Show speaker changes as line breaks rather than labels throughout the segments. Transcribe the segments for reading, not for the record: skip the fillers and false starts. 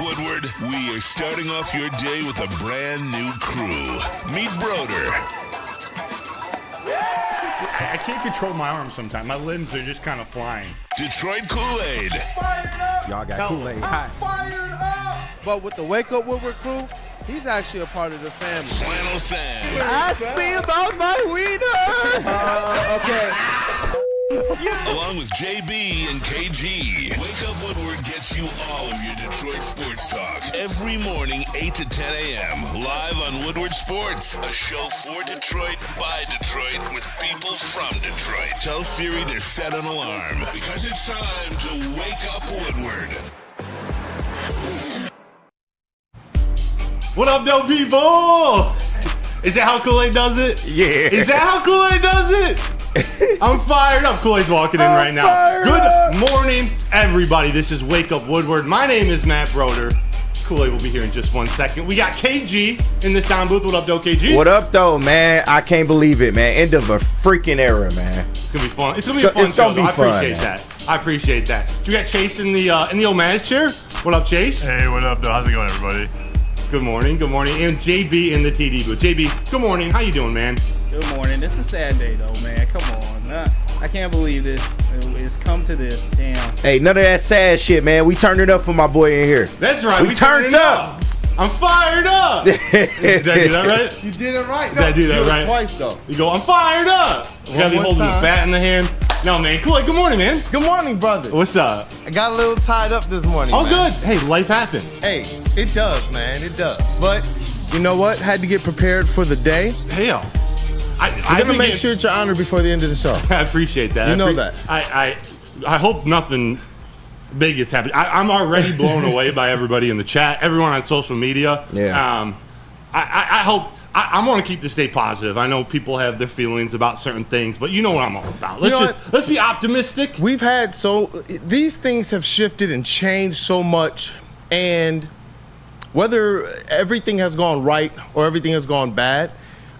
Woodward. We are starting off your day with a brand new crew. Meet Broder.
I can't control my arms sometimes. My limbs are just kind of flying.
Detroit Kool-Aid.
Fired up!
Y'all got Kool-Aid
I'm
hot.
fired up! But with the WUW Woodward Crew, he's actually a part of the family.
Flannel Sam.
Ask me about my wiener. Okay.
Along with JB and KG. Wake Up Woodward gets you all of your Detroit sports talk. Every morning, 8 to 10 a.m. Live on Woodward Sports. A show for Detroit, by Detroit, with people from Detroit. Tell Siri to set an alarm. Because it's time to Wake Up Woodward.
What up, though, people? Is that how Kool-Aid does it?
Yeah.
Is that how Kool-Aid does it? I'm fired up. Kool-Aid's walking in right now. Good morning, everybody. This is Wake Up Woodward. My name is Matt Broder. Kool-Aid will be here in just 1 second. We got KG in the sound booth. What up, though, KG?
What up, though, man? I can't believe it, man. End of a freaking era, man.
It's gonna be fun. It's gonna be a fun show. I appreciate that. I appreciate that. You got Chase in the old man's chair. What up, Chase?
Hey, what up, though? How's it going, everybody?
Good morning. Good morning. And JB in the TD booth. JB, good morning. How you doing, man?
Good morning. This is a sad day, though, man. Come on. I can't believe this. It's come to this. Damn.
Hey, none of that sad shit, man. We turned it up for my boy in here.
That's right.
We turned up.
I'm fired up. Did I do that right?
You did it right.
Did I do that right?
Twice, though.
You go, I'm fired up. You gotta be
One
holding the
time.
bat in the hand. No, man. Kool-Aid, good morning, man.
Good morning, brother.
What's up?
I got a little tied up this morning.
Oh,
man.
good. Hey, life happens.
Hey, it does, man. It does. But you know what? Had to get prepared for the day.
Hell.
I'm gonna make sure it's your honor before the end of the show.
I appreciate that.
You know that.
I hope nothing big is happening. I'm already blown away by everybody in the chat, everyone on social media.
Yeah.
I hope. I want to keep this day positive. I know people have their feelings about certain things, but you know what I'm all about. Let's be optimistic.
We've had these things have shifted and changed so much, and whether everything has gone right or everything has gone bad,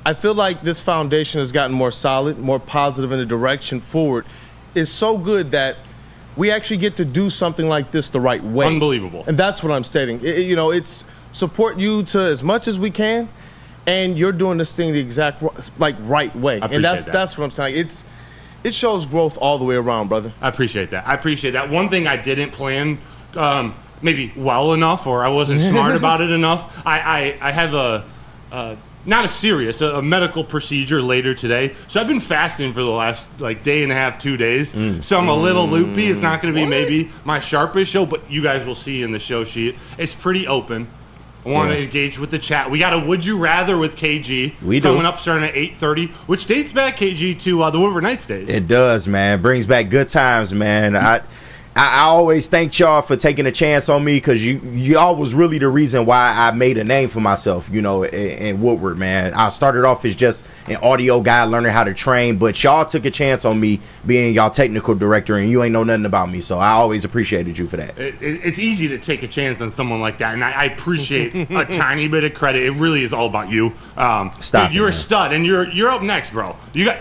I feel like this foundation has gotten more solid, more positive in the direction forward. It's so good that we actually get to do something like this the right way.
Unbelievable.
And that's what I'm stating. It's support you to as much as we can, and you're doing this thing the exact right way.
I appreciate
And
that.
that's what I'm saying. It shows growth all the way around, brother.
I appreciate that. One thing I didn't plan maybe well enough, or I wasn't smart about it enough. I have a medical procedure later today. So I've been fasting for the last day and a half, 2 days. So I'm a little loopy. It's not going to be maybe my sharpest show, but you guys will see in the show sheet. It's pretty open. I want to engage with the chat. We got a Would You Rather with KG coming up starting at 8:30, which dates back, KG, to the Woodward Nights days.
It does, man. Brings back good times, man. I always thank y'all for taking a chance on me, because y'all was really the reason why I made a name for myself, in Woodward, man. I started off as just an audio guy learning how to train, but y'all took a chance on me being y'all technical director, and you ain't know nothing about me, so I always appreciated you for that.
It's easy to take a chance on someone like that, and I appreciate a tiny bit of credit. It really is all about you.
Stop
dude, you're
it,
a
man.
stud, and you're up next, bro. You got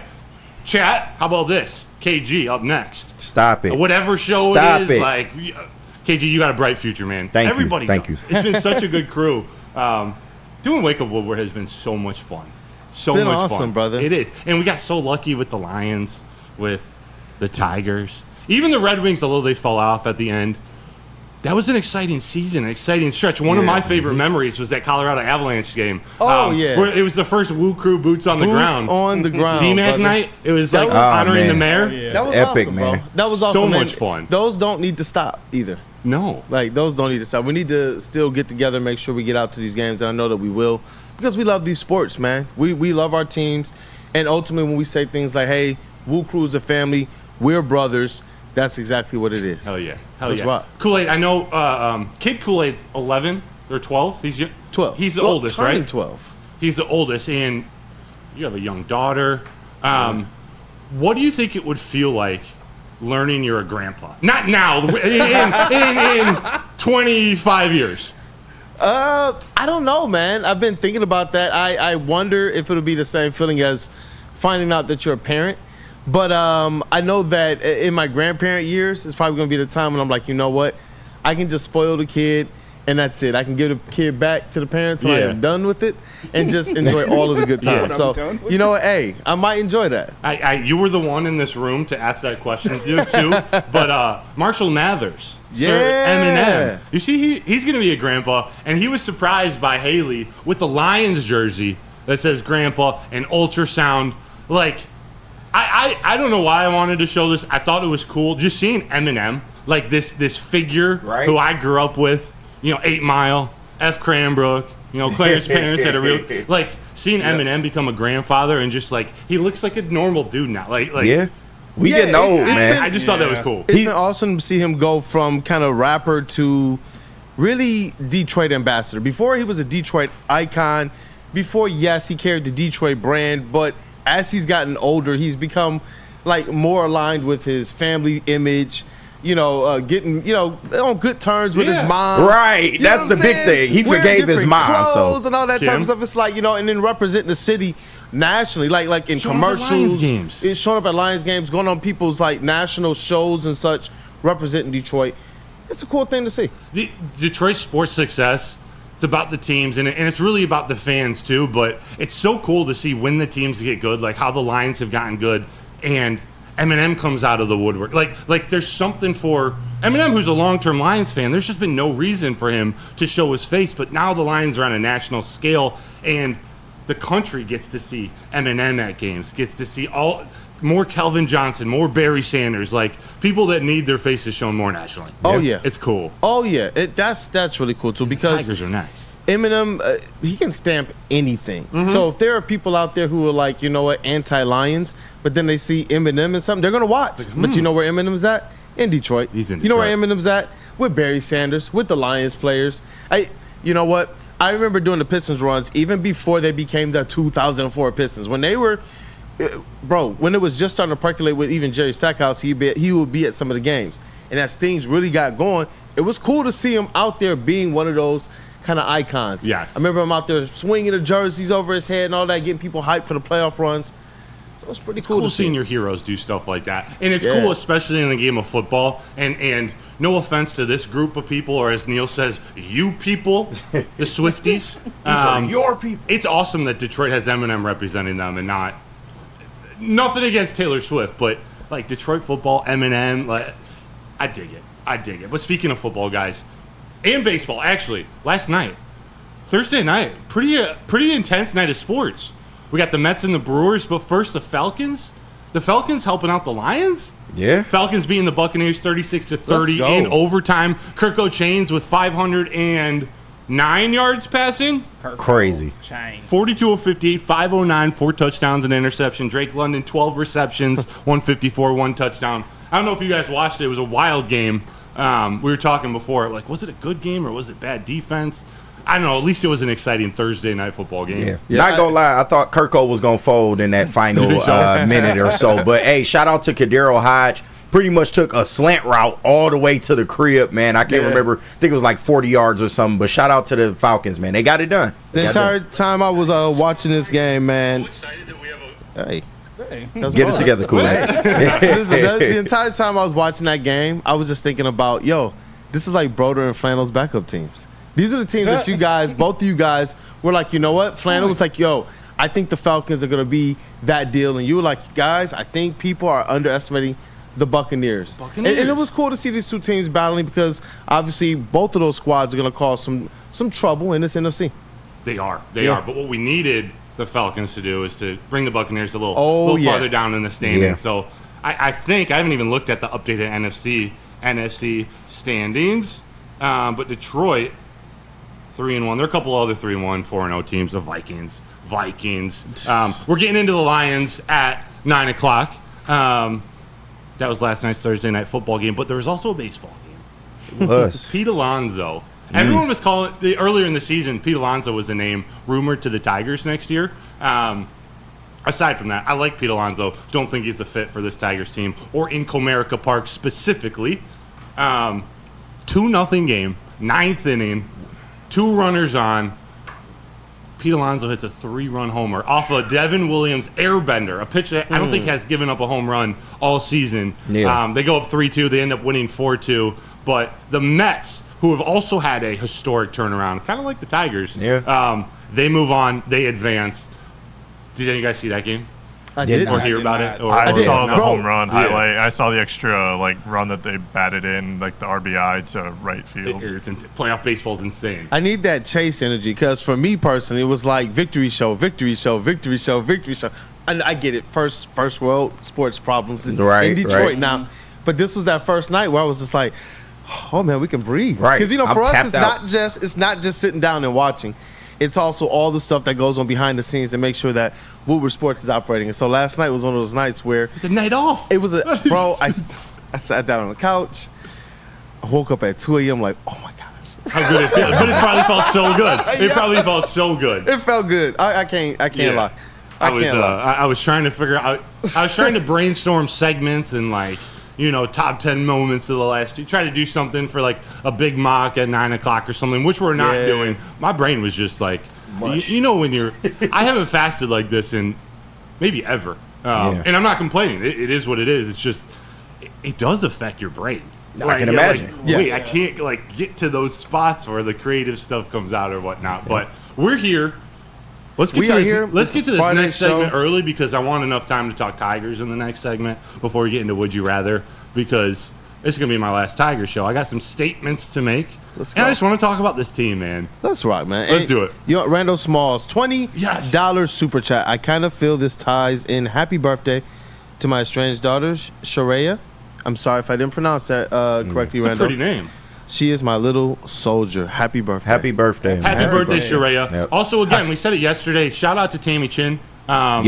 chat. How about this? KG up next.
Stop it.
Whatever show
Stop
it is,
it.
KG, you got a bright future, man.
Thank you.
Everybody
Thank
does.
you.
It's been such a good crew. Doing Wake Up Woodward has been so much fun. So
Been
much
awesome,
fun,
brother.
It is, and we got so lucky with the Lions, with the Tigers, even the Red Wings. Although they fell off at the end, that was an exciting season, an exciting stretch. One of my favorite memories was that Colorado Avalanche game.
Oh,
where it was the first WUW Crew boots on the ground.
On the ground.
DMAC
brother.
night. It was
That
like
was-
honoring the
man.
mayor.
Oh, yeah.
That was
epic,
awesome,
man.
bro. That was
So
awesome.
much
And
fun.
Those don't need to stop either.
No.
Those don't need to stop. We need to still get together, make sure we get out to these games, and I know that we will, because we love these sports, man. We love our teams, and ultimately when we say things like, hey, WUW Crew is a family, we're brothers, that's exactly what it is.
Hell yeah.
Let's rock.
Kool-Aid, I know Kid Kool-Aid's 11 or 12. He's
12.
He's the
Well,
oldest,
turning
right?
12.
He's the oldest, and you have a young daughter. What do you think it would feel like learning you're a grandpa? Not now, in 25 years.
I don't know, man. I've been thinking about that. I wonder if it'll be the same feeling as finding out that you're a parent. But I know that in my grandparent years, it's probably going to be the time when I'm like, you know what? I can just spoil the kid and that's it. I can give the kid back to the parents when I
Yeah.
am done with it and just enjoy all of the good
Yeah.
times.
When
So,
I'm done with
you know what? Hey, I might enjoy that.
You were the one in this room to ask that question too. But Marshall Mathers,
Yeah.
Eminem. You see, he's going to be a grandpa, and he was surprised by Hayley with the Lions jersey that says grandpa and ultrasound. Like, I don't know why I wanted to show this. I thought it was cool just seeing Eminem, like this figure
Right.
who I grew up with. 8 Mile, F. Cranbrook. Claire's parents had a real seeing Eminem become a grandfather and just he looks like a normal dude now.
Yeah. We
Yeah,
getting old,
it's
man.
I just thought that was cool.
It's been awesome to see him go from kind of rapper to really Detroit ambassador. Before he was a Detroit icon. Before, yes, he carried the Detroit brand, but as he's gotten older, he's become more aligned with his family image. Getting on good terms with his mom.
Right,
You know
that's
what I'm
the big
saying?
thing. He
Wearing
forgave his
different
mom, so
clothes and all that type
Kim?
of stuff. It's and then representing the city nationally, like in
Showing up at
commercials,
Lions games.
It's showing up at Lions games, going on people's national shows and such, representing Detroit. It's a cool thing to see.
The Detroit sports success, it's about the teams, and it's really about the fans too, but it's so cool to see when the teams get good, like how the Lions have gotten good, and Eminem comes out of the woodwork. Like there's something for Eminem, who's a long-term Lions fan. There's just been no reason for him to show his face, but now the Lions are on a national scale, and the country gets to see Eminem at games, gets to see more Calvin Johnson, more Barry Sanders, people that need their faces shown more nationally.
Oh, yeah.
It's cool.
Oh yeah, that's really cool too because
Tigers are nice.
Eminem, he can stamp anything.
Mm-hmm.
So if there are people out there who are anti-Lions, but then they see Eminem and something, they're gonna watch. But you know where Eminem's at? In Detroit.
He's in
You know where
Detroit.
Eminem's at? With Barry Sanders, with the Lions players. You know what? I remember doing the Pistons runs even before they became the 2004 Pistons. When they were, when it was just starting to percolate with even Jerry Stackhouse, he would be at some of the games. And as things really got going, it was cool to see him out there being one of those kind of icons.
Yes.
I remember him out there swinging the jerseys over his head and all that, getting people hyped for the playoff runs. So it's pretty cool
Cool
to see.
seeing your heroes do stuff like that, and it's
Yeah.
cool, especially in the game of football. And no offense to this group of people, or as Neil says, you people, the Swifties.
your people.
It's awesome that Detroit has Eminem representing them, and nothing against Taylor Swift, but Detroit football, Eminem, I dig it. But speaking of football, guys, and baseball, actually, last night, Thursday night, pretty intense night of sports. We got the Mets and the Brewers, but first the Falcons. The Falcons helping out the Lions.
Yeah.
Falcons beating the Buccaneers 36-30
Let's go.
in overtime. Kirk Cousins with 509 yards passing.
Crazy.
42 of 58, 509, 4 touchdowns and interception. Drake London, 12 receptions, 154, 1 touchdown. I don't know if you guys watched it. It was a wild game. We were talking before, was it a good game or was it bad defense? I don't know. At least it was an exciting Thursday night football game.
Yeah. Not gonna lie, I thought Kirko was gonna fold in that final minute or so. But hey, shout out to Kadero Hodge. Pretty much took a slant route all the way to the crib, man. I can't remember. I think it was 40 yards or something. But shout out to the Falcons, man. They got it done.
The entire time I was watching this game, man. Hey.
Get it together, cool.
The entire time I was watching that game, I was just thinking about, this is like Broder and Flannel's backup teams. These are the teams that you guys, both of you guys, were like, you know what? Flannel was like, I think the Falcons are going to be that deal. And you were like, guys, I think people are underestimating the Buccaneers. And it was cool to see these two teams battling because obviously both of those squads are going to cause some trouble in this NFC.
They are. But what we needed the Falcons to do is to bring the Buccaneers a little farther down in the standings.
Yeah.
So I think, I haven't even looked at the updated NFC standings, but Detroit, 3-1. There are a couple other 3-1, 4-0 teams. The Vikings. We're getting into the Lions at 9 o'clock. That was last night's Thursday night football game, but there was also a baseball game.
It was.
Pete Alonso. Everyone was calling earlier in the season. Pete Alonso was the name rumored to the Tigers next year. Aside from that, I like Pete Alonso. Don't think he's a fit for this Tigers team or in Comerica Park specifically. 2-0 game, 9th inning, 2 runners on. Pete Alonso hits a 3-run homer off a Devin Williams airbender, a pitch that I don't think has given up a home run all season.
Yeah.
They go up 3-2. They end up winning 4-2. But the Mets, who have also had a historic turnaround, kind of like the Tigers, they move on, they advance. Did any of you guys see that game?
I did.
Or hear about it?
I
did.
saw the
Bro.
home run
Yeah.
highlight. I saw the extra run that they batted in, like the RBI to right field.
Playoff baseball is insane.
I need that chase energy because for me personally, it was like victory show, victory show, victory show, victory show. And I get it, first world sports problems in Detroit now. But this was that first night where I was just like, oh man, we can breathe.
Right.
Because
I'm
for us,
tapped
it's not just sitting down and watching. It's also all the stuff that goes on behind the scenes to make sure that Woodward Sports is operating. And so last night was one of those nights where
It's a night off.
it was bro. I sat down on the couch. I woke up at 2 a.m. like, oh my gosh.
How good it feels. But it probably felt so good. It probably felt so good.
It felt good. I can't lie.
I was trying to figure out. I was trying to brainstorm segments and top 10 moments of the last two. Try to do something for a big mock at 9 o'clock or something, which we're not doing. My brain was just when you're. I haven't fasted like this in maybe ever, and I'm not complaining. It is what it is. It's just it does affect your brain.
I can imagine.
Wait, I can't get to those spots where the creative stuff comes out or whatnot. But we're here. Let's get to this
Friday
next segment early because I want enough time to talk Tigers in the next segment before we get into Would You Rather, because this is going to be my last Tiger show. I got some statements to make.
Let's go.
And I just want to talk about this team, man.
Let's rock, man.
Let's do it.
You know, Randall Smalls, $20 super chat. I kind of feel this ties in. Happy birthday to my estranged daughter, Sharia. I'm sorry if I didn't pronounce that correctly,
It's a
Randall.
pretty name.
She is my little soldier. Happy birthday.
Happy birthday. Man.
Happy birthday, Sharia.
Yep.
Also, again, we said it yesterday. Shout out to Tammy Chin.
I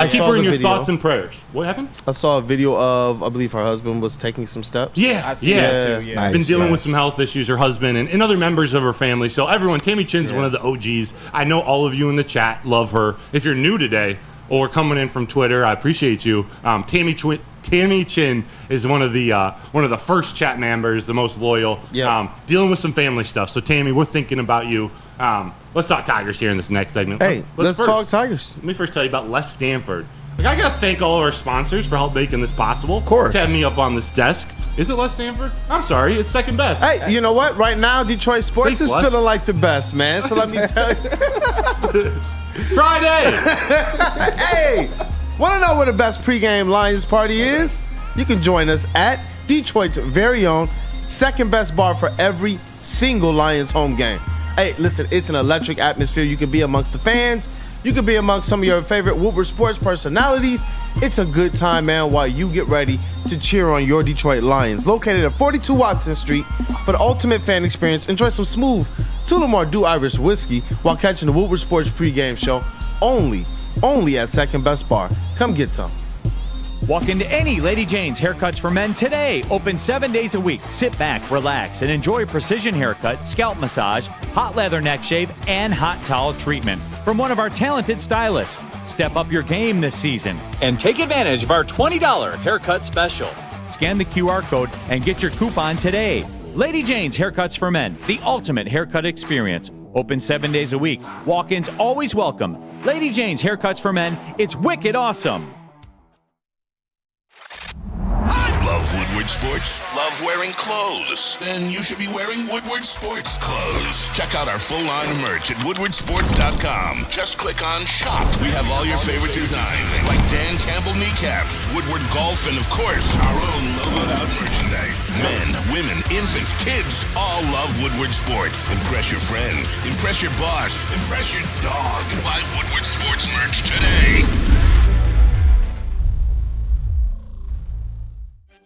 Keep
saw
her in
the
your
video.
thoughts and prayers. What happened?
I saw a video of, I believe her husband was taking some steps.
I see that too. Yeah.
Nice.
Been dealing with some health issues, her husband and other members of her family. So everyone, Tammy Chin's one of the OGs. I know all of you in the chat love her. If you're new today or coming in from Twitter, I appreciate you. Tammy Chin is one of the first chat members, the most loyal.
Yeah.
Dealing with some family stuff. So Tammy, we're thinking about you. Let's talk Tigers here in this next segment.
Hey, let's talk Tigers.
Let me first tell you about Les Stanford. I gotta thank all of our sponsors for help making this possible. Of
course.
To have me up on this desk. Is it Les Stanford? I'm sorry, it's second best.
Hey, you know what? Right now, Detroit sports
Thanks,
is
Les.
feeling like the best, man. So let me tell you.
Friday!
Hey, want to know where the best pregame Lions party is? You can join us at Detroit's very own second best bar for every single Lions home game. Hey, listen, it's an electric atmosphere. You can be amongst the fans. You can be amongst some of your favorite WUW sports personalities. It's a good time, man, while you get ready to cheer on your Detroit Lions. Located at 42 Watson Street, for the ultimate fan experience, enjoy some smooth Tullamore Dew Irish whiskey while catching the WUW Sports pregame show only at Second Best Bar. Come get some.
Walk into any Lady Jane's Haircuts for Men today. Open 7 days a week. Sit back, relax, and enjoy precision haircut, scalp massage, hot leather neck shave, and hot towel treatment from one of our talented stylists. Step up your game this season and take advantage of our $20 haircut special. Scan the QR code and get your coupon today. Lady Jane's Haircuts for Men, the ultimate haircut experience. Open 7 days a week. Walk-ins always welcome. Lady Jane's Haircuts for Men, it's wicked awesome.
Love Woodward Sports? Love wearing clothes? Then you should be wearing Woodward Sports clothes. Check out our full line of merch at woodwardsports.com. Just click on shop. We have all your favorite designs, like Dan Campbell kneecaps, Woodward golf, and of course, our own logoed out merchandise. Men, women, infants, kids all love Woodward Sports. Impress your friends. Impress your boss. Impress your dog. Buy Woodward Sports merch today.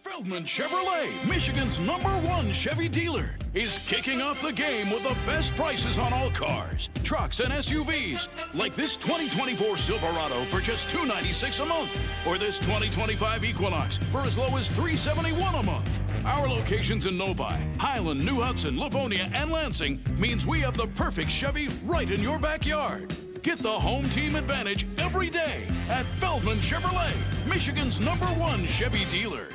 Feldman Chevrolet, Michigan's #1 Chevy dealer, is kicking off the game with the best prices on all cars, trucks, and SUVs, like this 2024 Silverado for just $296 a month, or this 2025 Equinox for as low as $371 a month. Our locations in Novi, Highland, New Hudson, Livonia, and Lansing means we have the perfect Chevy right in your backyard. Get the home team advantage every day at Feldman Chevrolet, Michigan's #1 Chevy dealer.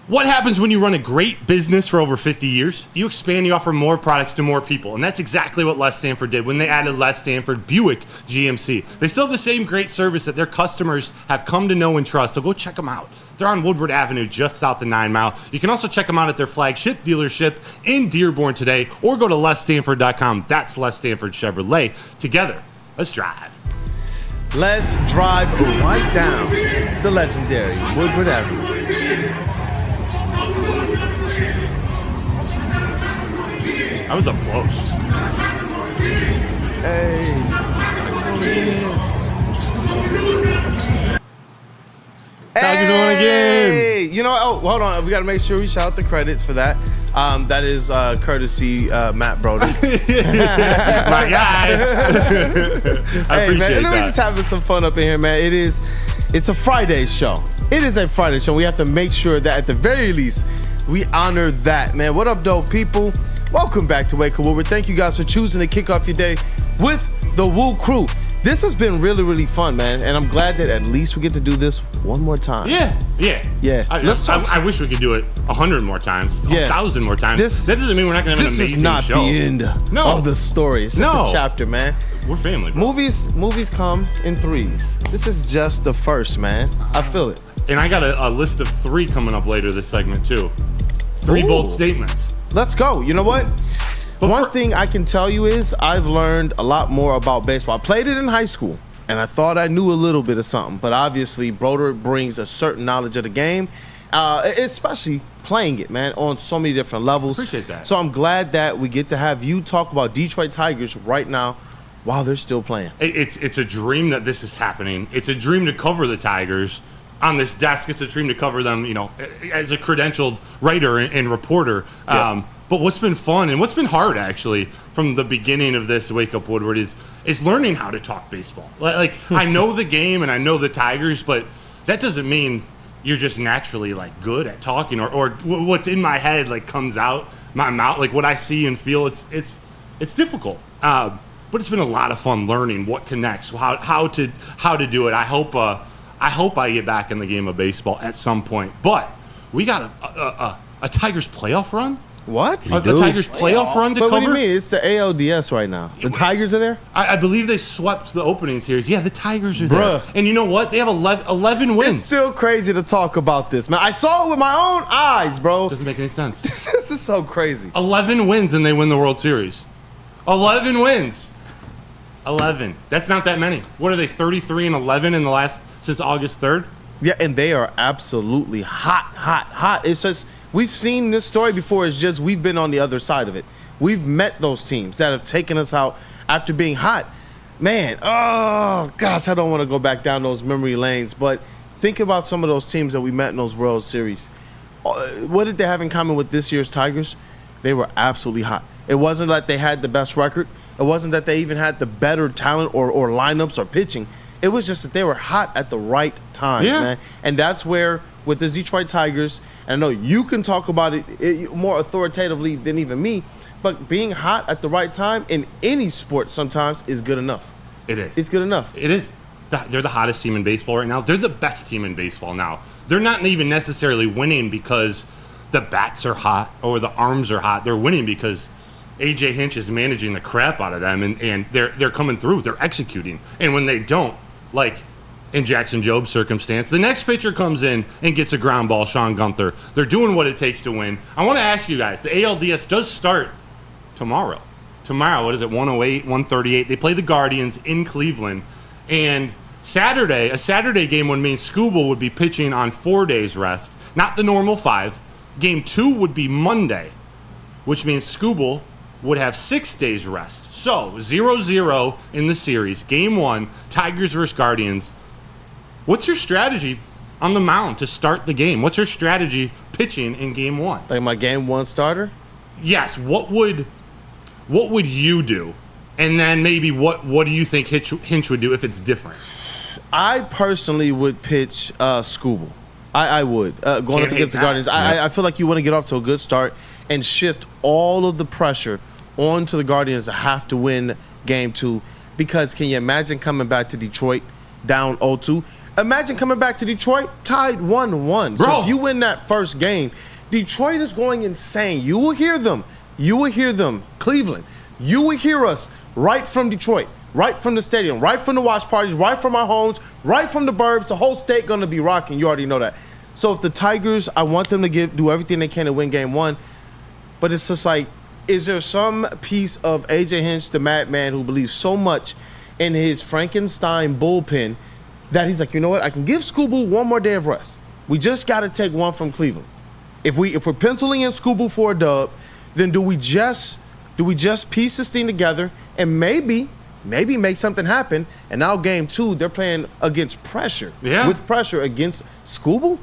What happens when you run a great business for over 50 years? You expand, you offer more products to more people. And that's exactly what Les Stanford did when they added Les Stanford Buick GMC. They still have the same great service that their customers have come to know and trust. So go check them out. They're on Woodward Avenue, just south of 9 Mile. You can also check them out at their flagship dealership in Dearborn today, or go to lesstanford.com. That's Les Stanford Chevrolet. Together, let's drive.
Let's drive right down the legendary Woodward Avenue.
That was up close.
Hey.
Tigers won again.
You know, hold on. We got to make sure we shout out the credits for that. That is courtesy Matt Brody.
My guy.
Hey, man, we're just having some fun up in here, man. It's a Friday show. It is a Friday show. We have to make sure that at the very least we honor that, man. What up, dope people? Welcome back to Wake Up Woodward. Thank you guys for choosing to kick off your day with the WUW Crew. This has been really, really fun, man, and I'm glad that at least we get to do this one more time.
Yeah.
I
wish we could do it 100 more times, 1,000 more times.
That
doesn't mean we're not going to have an amazing show.
This is not the end of the story. It's just a chapter, man.
We're family, bro.
Movies come in threes. This is just the first, man. I feel it.
And I got a list of 3 coming up later this segment, too. 3 bold statements.
Let's go. You know what? One thing I can tell you is I've learned a lot more about baseball. I played it in high school, and I thought I knew a little bit of something. But obviously, Broder brings a certain knowledge of the game, especially playing it, man, on so many different levels.
Appreciate that.
So I'm glad that we get to have you talk about Detroit Tigers right now while they're still playing.
It's a dream that this is happening. It's a dream to cover the Tigers on this desk. It's a dream to cover them, you know, as a credentialed writer and reporter. Yeah. But what's been fun and what's been hard, actually, from the beginning of this Wake Up Woodward is learning how to talk baseball. Like I know the game and I know the Tigers, but that doesn't mean you're just naturally like good at talking or what's in my head like comes out my mouth, like what I see and feel. It's difficult, but it's been a lot of fun learning what connects, how to do it. I hope I get back in the game of baseball at some point. But we got a Tigers playoff run.
What?
A Tigers playoff run to cover?
What do you mean? It's the ALDS right now. The Tigers are there?
I believe they swept the opening series. Yeah, the Tigers are there. And you know what? They have 11 wins.
It's still crazy to talk about this, man. I saw it with my own eyes, bro.
Doesn't make any sense.
This is so crazy.
11 wins and they win the World Series. 11 wins. 11. That's not that many. What are they, 33-11 in the last, since August 3rd?
Yeah, and they are absolutely hot. It's just, we've seen this story before. It's just we've been on the other side of it. We've met those teams that have taken us out after being hot. Man, oh, gosh, I don't want to go back down those memory lanes. But think about some of those teams that we met in those World Series. What did they have in common with this year's Tigers? They were absolutely hot. It wasn't like they had the best record. It wasn't that they even had the better talent or lineups or pitching. It was just that they were hot at the right time, man. And that's where, with the Detroit Tigers, and I know you can talk about it more authoritatively than even me, but being hot at the right time in any sport sometimes is good enough.
It is.
It's good enough.
It is. They're the hottest team in baseball right now. They're the best team in baseball now. They're not even necessarily winning because the bats are hot or the arms are hot. They're winning because A.J. Hinch is managing the crap out of them, and they're coming through. They're executing. And when they don't, like in Jackson Job's circumstance, the next pitcher comes in and gets a ground ball, Sean Gunther. They're doing what it takes to win. I want to ask you guys, the ALDS does start tomorrow. Tomorrow, what is it, 108, 138? They play the Guardians in Cleveland. And Saturday, a Saturday game would mean Scooble would be pitching on 4 days rest, not the normal 5. Game 2 would be Monday, which means Scooble would have 6 days rest. So 0-0 in the series. Game 1, Tigers versus Guardians. What's your strategy on the mound to start the game? What's your strategy pitching in Game 1?
Like my Game 1 starter?
Yes. What would you do? And then maybe what do you think Hinch would do if it's different?
I personally would pitch Scooble. I would. Going up against the Guardians. I feel like you want to get off to a good start and shift all of the pressure onto the Guardians to have to win Game 2. Because can you imagine coming back to Detroit down 0-2? Imagine coming back to Detroit, tied 1-1.
Bro.
So if you win that first game, Detroit is going insane. You will hear them. You will hear them. Cleveland. You will hear us right from Detroit, right from the stadium, right from the watch parties, right from our homes, right from the burbs. The whole state going to be rocking. You already know that. So if the Tigers, I want them to do everything they can to win game one. But it's just like, is there some piece of AJ Hinch, the madman, who believes so much in his Frankenstein bullpen that he's like, you know what? I can give Scooble one more day of rest. We just got to take one from Cleveland. If we're penciling in Scooble for a dub, then do we just piece this thing together and maybe make something happen? And now game 2, they're playing against pressure.
Yeah.
With pressure against Scooble?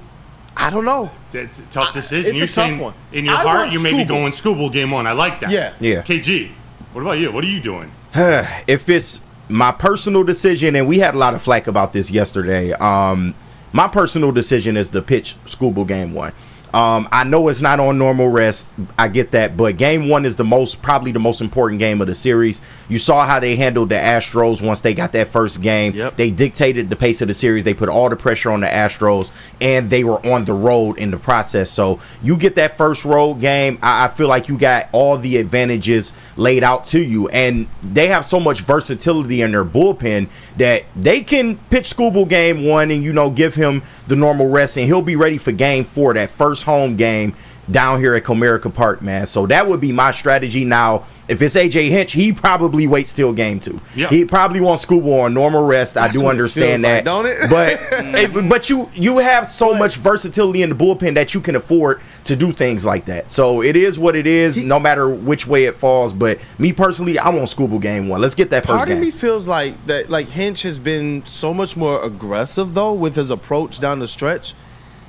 I don't know.
It's a tough decision.
It's
You're
a tough
saying
one.
In your
I
heart,
want
you may be
Scooble.
going Scooble game 1. I like that.
Yeah.
Yeah.
KG, what about you? What are you doing?
If it's my personal decision, and we had a lot of flack about this yesterday, my personal decision is to pitch Scooble game 1. I know it's not on normal rest. I get that, but game 1 is probably the most important game of the series. You saw how they handled the Astros once they got that first game.
Yep.
They dictated the pace of the series. They put all the pressure on the Astros, and they were on the road in the process. So you get that first road game, I feel like you got all the advantages laid out to you, and they have so much versatility in their bullpen that they can pitch Scooble game 1 and, give him the normal rest, and he'll be ready for game 4, that first home game down here at Comerica Park, man. So that would be my strategy. Now, if it's AJ Hinch, he probably waits till game 2.
Yep.
He probably wants Scooble on normal rest. I do
what it
understand
feels
that,
like, don't it?
but you have so much versatility in the bullpen that you can afford to do things like that. So it is what it is, no matter which way it falls. But me personally, I want Scooble game 1. Let's get that first
Part
game.
of me feels like that, like Hinch has been so much more aggressive though with his approach down the stretch.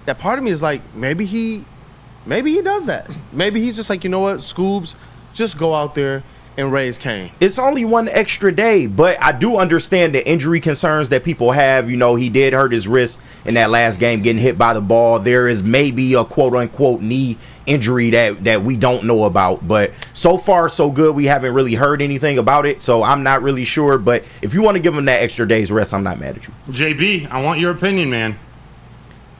That part of me is like, maybe he does that. Maybe he's just like, you know what, Scoobs, just go out there and raise Cain.
It's only one extra day, but I do understand the injury concerns that people have. He did hurt his wrist in that last game getting hit by the ball. There is maybe a quote-unquote knee injury that we don't know about, but so far so good. We haven't really heard anything about it, so I'm not really sure. But if you want to give him that extra day's rest, I'm not mad at you.
JB, I want your opinion, man.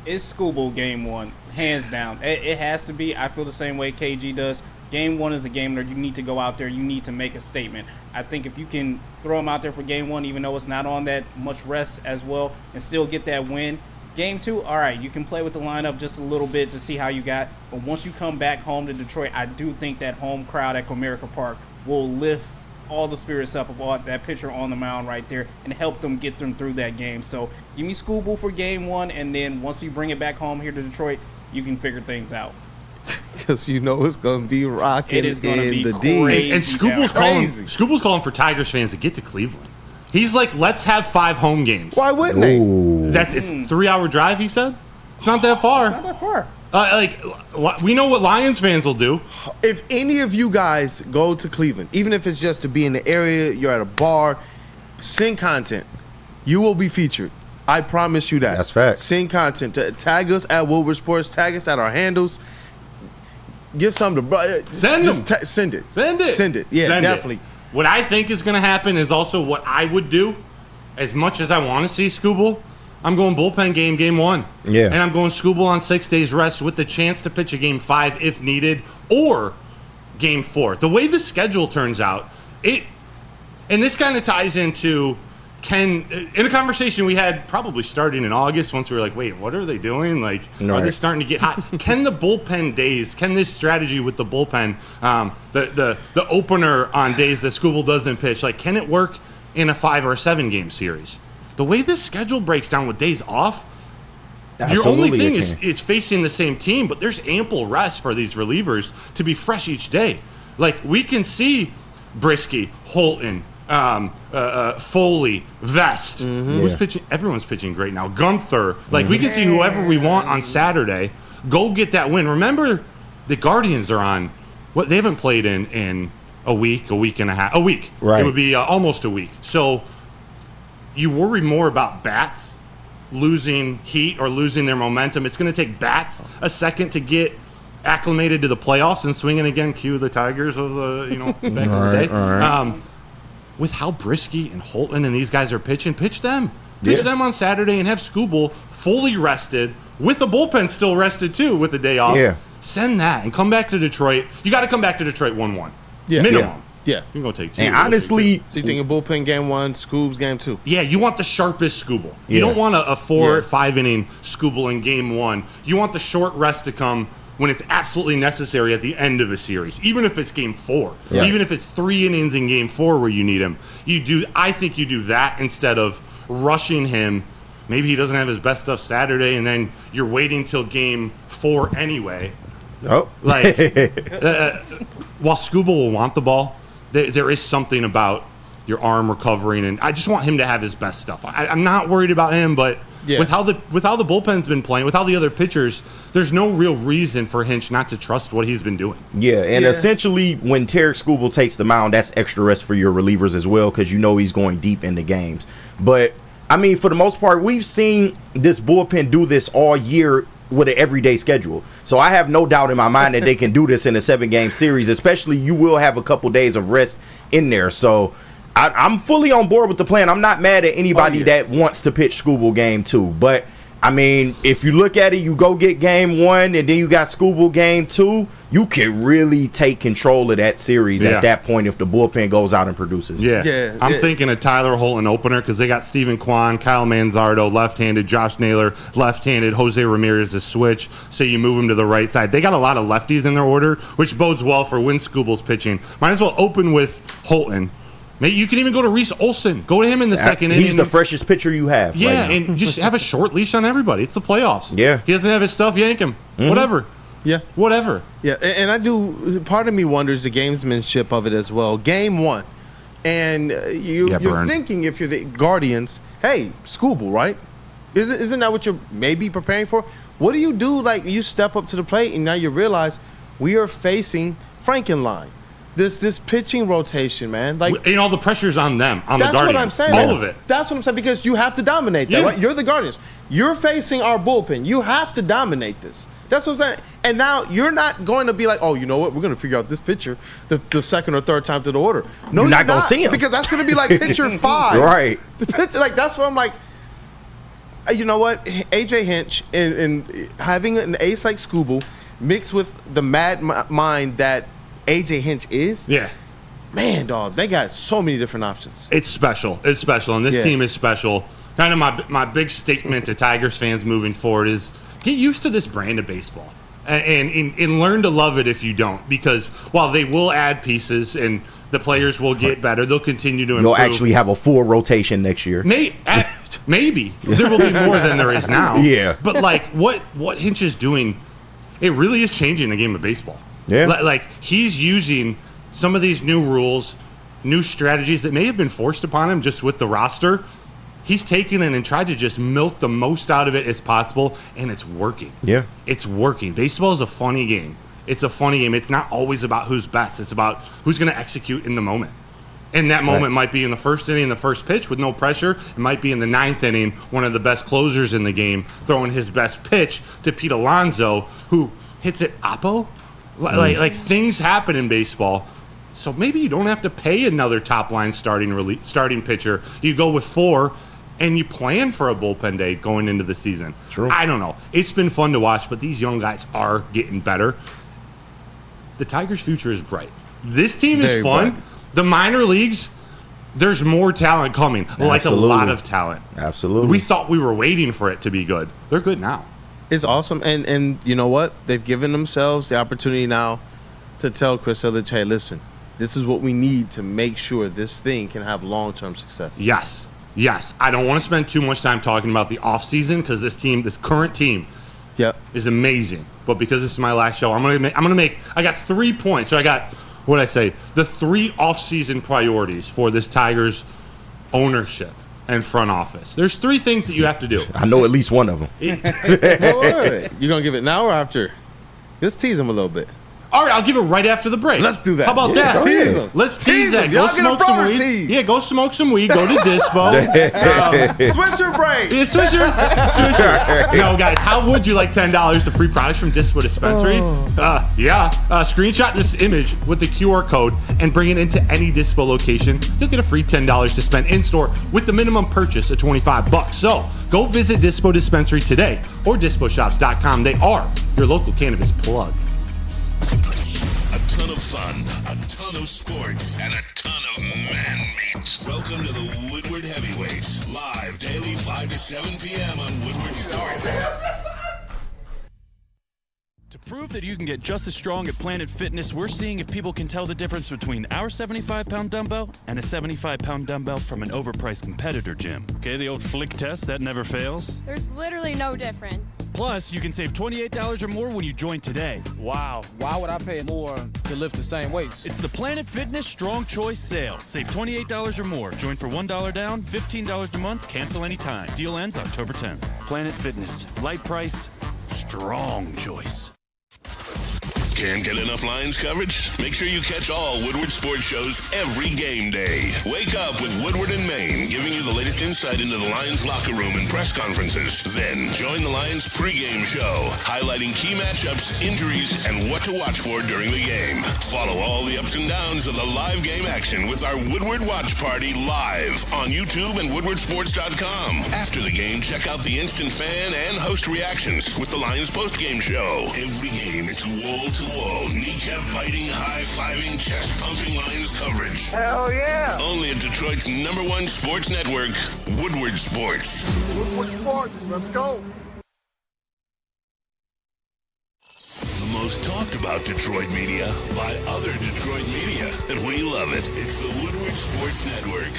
It's Scooble game 1, hands down. It has to be. I feel the same way KG does. Game 1 is a game where you need to go out there. You need to make a statement. I think if you can throw him out there for game 1, even though it's not on that much rest as well, and still get that win. Game 2, all right, you can play with the lineup just a little bit to see how you got. But once you come back home to Detroit, I do think that home crowd at Comerica Park will lift all the spirits up of all that pitcher on the mound right there and help them get them through that game. So give me Scooble for game 1, and then once you bring it back home here to Detroit, you can figure things out.
Because it's going to be rocking.
It is gonna be
the
crazy.
D.
And Scooble's calling for Tigers fans to get to Cleveland. He's like, let's have 5 home games.
Why wouldn't they?
It's a 3-hour drive, he said? It's not that far.
Not that far.
We know what Lions fans will do.
If any of you guys go to Cleveland, even if it's just to be in the area, you're at a bar, send content. You will be featured. I promise you that.
That's facts.
Send content. Tag us at Woodward Sports. Tag us at our handles. Give some to
Send them.
Send it.
Send it.
Send it. Yeah,
Send it.
definitely.
What I think is going to happen is also what I would do. As much as I want to see Scooble, I'm going bullpen game 1.
Yeah.
And I'm going Scooble on 6 days rest with the chance to pitch a game 5 if needed, or game 4. The way the schedule turns out, and this kind of ties into in a conversation we had probably starting in August, once we were like, wait, what are they doing? Like, are they starting to get hot? Can the bullpen days, can this strategy with the bullpen, the opener on days that Scooble doesn't pitch, like, can it work in a 5 or a 7 game series? The way this schedule breaks down with days off, your only thing is facing the same team, but there's ample rest for these relievers to be fresh each day. Like, we can see Brisky, Holton, Foley, Vest. Who's pitching? Everyone's pitching great now. Gunther. Like, we can see whoever we want on Saturday. Go get that win. Remember, the Guardians are on. What they haven't played in a week and a half. A week.
Right.
It would be almost a week. So you worry more about bats losing heat or losing their momentum. It's going to take bats a second to get acclimated to the playoffs and swinging again. Cue the Tigers of the back in the day.
All right.
With how Brisky and Holton and these guys are pitching, pitch them. Pitch them on Saturday and have Skubal fully rested with the bullpen still rested too with a day off.
Yeah.
Send that and come back to Detroit. You got to come back to Detroit 1-1.
Yeah.
Minimum.
Yeah.
You can go take 2.
And honestly,
So you think of bullpen game 1, Scoob's game 2?
yeah, you want the sharpest Skubal. You
Yeah.
don't want a 4 or
Yeah.
5 inning Skubal in game 1. You want the short rest to come when it's absolutely necessary at the end of a series, even if it's game 4,
Yeah.
even if it's 3 innings in game 4 where you need him. I think you do that instead of rushing him. Maybe he doesn't have his best stuff Saturday, and then you're waiting till game 4 anyway.
oh,
Like, while Skubal will want the ball, there is something about your arm recovering, and I just want him to have his best stuff. I'm not worried about him, but
Yeah.
with how the bullpen's been playing, with how the other pitchers, there's no real reason for Hinch not to trust what he's been doing.
yeah, and
Yeah.
essentially when Tarek Skubal takes the mound, that's extra rest for your relievers as well because you know he's going deep into games. But I mean, for the most part, we've seen this bullpen do this all year with an everyday schedule. So I have no doubt in my mind that they can do this in a 7-game series, especially you will have a couple days of rest in there. So I'm fully on board with the plan. I'm not mad at anybody that wants to pitch Skubal game 2. But, I mean, if you look at it, you go get game 1 and then you got Skubal game 2, you can really take control of that series
Yeah.
at that point if the bullpen goes out and produces.
Yeah,
I'm
yeah.
thinking a Tyler Holton opener because they got Steven Kwan, Kyle Manzardo, left-handed, Josh Naylor, left-handed, Jose Ramirez a switch, so you move him to the right side. They got a lot of lefties in their order, which bodes well for when Skubal's pitching. Might as well open with Holton. Maybe you can even go to Reese Olson. Go to him in the second inning.
He's the freshest pitcher you have.
Yeah,
right now.
and just have a short leash on everybody. It's the playoffs.
Yeah.
He doesn't have his stuff, yank him. Whatever.
Yeah.
Whatever.
Yeah, and I do. Part of me wonders the gamesmanship of it as well. Game 1, and you're
Burn.
thinking if you're the Guardians, hey, Skubal, right? Isn't that what you're maybe preparing for? What do? Like you step up to the plate, and now you realize we are facing Frankenline. This pitching rotation, man. Like
And all the pressure's on them, on the
that's
Guardians.
what I'm saying.
All
man.
of it.
That's what I'm saying because you have to dominate that,
Yeah.
right? You're the Guardians. You're facing our bullpen. You have to dominate this. That's what I'm saying. And now you're not going to be like, oh, you know what? We're going to figure out this pitcher the second or third time to the order. No,
You're not gonna see him.
because that's going to be like pitcher 5.
Right.
The pitcher, like that's what I'm like. You know what? AJ Hinch and having an ace like Skubal mixed with the mad mind that AJ Hinch is.
Yeah.
Man, dog, they got so many different options.
It's special. It's special, and this
Yeah.
team is special. Kind of my big statement to Tigers fans moving forward is get used to this brand of baseball and learn to love it if you don't. Because while they will add pieces and the players will get better, they'll continue to improve.
You'll actually have a full rotation next year.
Maybe there will be more than there is now.
Yeah.
But like what Hinch is doing, it really is changing the game of baseball.
Yeah.
Like he's using some of these new rules, new strategies that may have been forced upon him just with the roster. He's taken it and tried to just milk the most out of it as possible, and it's working.
Yeah.
It's working. Baseball is a funny game. It's a funny game. It's not always about who's best. It's about who's going to execute in the moment. And that moment might be in the first inning, the first pitch with no pressure. It might be in the 9th inning, one of the best closers in the game, throwing his best pitch to Pete Alonso, who hits it oppo. Like things happen in baseball. So maybe you don't have to pay another top line starting pitcher. You go with 4 and you plan for a bullpen day going into the season.
True.
I don't know. It's been fun to watch, but these young guys are getting better. The Tigers' future is bright. This team is
Very
fun.
bright.
The minor leagues, there's more talent coming. Like a
Absolutely.
lot of talent.
Absolutely.
We thought we were waiting for it to be good. They're good now.
It's awesome, and you know what? They've given themselves the opportunity now to tell Chris Ilitch, hey, listen, this is what we need to make sure this thing can have long-term success.
Yes. I don't want to spend too much time talking about the offseason because this current team
Yep.
is amazing. But because this is my last show, I'm gonna make I got 3 points. So I got what'd I say? The 3 offseason priorities for this Tigers ownership and front office. There's 3 things that you have to do.
I know at least one of them.
Wait. You gonna give it now or after? Let's tease him a little bit.
All right, I'll give it right after the break.
Let's do that.
How about
Yeah,
that?
tease 'em.
Let's tease
Tease
that.
'em.
Go
Y'all get a
smoke some
broader
weed.
tease.
Yeah, go smoke some weed. Go to Dispo.
Swisher break.
Yeah, Swisher. Swisher. No, guys, how would you like $10 of free products from Dispo Dispensary? Screenshot this image with the QR code and bring it into any Dispo location. You'll get a free $10 to spend in-store with the minimum purchase of $25. So go visit Dispo Dispensary today or disposhops.com. They are your local cannabis plug.
A ton of fun, a ton of sports, and a ton of man meat. Welcome to the Woodward Heavyweights, live daily 5 to 7 p.m. on Woodward Sports.
To prove that you can get just as strong at Planet Fitness, we're seeing if people can tell the difference between our 75-pound dumbbell and a 75-pound dumbbell from an overpriced competitor gym. Okay, the old flick test, that never fails.
There's literally no difference.
Plus, you can save $28 or more when you join today. Wow.
Why would I pay more to lift the same weights?
It's the Planet Fitness Strong Choice Sale. Save $28 or more. Join for $1 down, $15 a month, cancel anytime. Deal ends October 10th. Planet Fitness. Light price, strong choice.
Can't get enough Lions coverage? Make sure you catch all Woodward sports shows every game day. Wake up with Woodward and Maine, giving you the latest insight into the Lions locker room and press conferences. Then join the Lions pregame show, highlighting key matchups, injuries, and what to watch for during the game. Follow all the ups and downs of the live game action with our Woodward Watch Party live on YouTube and woodwardsports.com. After the game, check out the instant fan and host reactions with the Lions postgame show. Every game, it's wall-to-wall, kneecap-biting, high-fiving, chest-pumping Lions coverage.
Hell yeah!
Only at Detroit's #1 sports network, Woodward Sports.
Woodward Sports, let's go!
The most talked about Detroit media by other Detroit media, and we love it. It's the Woodward Sports Network.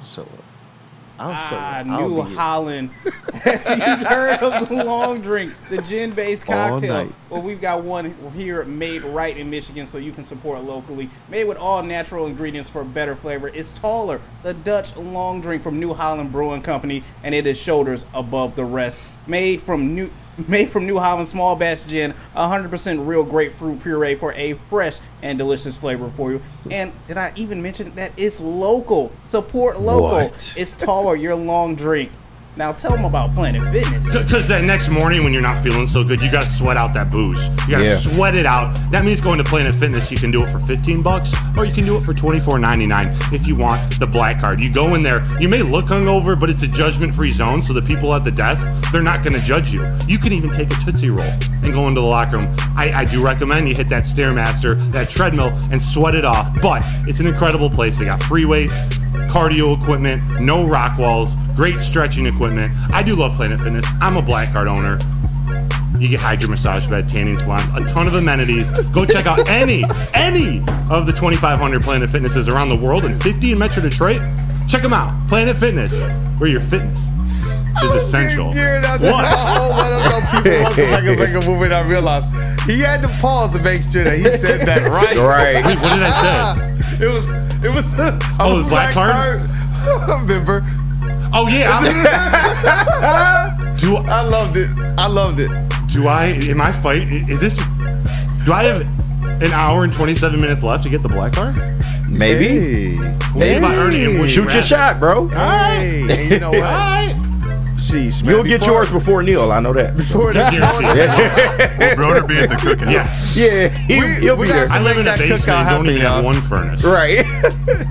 So,
New Holland. You've heard of the long drink, the gin-based cocktail. Well, we've got one here made right in Michigan so you can support locally. Made with all natural ingredients for better flavor. It's taller, the Dutch long drink from New Holland Brewing Company, and it is shoulders above the rest. Made from New Holland small batch gin, 100% real grapefruit puree for a fresh and delicious flavor for you. And did I even mention that it's local? Support local.
What?
It's taller, your long drink. Now tell them about Planet Fitness.
Because that next morning when you're not feeling so good, you got to sweat out that booze. You got to sweat it out. That means going to Planet Fitness. You can do it for $15 or you can do it for $24.99 if you want the black card. You go in there. You may look hungover, but it's a judgment-free zone, so the people at the desk, they're not going to judge you. You can even take a Tootsie Roll and go into the locker room. I do recommend you hit that Stairmaster, that treadmill, and sweat it off. But it's an incredible place. They got free weights, cardio equipment, no rock walls, great stretching equipment. I do love Planet Fitness. I'm a black card owner. You get hydro massage bed, tanning salons, a ton of amenities. Go check out any of the 2,500 Planet Fitnesses around the world and 50 in Metro Detroit. Check them out. Planet Fitness, where your fitness is essential.
What? Like a movie, and I realized he had to pause to make sure that he said that right.
Right.
Wait, what did I say?
It was
the black card?
Remember?
Oh yeah.
I loved it.
Do I have an hour and 27 minutes left to get the black card?
Maybe.
We'll see about Ernie and Woody.
Shoot your shot, bro.
Hey, and you know what? Sheesh, man.
You'll get yours before Neil. I know that.
Before that.
Will Broder be at the cookout?
Yeah.
He'll be there.
I live in a
that
basement
cookout
and don't even
happen,
have one furnace.
Right.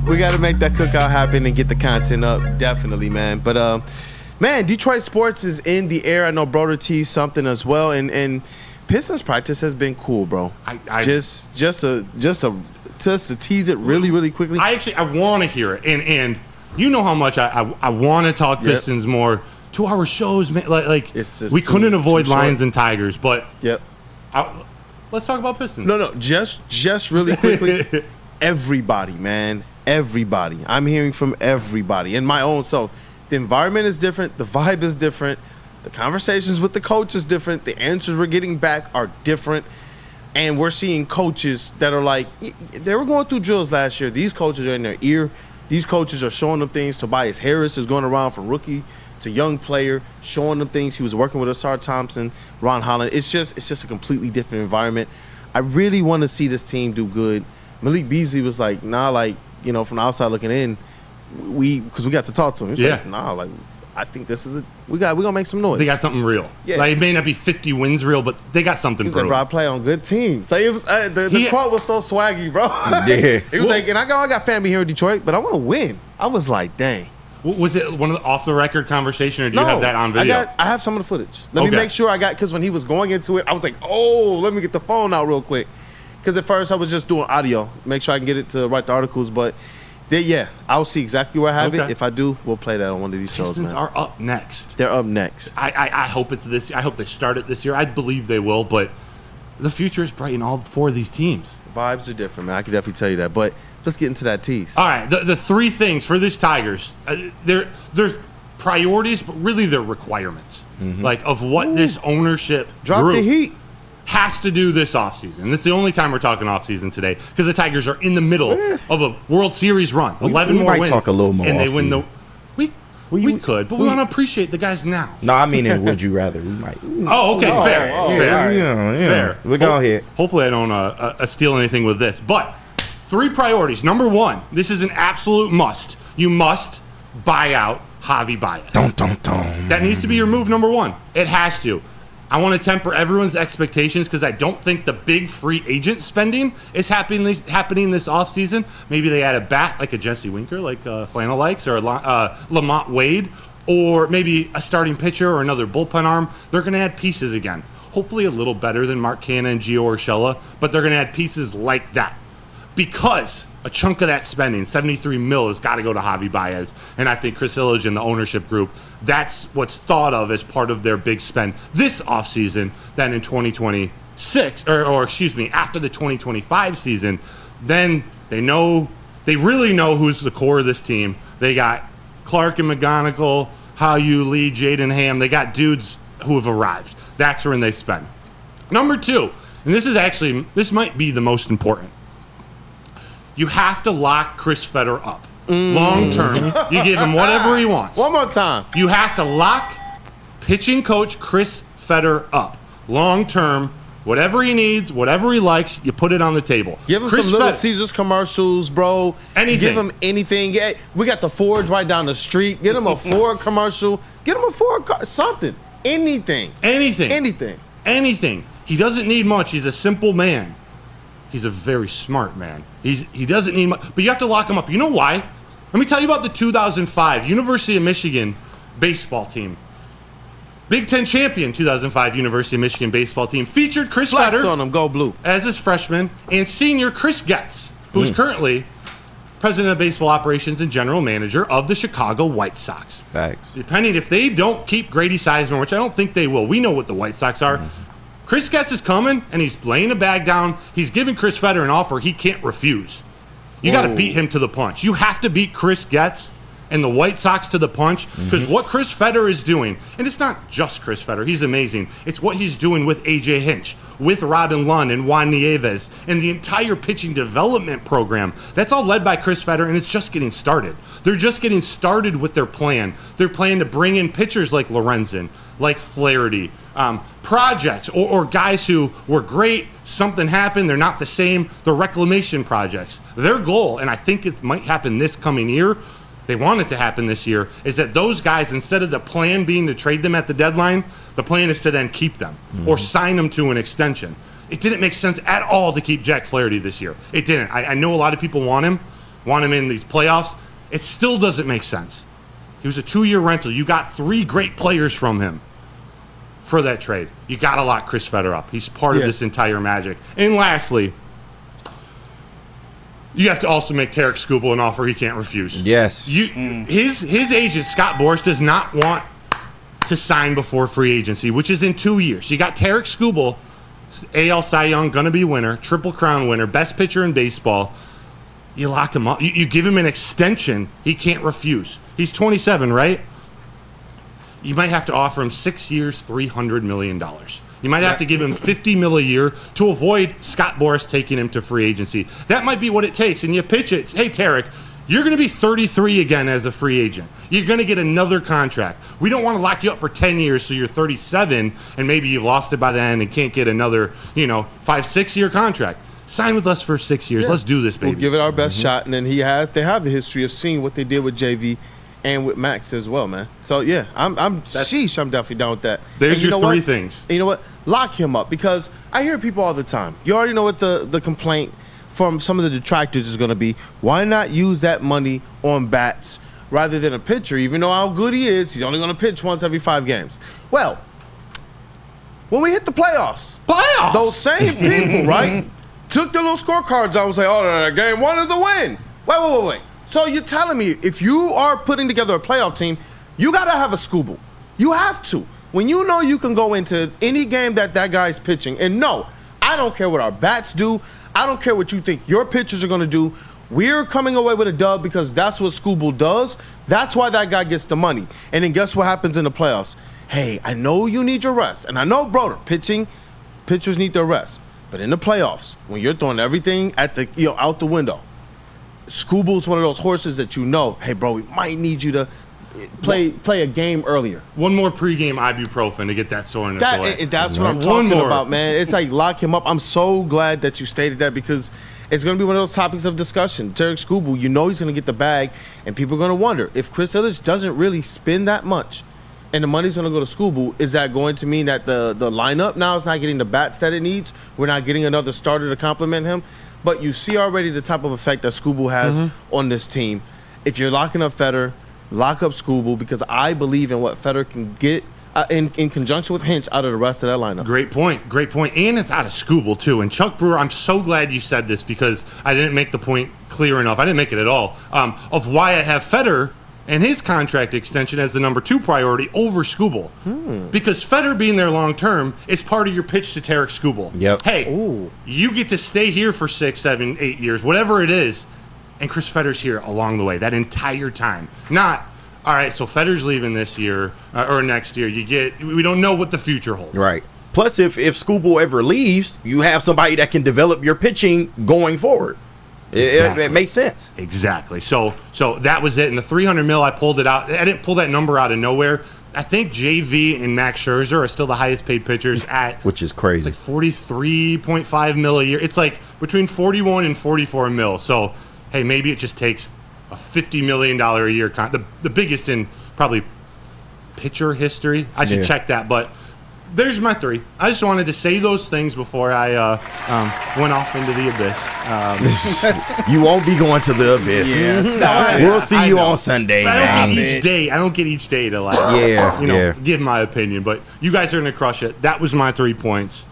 We got to make that cookout happen and get the content up, definitely, man. But man, Detroit sports is in the air. I know Broder teased something as well, and Pistons practice has been cool, bro. Just to tease it really quickly.
I want to hear it, and you know how much I want to talk Pistons more. 2 hour shows, man. Like
it's just
we couldn't avoid
too
Lions
short.
and Tigers, but let's talk about Pistons.
No, just really quickly. Everybody, man, everybody. I'm hearing from everybody, and my own self. The environment is different. The vibe is different. The conversations with the coach is different. The answers we're getting back are different. And we're seeing coaches that are like, they were going through drills last year. These coaches are in their ear. These coaches are showing them things. Tobias Harris is going around from rookie It's a young player showing them things. He was working with Asar Thompson, Ron Holland. It's just a completely different environment. I really want to see this team do good. Malik Beasley was like, nah, like, you know, from the outside looking in, because we got to talk to him. He was like, nah, like, I think this is we're gonna make some noise.
They got something real.
Yeah.
Like, it may not be 50 wins real, but they got something
He's
real.
like, bro, I play on good teams. Like, it was the quote was so swaggy, bro.
Yeah.
He was like, and I got family here in Detroit, but I want to win. I was like, dang.
Was it one of the off-the-record conversation, or do you have that on video?
I have some of the footage. Let me make sure because when he was going into it, I was like, oh, let me get the phone out real quick. Because at first I was just doing audio, make sure I can get it to write the articles. But I'll see exactly where I have it. If I do, we'll play that on one of these shows.
Pistons are up next.
They're up next.
I hope it's this. I hope they start it this year. I believe they will, but the future is bright in all four of these teams.
Vibes are different, man. I can definitely tell you that. But let's get into that tease.
All right, the three things for this Tigers, there's priorities, but really they're requirements. Like, of what this ownership
Drop
group
the heat.
has to do this offseason. This is the only time we're talking offseason today, because the Tigers are in the middle of a World Series run. 11 more
might
wins.
talk a little more
and they win
offseason.
We could, but we want to appreciate the guys now.
No, I mean, would you rather? We might.
Oh, okay, fair.
Fair. We're going here.
Hopefully I don't steal anything with this. But 3 priorities. Number 1, this is an absolute must. You must buy out Javi Baez. That needs to be your move number 1. It has to. I want to temper everyone's expectations because I don't think the big free agent spending is happening this offseason. Maybe they add a bat like a Jesse Winker, like Flannel likes, or Lamont Wade, or maybe a starting pitcher or another bullpen arm. They're going to add pieces again. Hopefully a little better than Mark Canha and Gio Urshela, but they're going to add pieces like that. Because a chunk of that spending, $73 million, has got to go to Javi Baez. And I think Chris Illich and the ownership group, that's what's thought of as part of their big spend this offseason. Then in 2026, or excuse me, after the 2025 season, then they really know who's the core of this team. They got Clark and McGonigal, Hayley, Lee, Jaden Ham. They got dudes who have arrived. That's when they spend. Number 2, and this might be the most important. You have to lock Chris Fetter up. Long term, you give him whatever he wants.
One more time.
You have to lock pitching coach Chris Fetter up. Long term, whatever he needs, whatever he likes, you put it on the table.
Give him
Chris
some Little
Fetter,
Caesars commercials, bro.
Anything.
Give him anything. Yeah, we got the Forge right down the street. Get him a Ford commercial. Get him a Ford car. Something. Anything.
Anything. He doesn't need much. He's a simple man. He's a very smart man. He doesn't need much, but you have to lock him up. You know why? Let me tell you about the 2005 University of Michigan baseball team. Big Ten champion 2005 University of Michigan baseball team featured Chris Fetter
on him, go blue,
as his freshman, and senior Chris Getz, who is currently president of baseball operations and general manager of the Chicago White Sox.
Facts.
Depending if they don't keep Grady Seisman, which I don't think they will. We know what the White Sox are. Chris Getz is coming, and he's laying a bag down. He's giving Chris Fetter an offer he can't refuse. You got to beat him to the punch. You have to beat Chris Getz and the White Sox to the punch, because what Chris Fetter is doing, and it's not just Chris Fetter, he's amazing. It's what he's doing with A.J. Hinch, with Robin Lund and Juan Nieves, and the entire pitching development program. That's all led by Chris Fetter, and it's just getting started. They're just getting started with their plan. They're planning to bring in pitchers like Lorenzen, like Flaherty, projects, or guys who were great, something happened, they're not the same, the reclamation projects. Their goal, and I think it might happen this coming year, they want it to happen this year, is that those guys, instead of the plan being to trade them at the deadline, the plan is to then keep them or sign them to an extension. It didn't make sense at all to keep Jack Flaherty this year. It didn't. I know a lot of people want him in these playoffs. It still doesn't make sense. He was a 2-year rental. You got 3 great players from him for that trade. You got to lock Chris Fetter up. He's part of this entire magic. And lastly, you have to also make Tarek Skubal an offer he can't refuse.
Yes.
His agent, Scott Boras, does not want to sign before free agency, which is in 2 years. You got Tarek Skubal, AL Cy Young, going to be winner, Triple Crown winner, best pitcher in baseball. You lock him up. You give him an extension he can't refuse. He's 27, right? You might have to offer him 6 years, $300 million. You might have to give him $50 million a year to avoid Scott Boras taking him to free agency. That might be what it takes. And you pitch it, hey, Tarek, You're going to be 33 again as a free agent. You're going to get another contract. We don't want to lock you up for 10 years so you're 37 and maybe you've lost it by then and can't get another, 5-6 year contract. Sign with us for 6 years. Let's do this, baby.
We'll give it our best shot. And then they have the history of seeing what they did with JV and with Max as well, man. So, yeah, I'm definitely down with that.
There's your three things.
And you know what? Lock him up, because I hear people all the time. You already know what the complaint from some of the detractors is going to be. Why not use that money on bats rather than a pitcher? Even though how good he is, he's only going to pitch once every 5 games. Well, when we hit the playoffs, those same people, right, took the little scorecards out and say, oh, game 1 is a win. Wait. So you're telling me if you are putting together a playoff team, you got to have a Scooble. You have to. When you know you can go into any game that guy's pitching, and no, I don't care what our bats do. I don't care what you think your pitchers are going to do. We're coming away with a dub because that's what Scooble does. That's why that guy gets the money. And then guess what happens in the playoffs? Hey, I know you need your rest. And I know, brother, pitchers need their rest. But in the playoffs, when you're throwing everything at out the window, Scooble's one of those horses that hey, bro, we might need you to play a game earlier.
One more pregame ibuprofen to get that soreness away.
And that's what I'm talking about, man. It's like lock him up. I'm so glad that you stated that, because it's going to be one of those topics of discussion. Derek Scooble, he's going to get the bag, and people are going to wonder, if Chris Ilitch doesn't really spend that much and the money's going to go to Scooble, is that going to mean that the lineup now is not getting the bats that it needs? We're not getting another starter to complement him? But you see already the type of effect that Scooble has on this team. If you're locking up Fetter, lock up Scooble, because I believe in what Fetter can get in conjunction with Hinch out of the rest of that lineup.
Great point. And it's out of Scooble, too. And Chuck Brewer, I'm so glad you said this, because I didn't make the point clear enough. I didn't make it at all. Of why I have Fetter and his contract extension as the number 2 priority over Scooble. Because Fetter being there long term is part of your pitch to Tarek Scooble.
Yep.
Hey, you get to stay here for 6, 7, 8 years, whatever it is, and Chris Fetter's here along the way that entire time. Not, all right, so Fetter's leaving this year or next year. We don't know what the future holds.
Right. Plus, if Scooble ever leaves, you have somebody that can develop your pitching going forward. Exactly. It makes sense.
Exactly. So that was it. And the $300 million, I pulled it out. I didn't pull that number out of nowhere. I think JV and Max Scherzer are still the highest paid pitchers at,
which is crazy.
It's like $43.5 million a year. It's like between $41 and $44 million. So hey, maybe it just takes a $50 million a year the biggest in probably pitcher history. I should check that, but. There's my 3. I just wanted to say those things before I went off into the abyss.
You won't be going to the abyss.
Yes.
We'll see you on Sunday.
I don't get each day to give my opinion. But you guys are gonna crush it. That was my 3 points.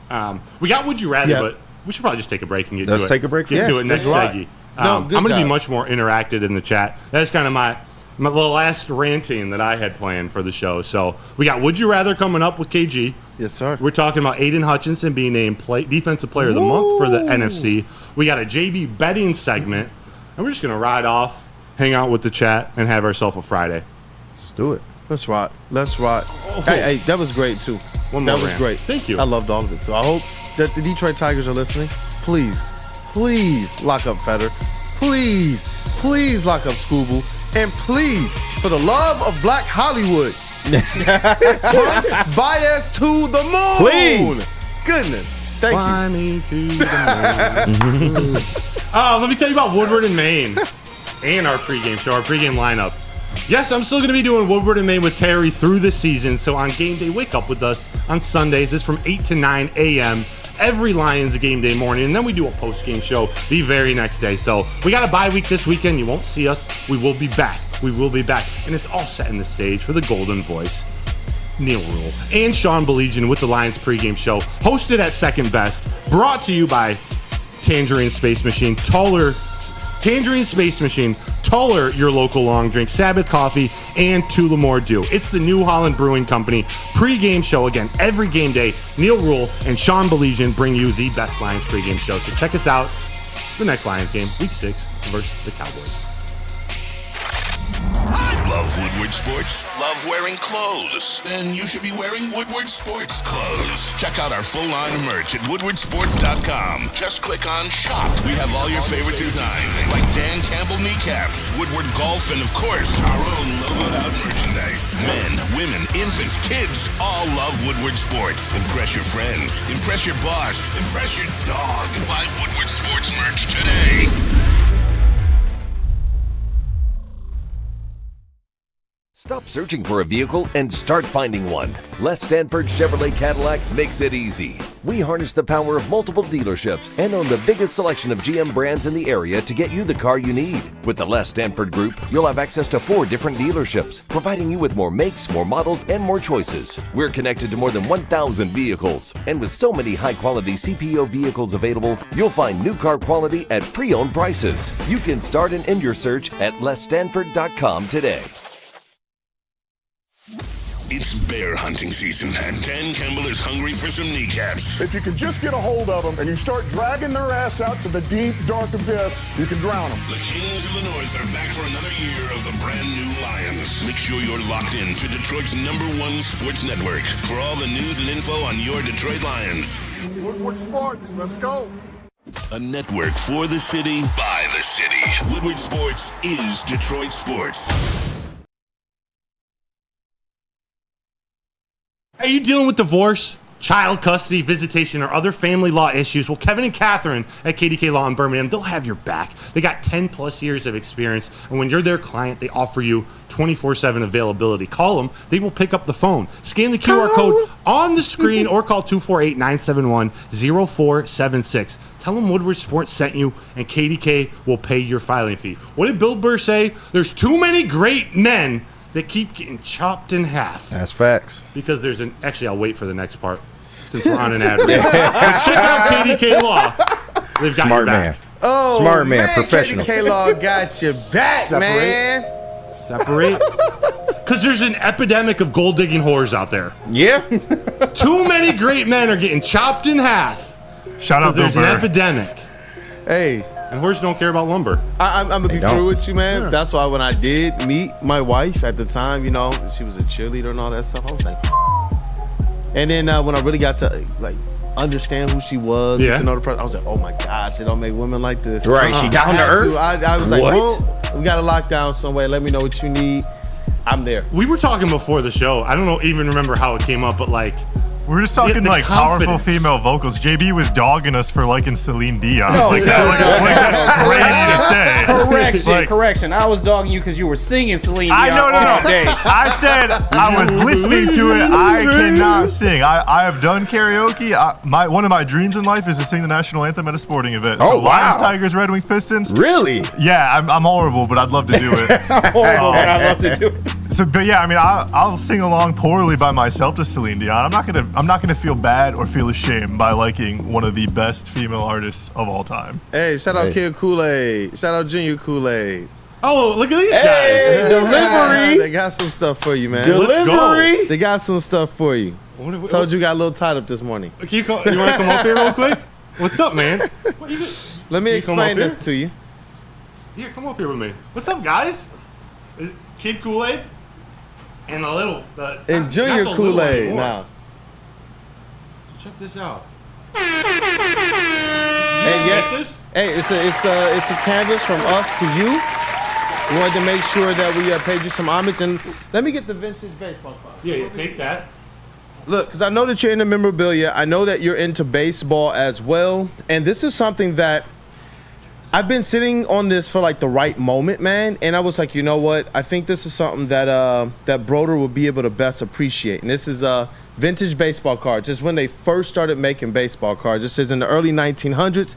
We got Would You Rather, but we should probably just take a break and get to it.
Let's take a break.
Get to it next seggy. I'm gonna be much more interactive in the chat. That's kind of my the last ranting that I had planned for the show. So we got Would You Rather coming up with KG.
Yes, sir.
We're talking about Aiden Hutchinson being named Defensive Player of the Month for the NFC. We got a JB betting segment, and we're just going to ride off, hang out with the chat, and have ourselves a Friday.
Let's do it.
Let's rock. Hey, that was great, too. That was great.
Thank you.
I loved all of it. So I hope that the Detroit Tigers are listening. Please lock up Fetter. Please lock up Scooble. And please, for the love of Black Hollywood, punt bias to the moon.
Please.
Goodness. Thank you.
Fly me to the moon. Let me tell you about Woodward and Maine and our pregame show, our pregame lineup. Yes, I'm still going to be doing Woodward and Maine with Terry through the season. So on game day, wake up with us on Sundays. It's from 8 to 9 a.m. every Lions game day morning. And then we do a post-game show the very next day. So we got a bye week this weekend. You won't see us. We will be back. And it's all set in the stage for the Golden Voice, Neil Rule, and Sean Belegian with the Lions pregame show, hosted at Second Best, brought to you by Tangerine Space Machine, Taller, your local long drink, Sabbath Coffee, and Tullamore Dew. It's the New Holland Brewing Company pregame show. Again, every game day, Neil Rule and Sean Belegian bring you the best Lions pregame show. So check us out the next Lions game, Week 6 versus the Cowboys.
Love Woodward Sports? Love wearing clothes? Then you should be wearing Woodward Sports clothes. Check out our full line of merch at woodwardsports.com. Just click on shop. We have all your favorite designs like Dan Campbell kneecaps, Woodward Golf, and of course, our own logoed out merchandise. Men, women, infants, kids all love Woodward Sports. Impress your friends. Impress your boss. Impress your dog. Buy Woodward Sports merch today.
Stop searching for a vehicle and start finding one. Les Stanford Chevrolet Cadillac makes it easy. We harness the power of multiple dealerships and own the biggest selection of GM brands in the area to get you the car you need. With the Les Stanford Group, you'll have access to 4 different dealerships, providing you with more makes, more models, and more choices. We're connected to more than 1,000 vehicles. And with so many high-quality CPO vehicles available, you'll find new car quality at pre-owned prices. You can start and end your search at lesstanford.com today.
It's bear hunting season, and Dan Campbell is hungry for some kneecaps.
If you can just get a hold of them and you start dragging their ass out to the deep, dark abyss, you can drown them.
The Kings of the North are back for another year of the brand new Lions. Make sure you're locked in to Detroit's #1 sports network for all the news and info on your Detroit Lions.
Woodward Sports, let's go.
A network for the city, by the city. Woodward Sports is Detroit Sports.
Are you dealing with divorce, child custody, visitation, or other family law issues? Well, Kevin and Catherine at KDK Law in Birmingham, they'll have your back. They got 10 plus years of experience, and when you're their client, they offer you 24/7 availability. Call them. They will pick up the phone. Scan the QR code on the screen or call 248-971-0476. Tell them Woodward Sports sent you, and KDK will pay your filing fee. What did Bill Burr say? There's too many great men that keep getting chopped in half.
That's facts.
Because there's an... Actually, I'll wait for the next part since we're on an ad read. But check out KDK Law. They've got
Smart
your
man.
back.
Oh,
Smart man, professional.
KDK Law got your back, man.
Separate. Because there's an epidemic of gold-digging whores out there.
Yeah.
Too many great men are getting chopped in half.
Shout out Bill
There's an
Burr.
epidemic.
Hey.
And whores don't care about lumber.
I'm going to be
don't.
through with you, man.
Yeah.
That's why when I did meet my wife at the time, you know, she was a cheerleader and all that stuff, I was like, and then when I really got to, like, understand who she was, get to know the person, I was like, oh my gosh, they don't make women like this.
Right, she down to earth?
I was like,
What?
well, we got to lock down some way. Let me know what you need. I'm there.
We were talking before the show. I don't know, even remember how it came up, but like...
We were just talking
the
like powerful
confidence.
female vocals. JB was dogging us for liking Celine Dion. That's crazy to say.
Correction. I was dogging you because you were singing Celine Dion
I know,
all day.
I said I was listening to it. I cannot sing. I have done karaoke. One of my dreams in life is to sing the national anthem at a sporting event.
Oh,
so Lions,
wow.
Tigers, Red Wings, Pistons.
Really?
Yeah, I'm horrible, but I'd love to do it.
Horrible, but I love to do it.
So, but yeah, I mean, I'll sing along poorly by myself to Celine Dion. I'm not gonna feel bad or feel ashamed by liking one of the best female artists of all time.
Hey, shout out Kid Kool-Aid. Shout out Junior Kool-Aid.
Oh, look at these
Hey,
guys.
delivery.
They got some stuff for you, man.
Delivery.
They got some stuff for you. Told you got a little tied up this morning.
You want to come up here real quick? What's up, man?
Let me
You come
explain
up
this
here?
to you.
Here, come up here with me. What's up, guys? Kid Kool-Aid and a little...
And Junior
not so little
Kool-Aid
anymore.
now.
Check this out.
Hey, yeah.
This?
Hey, it's a canvas from us to you. We wanted to make sure that we paid you some homage. And let me get the vintage baseball card.
Yeah, take that.
Look, because I know that you're into memorabilia. I know that you're into baseball as well. And this is something that I've been sitting on this for like the right moment, man. And I was like, you know what? I think this is something that that Broder will be able to best appreciate. And this is vintage baseball cards. Just when they first started making baseball cards. This is in the early 1900s.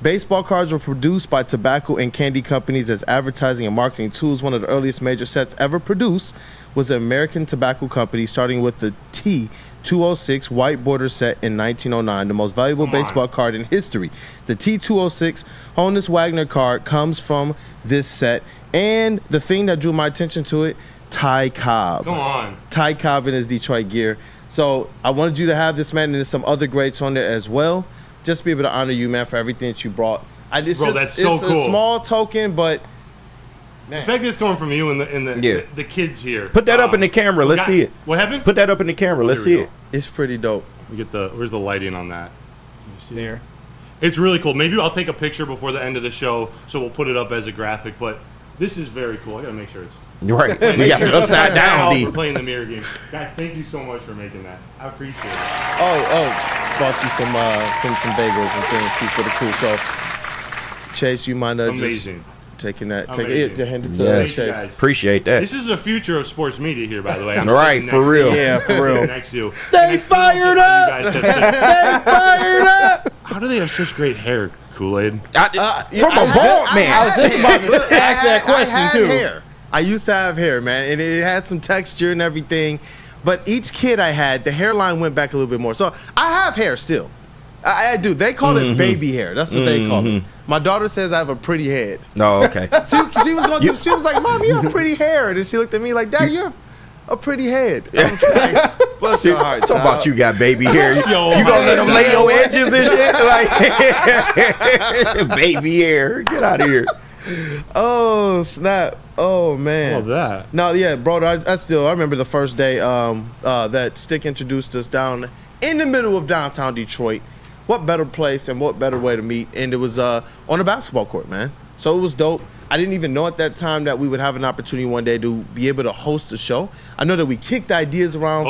Baseball cards were produced by tobacco and candy companies as advertising and marketing tools. One of the earliest major sets ever produced was the American Tobacco Company, starting with the T206 white border set in 1909, the most valuable baseball card in history. The T206 Honus Wagner card comes from this set, and the thing that drew my attention to it, Ty Cobb.
Come on.
Ty Cobb in his Detroit gear. So I wanted you to have this, man, and there's some other greats on there as well. Just to be able to honor you, man, for everything that you brought. It's
Bro, that's so
it's
cool.
a small token, but man.
The fact that it's coming from you and the kids here.
Put that up in the camera. Let's see it.
What happened?
Put that up in the camera. Let's
Here we
see
go.
it.
It's pretty dope.
We get where's the lighting on that?
There.
It's really cool. Maybe I'll take a picture before the end of the show, so we'll put it up as a graphic. But this is very cool. I gotta make sure it's
right. We got the upside down.
We're playing the mirror game, guys. Thank you so much for making that. I appreciate it.
Bought you some bagels and things too for the crew. So, Chase, you mind just taking that? Take it. Hand it to Chase.
Appreciate that.
This is the future of sports media here, by the way. I'm
right, for real.
Yeah, for real.
Next to you.
They fired up. They fired up.
How do they have such great hair, Kool-Aid?
From a bald man.
I was just about to ask that question too.
Hair. I used to have hair, man, and it had some texture and everything. But each kid I had, the hairline went back a little bit more. So I have hair still. I do. They call it baby hair. That's what they call it. My daughter says I have a pretty head.
No, okay.
She was going through, she was like, "Mom, you have pretty hair," and then she looked at me like, "Dad, you have a pretty head." I was like, "Bless your heart,
Talk about you got baby hair. You
Yo,
gonna let them lay your edges and shit? Like baby hair. Get out of here.
Oh snap! Oh man!
Love that.
No, yeah, bro. I remember the first day that Stick introduced us down in the middle of downtown Detroit. What better place and what better way to meet? And it was on a basketball court, man. So it was dope. I didn't even know at that time that we would have an opportunity one day to be able to host a show. I know that we kicked ideas around.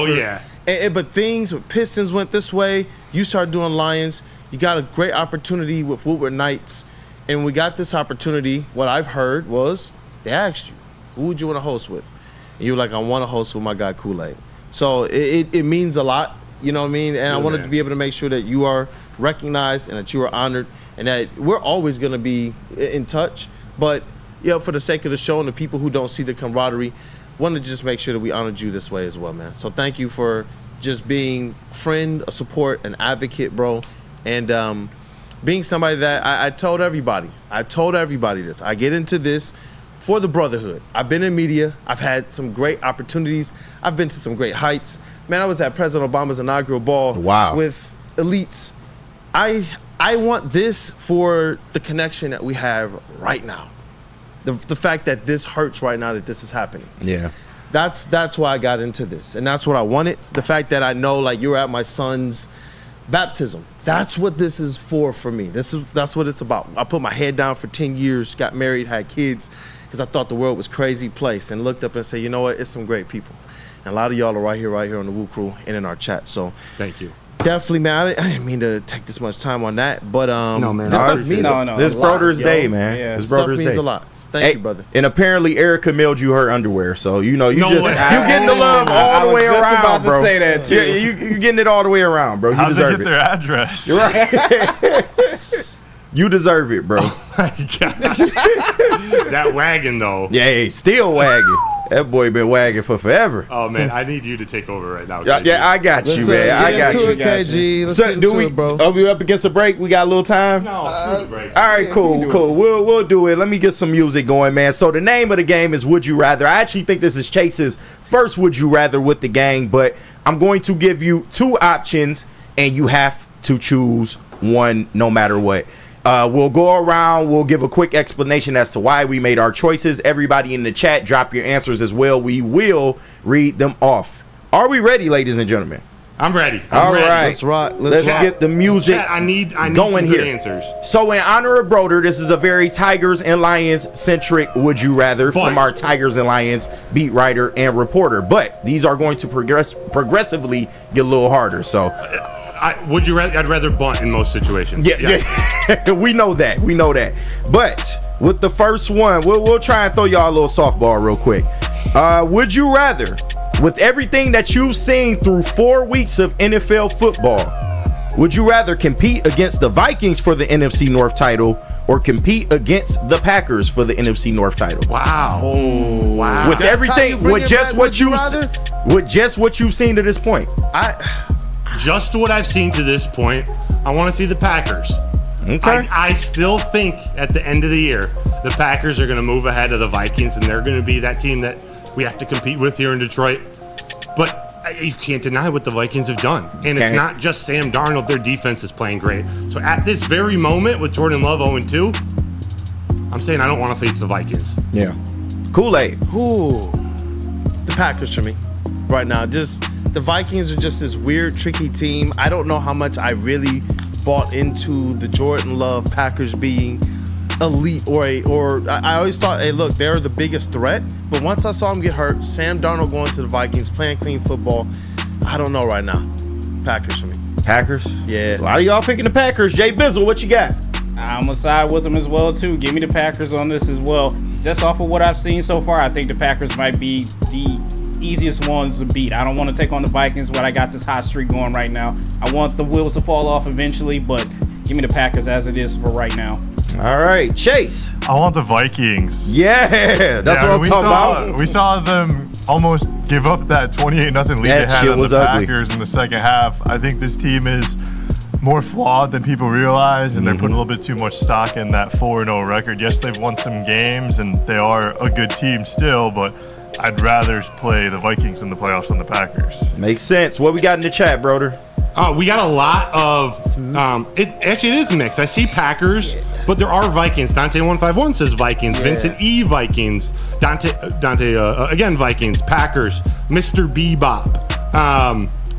But things with Pistons went this way. You started doing Lions. You got a great opportunity with Woodward Knights. And when we got this opportunity, what I've heard was they asked you, who would you want to host with? And you were like, I want to host with my guy Kool-Aid. So it means a lot, you know what I mean? And I wanted to be able to make sure that you are recognized and that you are honored and that we're always going to be in touch. But for the sake of the show and the people who don't see the camaraderie, wanted to just make sure that we honored you this way as well, man. So thank you for just being a friend, a support, an advocate, bro. And being somebody that I told everybody this. I get into this for the brotherhood. I've been in media. I've had some great opportunities. I've been to some great heights. Man, I was at President Obama's inaugural ball with elites. I want this for the connection that we have right now. The fact that this hurts right now that this is happening.
Yeah.
That's why I got into this. And that's what I wanted. The fact that I know like you're at my son's baptism. That's what this is for me. That's what it's about. I put my head down for 10 years, got married, had kids, because I thought the world was a crazy place, and looked up and said, you know what, it's some great people. And a lot of y'all are right here on the WUW Crew and in our chat. So
thank you.
Definitely, man. I didn't mean to take this much time on that, but
no, man.
This stuff means
This Brothers Day, man.
Yeah,
this
Brothers Day means a lot. Thank you, brother.
And apparently, Erica mailed you her underwear, so you getting the love all the way around, bro. I was just about to say that too. You getting it all the way around, bro. You deserve it.
How did they get their address?
You're right. You deserve it, bro.
Oh my gosh. That wagon, though.
Yeah, still wagging. That boy been wagging for forever.
Oh man, I need you to take over right now.
Yeah, I got you, man. I got you,
KG. Let's
so,
get into it, bro.
Are we up against a break? We got a little time.
No, break.
All right, cool. We'll do it. Let me get some music going, man. So the name of the game is Would You Rather. I actually think this is Chase's first Would You Rather with the gang, but I'm going to give you two options, and you have to choose one no matter what. We'll go around. We'll give a quick explanation as to why we made our choices. Everybody in the chat, drop your answers as well. We will read them off. Are we ready, ladies and gentlemen?
I'm ready.
All
ready.
right.
Let's rock.
Let's get the music
Chat, I need
going
some good
here.
answers.
So in honor of Broder, this is a very Tigers and Lions centric Would You Rather from our Tigers and Lions beat writer and reporter. But these are going to progressively get a little harder. So
would you rather? I'd rather bunt in most situations.
Yeah. we know that. But with the first one, we'll try and throw y'all a little softball real quick. Would you rather, with everything that you've seen through 4 weeks of NFL football, would you rather compete against the Vikings for the NFC North title or compete against the Packers for the NFC North title?
Wow. Oh, wow.
With everything, with just what you've seen to this point.
Just what I've seen to this point, I want to see the Packers.
Okay.
I still think at the end of the year, the Packers are going to move ahead of the Vikings, and they're going to be that team that we have to compete with here in Detroit. But you can't deny what the Vikings have done. And it's not just Sam Darnold. Their defense is playing great. So at this very moment with Jordan Love 0-2, I'm saying I don't want to face the Vikings.
Yeah. Kool-Aid.
The Packers for me right now. Just the Vikings are just this weird, tricky team. I don't know how much I really bought into the Jordan Love Packers being elite, or I always thought, hey, look, they're the biggest threat. But once I saw him get hurt, Sam Darnold going to the Vikings, playing clean football, I don't know right now. Packers for me.
Packers?
Yeah.
A lot of y'all picking the Packers. Jay Bizzle, what you got?
I'm going to side with them as well, too. Give me the Packers on this as well. Just off of what I've seen so far, I think the Packers might be the easiest ones to beat. I don't want to take on the Vikings, but I got this hot streak going right now. I want the wheels to fall off eventually, but give me the Packers as it is for right now.
All right, Chase.
I want the Vikings.
Yeah, that's what I'm talking about.
We saw them almost give up that 28-0 lead they had on the Packers in the second half. I think this team is more flawed than people realize, and they're putting a little bit too much stock in that 4-0 record. Yes, they've won some games, and they are a good team still, but I'd rather play the Vikings in the playoffs than the Packers.
Makes sense. What we got in the chat, brother?
We got a lot of it is mixed. I see Packers, but there are Vikings. Dante151 says Vikings.
Yeah.
Vincent E Vikings. Dante again Vikings. Packers. Mr. Bebop.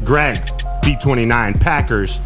Greg B29 Packers.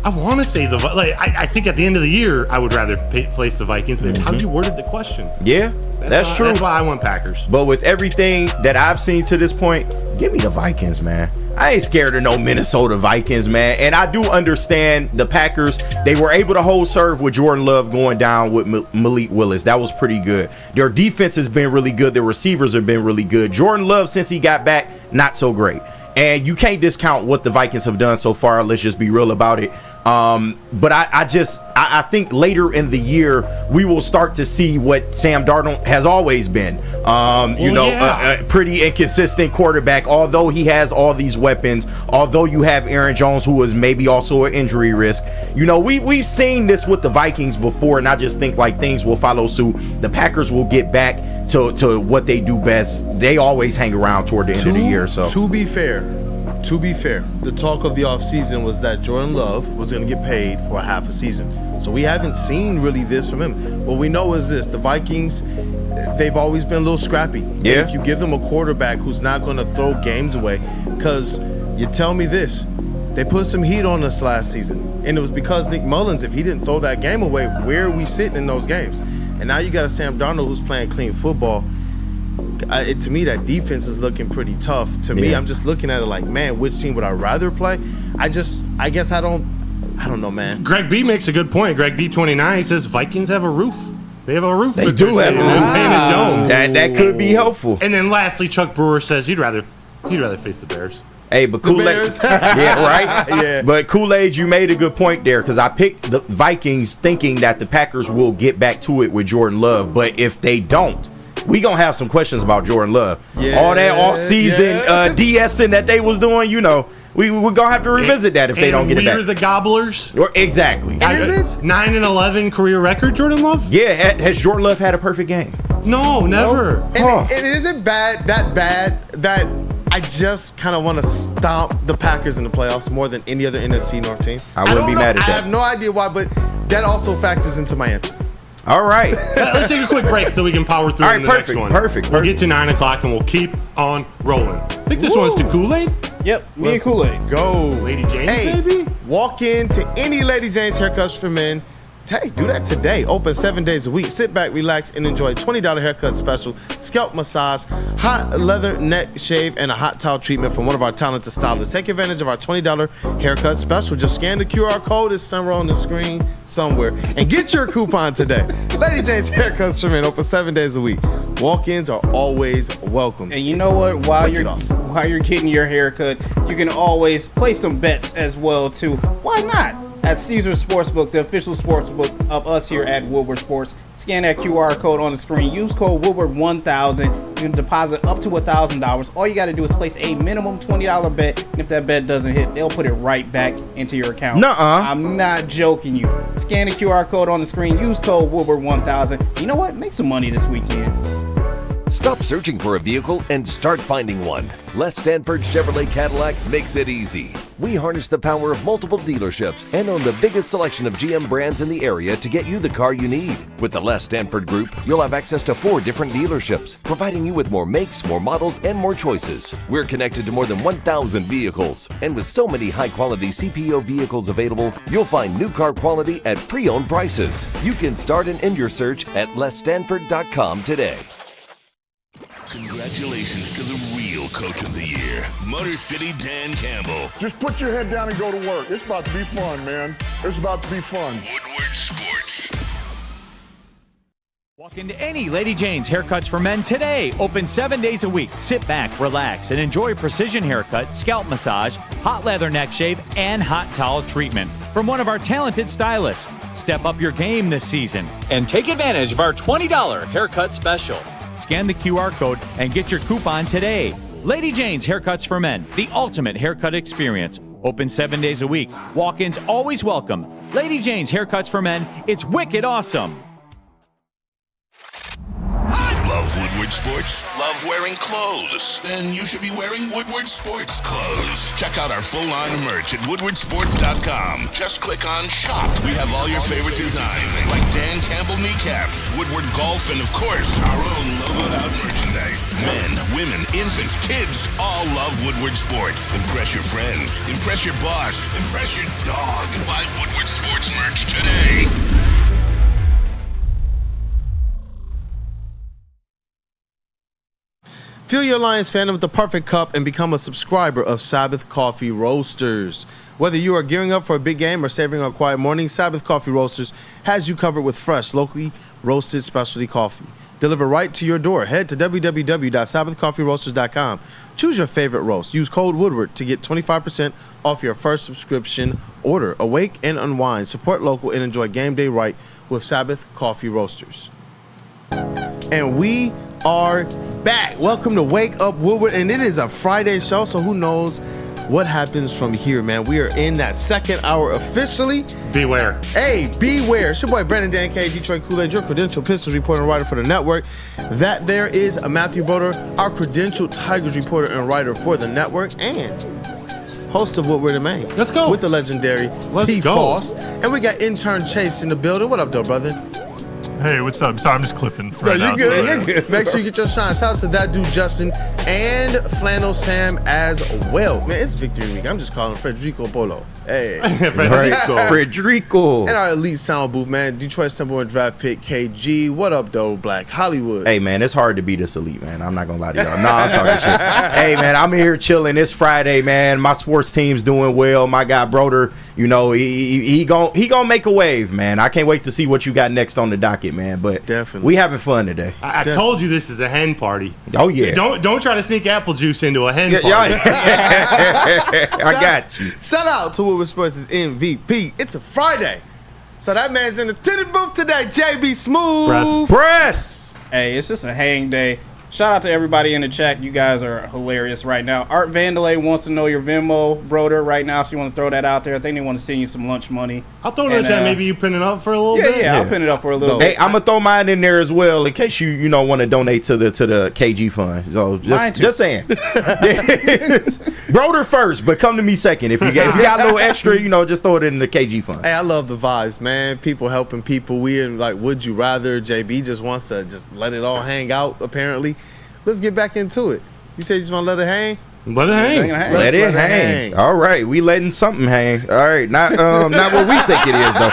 I want to say I think at the end of the year I would rather place the Vikings, but how you worded the question?
Yeah, that's true.
That's why I want Packers.
But with everything that I've seen to this point, give me the Vikings, man. I ain't scared of no Minnesota Vikings, man. And I do understand the Packers. They were able to hold serve with Jordan Love going down with Malik Willis. That was pretty good. Their defense has been really good. Their receivers have been really good. Jordan Love, since he got back, not so great. And you can't discount what the Vikings have done so far. Let's just be real about it. But I think later in the year, we will start to see what Sam Darnold has always been. A pretty inconsistent quarterback, although he has all these weapons, although you have Aaron Jones, who is maybe also an injury risk. We've seen this with the Vikings before, and I just think like things will follow suit. The Packers will get back to what they do best. They always hang around toward the end of the year. So
to be fair, the talk of the offseason was that Jordan Love was going to get paid for a half a season. So we haven't seen really this from him. What we know is this: the Vikings, they've always been a little scrappy. Yeah. And if you give them a quarterback who's not going to throw games away, because you tell me this, they put some heat on us last season, and it was because Nick Mullins, if he didn't throw that game away, where are we sitting in those games? And now you got a Sam Darnold who's playing clean football. To me, that defense is looking pretty tough. To me, I'm just looking at it like, man, which team would I rather play? I guess I don't know, man.
Greg B makes a good point. Greg B29 says Vikings have a roof. They have a roof.
They do have a roof.
Painted dome.
That could be helpful.
And then lastly, Chuck Brewer says he'd rather face the Bears.
Hey, but Kool-Aid, yeah, right?
Yeah.
But Kool-Aid, you made a good point there, because I picked the Vikings thinking that the Packers will get back to it with Jordan Love. But if they don't, we gonna have some questions about Jordan Love. Yeah, all that off-season DSing that they was doing, we're gonna have to revisit that if they don't get it back.
We're the Gobblers.
Exactly.
And is it
9-11 career record, Jordan Love?
Yeah. Has Jordan Love had a perfect game?
No, never.
And is it bad that I just kind of want to stomp the Packers in the playoffs more than any other NFC North team?
I wouldn't be mad at that.
I have no idea why, but that also factors into my answer.
All right.
Let's take a quick break so we can power through the next one.
Perfect.
We'll get to 9 o'clock and we'll keep on rolling. I think this one's to Kool-Aid.
Yep, me and Kool-Aid.
Go.
Lady James, baby.
Walk into any Lady James Haircuts for Men. Hey, do that today. Open 7 days a week. Sit back, relax, and enjoy a $20 haircut special, scalp massage, hot leather neck shave, and a hot towel treatment from one of our talented stylists. Take advantage of our $20 haircut special. Just scan the QR code. It's somewhere on the screen somewhere. And get your coupon today. Lady James Haircuts for Men, open 7 days a week. Walk-ins are always welcome.
And you know what? While you're getting your haircut, you can always play some bets as well, too. Why not? At Caesars Sportsbook, the official sportsbook of us here at Woodward Sports. Scan that QR code on the screen. Use code Woodward1000. You can deposit up to $1,000. All you got to do is place a minimum $20 bet. And if that bet doesn't hit, they'll put it right back into your account. I'm not joking you. Scan the QR code on the screen. Use code Woodward1000. You know what? Make some money this weekend.
Stop searching for a vehicle and start finding one. Les Stanford Chevrolet Cadillac makes it easy. We harness the power of multiple dealerships and own the biggest selection of GM brands in the area to get you the car you need. With the Les Stanford Group, you'll have access to 4 different dealerships, providing you with more makes, more models, and more choices. We're connected to more than 1,000 vehicles. And with so many high-quality CPO vehicles available, you'll find new car quality at pre-owned prices. You can start and end your search at lesstanford.com today.
Congratulations to the real Coach of the Year, Motor City Dan Campbell.
Just put your head down and go to work. It's about to be fun, man. It's about to be fun.
Woodward Sports.
Walk into any Lady Jane's Haircuts for Men today. Open 7 days a week. Sit back, relax, and enjoy precision haircut, scalp massage, hot leather neck shave, and hot towel treatment from one of our talented stylists. Step up your game this season and take advantage of our $20 haircut special. Scan the QR code and get your coupon today. Lady Jane's Haircuts for Men, the ultimate haircut experience. Open 7 days a week. Walk-ins always welcome. Lady Jane's Haircuts for Men, it's wicked awesome.
Love Woodward Sports? Love wearing clothes? Then you should be wearing Woodward Sports clothes. Check out our full line of merch at woodwardsports.com. Just click on shop. We have all your favorite designs, like Dan Campbell kneecaps, Woodward Golf, and of course, our own logoed out merchandise. Men, women, infants, kids all love Woodward Sports. Impress your friends. Impress your boss. Impress your dog. Buy Woodward Sports merch today.
Fuel your Lions fandom with the perfect cup and become a subscriber of Sabbath Coffee Roasters. Whether you are gearing up for a big game or savoring a quiet morning, Sabbath Coffee Roasters has you covered with fresh, locally roasted specialty coffee. Delivered right to your door. Head to www.sabbathcoffeeroasters.com. Choose your favorite roast. Use code Woodward to get 25% off your first subscription order. Awake and unwind. Support local and enjoy game day right with Sabbath Coffee Roasters. And we are back. Welcome to Wake Up Woodward, and it is a Friday show, so who knows what happens from here, man. We are in that second hour officially.
Beware.
Hey, beware. It's your boy Brandon Dan K, Detroit Kool-Aid, your credential Pistons reporter and writer for the network. That there is a Matthew Broder, our credential Tigers reporter and writer for the network, and host of Woodward in Maine.
Let's go.
With the legendary T. Foss. And we got intern Chase in the building. What up, though, brother?
Hey, what's up? Sorry, I'm just clipping right now.
You're good. Make sure you get your shine. Shout out to that dude Justin and Flannel Sam as well. Man, it's Victory Week. I'm just calling Federico Polo. Hey.
Federico.
And our elite sound booth, man. Detroit's number 1 draft pick, KG. What up, though, Black Hollywood?
Hey, man, it's hard to be this elite, man. I'm not going to lie to y'all. No, I'm talking shit. Hey, man, I'm here chilling. It's Friday, man. My sports team's doing well. My guy, Broder, you know, he gonna make a wave, man. I can't wait to see what you got next on the docket, man. But
definitely,
we having fun today.
I told you this is a hen party.
Oh yeah.
Don't try to sneak apple juice into a hen party.
I got you.
Shout out to Woodward Sports' MVP. It's a Friday, so that man's in the titty booth today. JB Smooth.
Press.
Hey, it's just a hang day. Shout out to everybody in the chat. You guys are hilarious right now. Art Vandalay wants to know your Venmo, Broder, right now, if you want to throw that out there. I think they want to send you some lunch money.
I'll throw it in the chat. Maybe you pin it up for a little bit.
Yeah, I'll pin it up for a little bit.
Hey, I'm gonna throw mine in there as well in case you want to donate to the KG fund. So just saying. Broder first, but come to me second. If you got a little extra, just throw it in the KG fund.
Hey, I love the vibes, man. People helping people. We in like Would You Rather. JB just wants to just let it all hang out, apparently. Let's get back into it. You said you just want to let it hang?
Let it hang.
Let it hang. All right, we letting something hang. All right, not what we think it is though.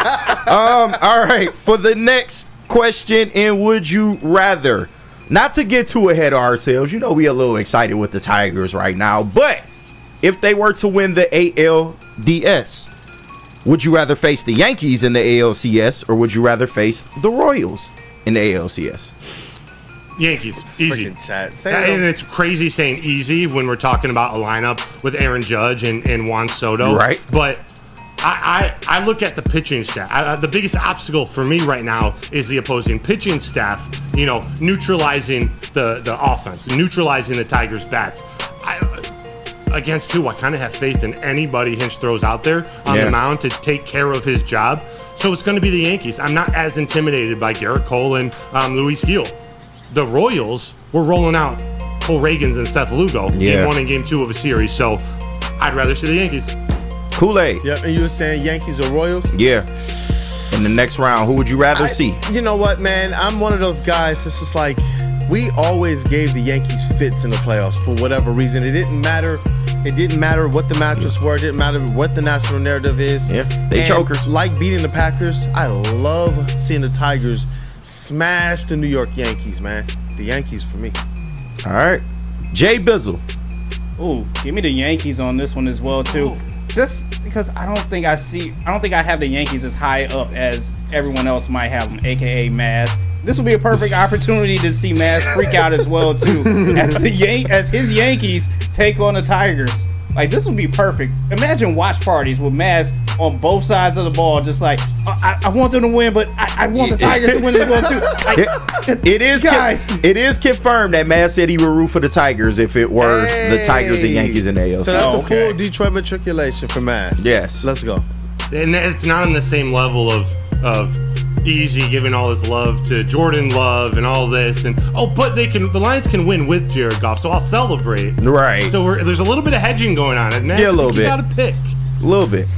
All right, for the next question in Would You Rather, not to get too ahead of ourselves, we a little excited with the Tigers right now, but if they were to win the ALDS, would you rather face the Yankees in the ALCS or would you rather face the Royals in the ALCS?
Yankees, easy.
Chat.
And it's crazy saying easy when we're talking about a lineup with Aaron Judge and Juan Soto.
Right.
But I look at the pitching staff. The biggest obstacle for me right now is the opposing pitching staff, neutralizing the offense, neutralizing the Tigers' bats. Against who? I kind of have faith in anybody Hinch throws out there on the mound to take care of his job. So it's going to be the Yankees. I'm not as intimidated by Garrett Cole and Luis Gil. the Royals were rolling out Cole Reagans and Seth Lugo game 1 and game 2 of a series. So I'd rather see the Yankees.
Kool-Aid.
Yep, and you were saying Yankees or Royals?
Yeah. In the next round, who would you rather see?
You know what, man? I'm one of those guys. It's just like we always gave the Yankees fits in the playoffs for whatever reason. It didn't matter. It didn't matter what the matchups were. It didn't matter what the national narrative is.
Yeah, they chokers.
Like beating the Packers, I love seeing the Tigers smash the New York Yankees, man. The Yankees for me.
All right. Jay Bizzle.
Ooh, give me the Yankees on this one as well, too. Just because I don't think I have the Yankees as high up as everyone else might have them, a.k.a. Maz. This will be a perfect opportunity to see Maz freak out as well, too, as his Yankees take on the Tigers. Like, this would be perfect. Imagine watch parties with Maz on both sides of the ball, just like, I want them to win, but I want the Tigers to win as well, too.
It is confirmed that Maz said he would root for the Tigers if it were the Tigers and Yankees in ALC.
So that's a full Detroit matriculation for Maz.
Yes.
Let's go.
And it's not on the same level of Easy giving all his love to Jordan Love and all this, and but the Lions can win with Jared Goff, so I'll celebrate.
Right.
So there's a little bit of hedging going on, and
a little bit.
You got to pick
a little bit.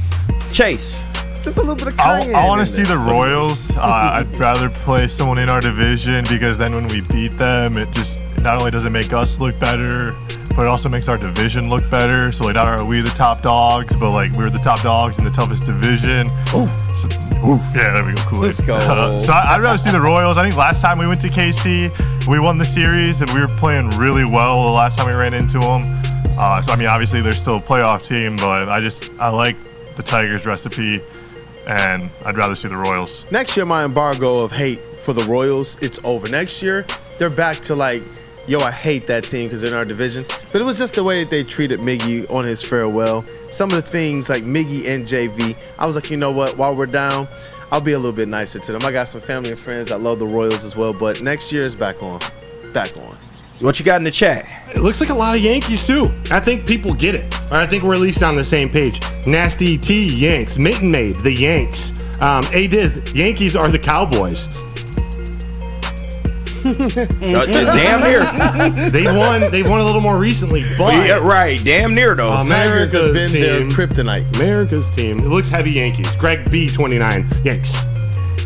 Chase.
Just a little bit of cayenne.
I want to see the Royals. I'd rather play someone in our division because then when we beat them, it just not only does it make us look better, but it also makes our division look better. So like, not only are we the top dogs, but like we're the top dogs in the toughest division. Yeah, there we go. Cool.
Let's go.
So I'd rather see the Royals. I think last time we went to KC, we won the series and we were playing really well the last time we ran into them. So I mean, obviously they're still a playoff team, but I like the Tigers recipe, and I'd rather see the Royals.
Next year, my embargo of hate for the Royals, it's over. Next year, they're back to like, yo, I hate that team because they're in our division. But it was just the way that they treated Miggy on his farewell. Some of the things like Miggy and JV, I was like, you know what? While we're down, I'll be a little bit nicer to them. I got some family and friends that love the Royals as well. But next year is back on.
What you got in the chat?
It looks like a lot of Yankees, too. I think people get it. I think we're at least on the same page. Nasty T, Yanks. Mitten Maid, the Yanks. A-Diz, Yankees are the Cowboys.
Damn near.
They won a little more recently, but
yeah, right. Damn near though.
America's
been
team.
their kryptonite.
America's team. It looks heavy Yankees. Greg B 29 Yanks.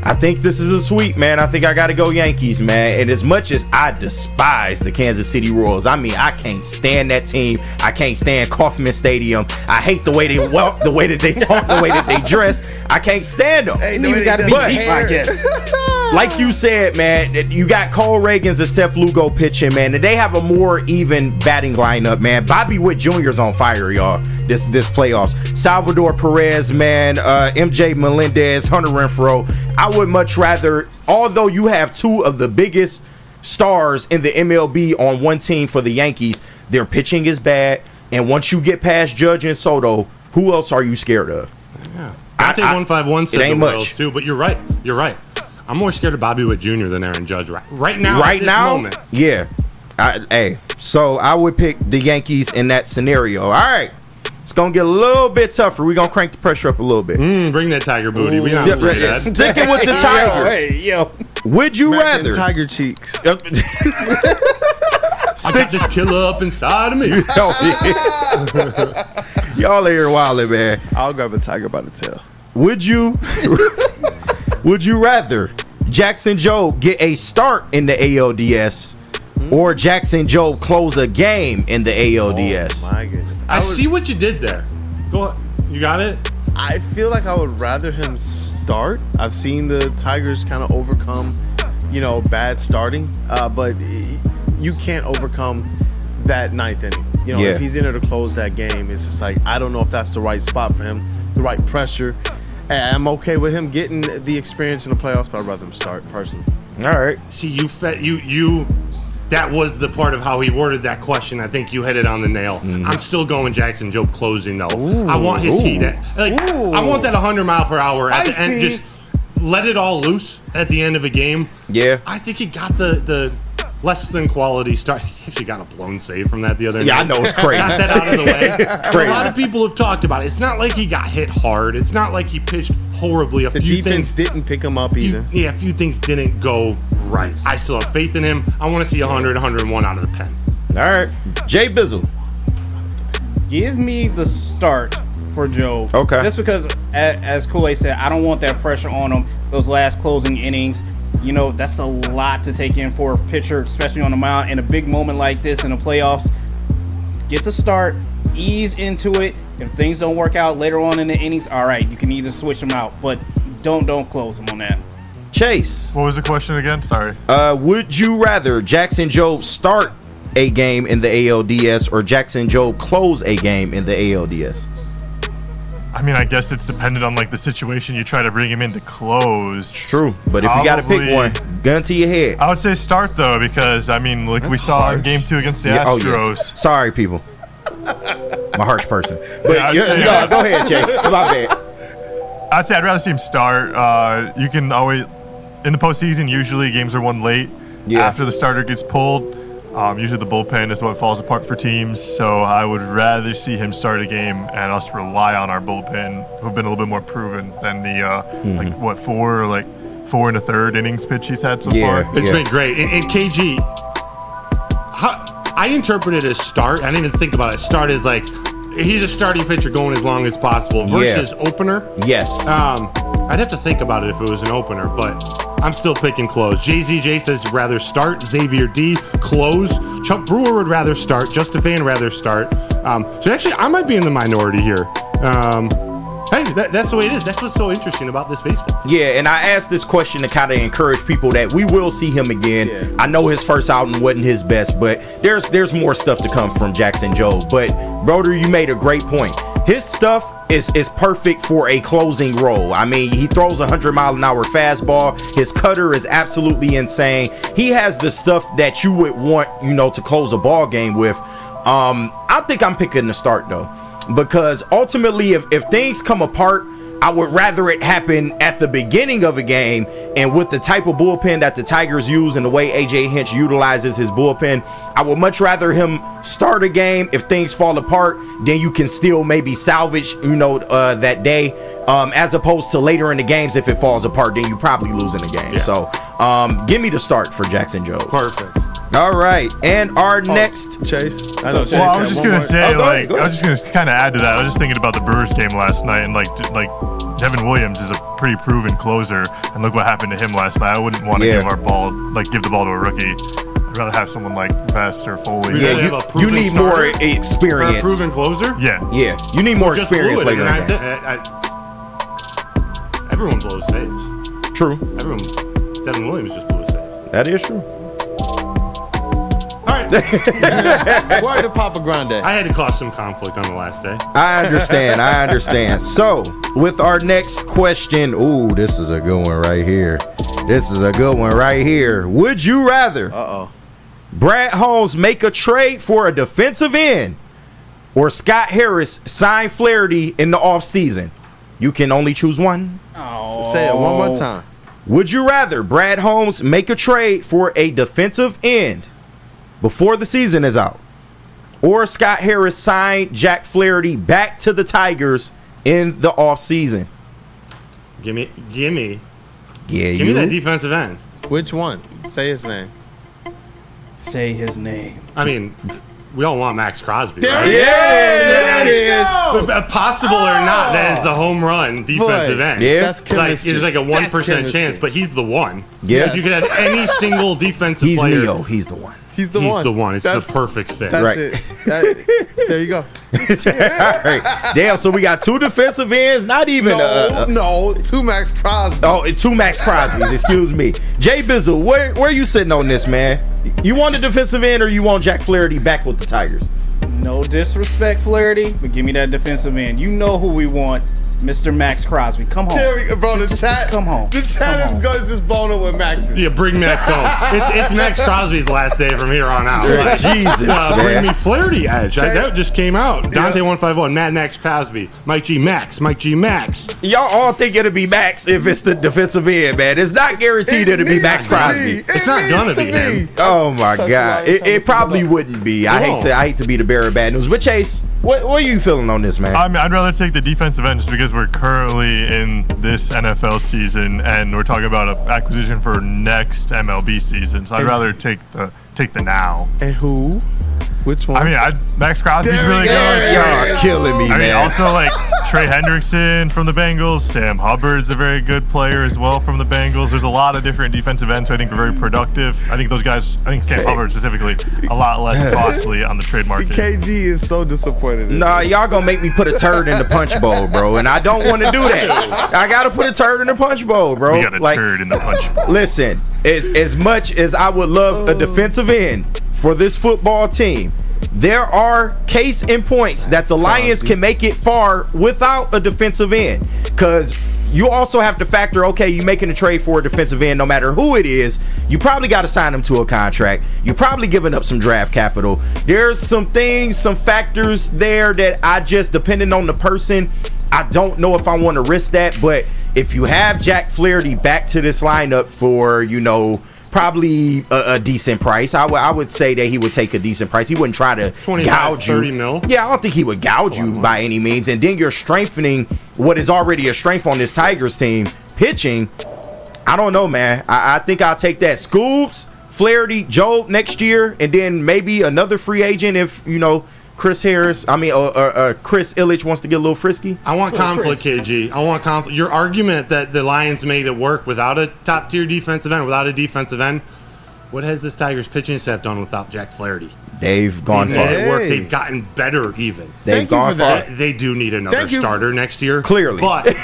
I think this is a sweep, man. I think I got to go Yankees, man. And as much as I despise the Kansas City Royals, I mean, I can't stand that team. I can't stand Kauffman Stadium. I hate the way they walk, the way that they talk, the way that they dress. I can't stand them.
Hey, you got to be deep, I guess.
Like you said, man, you got Cole Reagans and Seth Lugo pitching, man, and they have a more even batting lineup, man. Bobby Witt Jr.'s on fire, y'all, this playoffs. Salvador Perez, man, MJ Melendez, Hunter Renfroe. I would much rather, although you have two of the biggest stars in the MLB on one team for the Yankees, their pitching is bad, and once you get past Judge and Soto, who else are you scared of?
Yeah. Dante 151 said the Royals
much.
too, but you're right. I'm more scared of Bobby Witt Jr. than Aaron Judge right now. At this moment.
Yeah. So I would pick the Yankees in that scenario. All right. It's going to get a little bit tougher. We're going to crank the pressure up a little bit.
Bring that Tiger booty. We not afraid of that.
Sticking with the Tigers.
Yo.
Would you rather?
Tiger cheeks.
I got this killer up inside of me.
Y'all are here wildin', man.
I'll grab a tiger by the tail.
Would you rather Jackson Jobe get a start in the ALDS or Jackson Jobe close a game in the ALDS?
Oh my goodness.
I see what you did there. Go ahead. You got it?
I feel like I would rather him start. I've seen the Tigers kind of overcome, bad starting, but you can't overcome that ninth inning. If he's in there to close that game, it's just like, I don't know if that's the right spot for him, the right pressure. I'm okay with him getting the experience in the playoffs, but I'd rather him start personally.
All right.
See, you that was the part of how he worded that question. I think you hit it on the nail. I'm still going Jackson Jobe closing though. I want his heat. I want that 100 mile per hour at the end. Just let it all loose at the end of a game.
Yeah.
I think he got the less than quality start. He actually got a blown save from that the other night.
Yeah, I know, it's crazy.
Got that out of the way.
It's crazy.
A lot of people have talked about it. It's not like he got hit hard. It's not like he pitched horribly.
The defense didn't pick him up either.
A few things didn't go right. I still have faith in him. I want to see 100, 101 out of the pen.
All right. Jay Bizzle.
Give me the start for Joe.
Okay.
Just because, as Kool-Aid said, I don't want that pressure on him. Those last closing innings, you know, that's a lot to take in for a pitcher, especially on the mound. In a big moment like this in the playoffs, get the start, ease into it. If things don't work out later on in the innings, all right, you can either switch them out, but don't close them on that.
Chase.
What was the question again? Sorry.
Would you rather Jackson Jobe start a game in the ALDS or Jackson Jobe close a game in the ALDS?
I mean, I guess it's dependent on like the situation you try to bring him in to close.
True, but if you got to pick one, gun to your head.
I would say start though, because I mean, like we saw in Game 2 against the Astros.
Oh, yes. Sorry, people. I'm a harsh person. But
Yeah,
go ahead, Chase. It's my bad.
I'd say I'd rather see him start. You can always, in the postseason, usually games are won late after the starter gets pulled. Usually the bullpen is what falls apart for teams, so I would rather see him start a game and us rely on our bullpen, who've been a little bit more proven than the four and a third innings pitch he's had so far.
It's been great. And KG, I interpret it as start. I didn't even think about it. Start is like he's a starting pitcher going as long as possible versus opener.
Yes.
I'd have to think about it if it was an opener, but I'm still picking close. JZJ says rather start. Xavier D, close. Chuck Brewer would rather start. Justifan rather start. So actually, I might be in the minority here. Hey, that's the way it is. That's what's so interesting about this baseball team.
Yeah, and I asked this question to kind of encourage people that we will see him again. Yeah. I know his first outing wasn't his best, but there's more stuff to come from Jackson Jobe. But, Broder, you made a great point. His stuff is perfect for a closing role. I mean, he throws 100-mile-an-hour fastball. His cutter is absolutely insane. He has the stuff that you would want, to close a ball game with. I think I'm picking the start, though, because ultimately, if things come apart, I would rather it happen at the beginning of a game, and with the type of bullpen that the Tigers use and the way AJ Hinch utilizes his bullpen, I would much rather him start a game. If things fall apart, then you can still maybe salvage, that day, as opposed to later in the games. If it falls apart, then you probably lose in the game. Yeah. So, give me the start for Jackson Jobe.
Perfect.
All right, and our next
Chase.
I was just gonna say, I was just gonna kind of add to that. I was just thinking about the Brewers game last night, and like Devin Williams is a pretty proven closer, and look what happened to him last night. I wouldn't want to give the ball to a rookie. I'd rather have someone like Vest or Foley.
Yeah, you need more experience.
A proven closer?
Yeah, you need more experience later in the game.
Everyone blows saves.
True.
Devin Williams just blew a save.
That is true.
All right.
Why did Papa Grande?
I had to cause some conflict on the last day.
I understand. So, with our next question, this is a good one right here. Would you rather Brad Holmes make a trade for a defensive end or Scott Harris sign Flaherty in the offseason? You can only choose one.
Say it one more time.
Would you rather Brad Holmes make a trade for a defensive end before the season is out, or Scott Harris signed Jack Flaherty back to the Tigers in the offseason?
Give me that defensive end.
Which one? Say his name.
Say his name.
I mean, we all want Max Crosby,
there
right?
There it is.
Possible or not, that is the home run defensive end.
Yeah,
that's
there's like a 1% chance, but he's the one.
Yeah,
like you could have any single defensive player.
He's Neo. He's the one.
He's the one.
It's the perfect fit.
That's
right.
It. There you go.
All right. Damn, so we got two defensive ends, not even
two Max Crosby.
Oh, two Max Crosbys, excuse me. Jay Bizzle, where you sitting on this, man? You want a defensive end or you want Jack Flaherty back with the Tigers?
No disrespect, Flaherty, but give me that defensive end. You know who we want. Mr. Max Crosby. Come home.
There we go, bro.
Just come home.
The chat is just blown up with Max's.
Yeah, bring Max home. It's Max Crosby's last day from here on out.
Like, Jesus,
bring me Flaherty Edge. That just came out. Dante151, Mad Max Crosby, Mike G Max.
Y'all all think it'll be Max if it's the defensive end, man. It's not guaranteed it'll be Max Crosby.
It's not gonna be him.
Oh my God, it probably wouldn't be. I hate to be the bearer of bad news, but Chase, what are you feeling on this, man?
I mean, I'd rather take the defensive end just because we're currently in this NFL season and we're talking about an acquisition for next MLB season. So I'd rather take the now.
And who? Which one?
I mean, Max Crosby's really good.
Y'all are killing me, man.
I mean, also like Trey Hendrickson from the Bengals. Sam Hubbard's a very good player as well from the Bengals. There's a lot of different defensive ends who I think are very productive. I think those guys, Sam Hubbard specifically, a lot less costly on the trade market.
KG is so disappointed.
Nah, y'all gonna make me put a turd in the punch bowl, bro, and I don't want to do that. I gotta put a turd in the punch bowl, bro.
We got a turd in the punch bowl.
Listen, as much as I would love a defensive end for this football team, there are case in points that the Lions can make it far without a defensive end. Because you also have to factor, okay, you're making a trade for a defensive end, no matter who it is, you probably got to sign them to a contract. You're probably giving up some draft capital. There's some things, some factors there that I just, depending on the person, I don't know if I want to risk that. But if you have Jack Flaherty back to this lineup for, probably a decent price. I would say that he would take a decent price. He wouldn't try to gouge you.
30 mil.
Yeah, I don't think he would gouge you by any means. And then you're strengthening what is already a strength on this Tigers team. Pitching, I don't know, man. I think I'll take that. Scoobs, Flaherty, Joe next year, and then maybe another free agent if, Chris Illich wants to get a little frisky.
I want conflict, KG. I want conflict. Your argument that the Lions made it work without a top-tier defensive end, without a defensive end, what has this Tigers pitching staff done without Jack Flaherty?
They've gone far.
They've gotten better even.
They've gone far.
They do need another starter next year.
Clearly.
But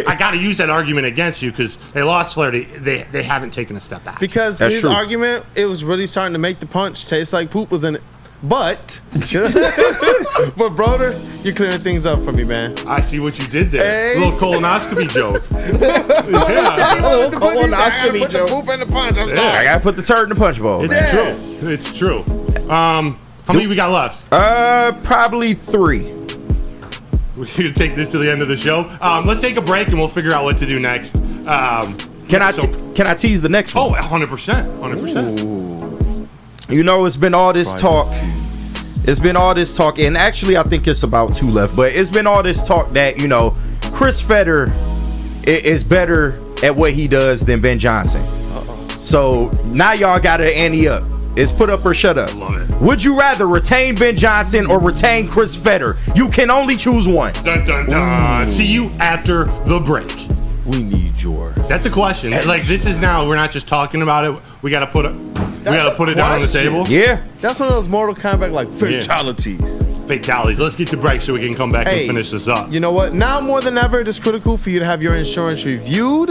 I got to use that argument against you because they lost Flaherty. They haven't taken a step back.
Because
That's
his
true.
argument, it was really starting to make the punch taste like poop was in it. But brother, you're clearing things up for me, man.
I see what you did there.
Hey.
A little colonoscopy joke.
Colonoscopy joke. Poop in the punch. I'm sorry.
I gotta put the turd in the punch bowl.
It's true. It's true. How many we got left?
Probably 3.
We're gonna take this to the end of the show. Let's take a break and we'll figure out what to do next.
Can I tease the next one?
Oh, 100%. 100%.
It's been all this talk. It's been all this talk, and actually I think it's about 2 left, but it's been all this talk that, Chris Fetter is better at what he does than Ben Johnson. So now y'all got to ante up. It's put up or shut up.
Love it.
Would you rather retain Ben Johnson or retain Chris Fetter? You can only choose one.
Dun, dun, dun. See you after the break.
We need your.
That's a question. Like, this is now, we're not just talking about it. We got to put it. We got to put it down on the table.
Yeah.
That's one of those Mortal Kombat fatalities.
Fatalities. Let's get to break so we can come back and finish this up.
You know what? Now more than ever, it is critical for you to have your insurance reviewed.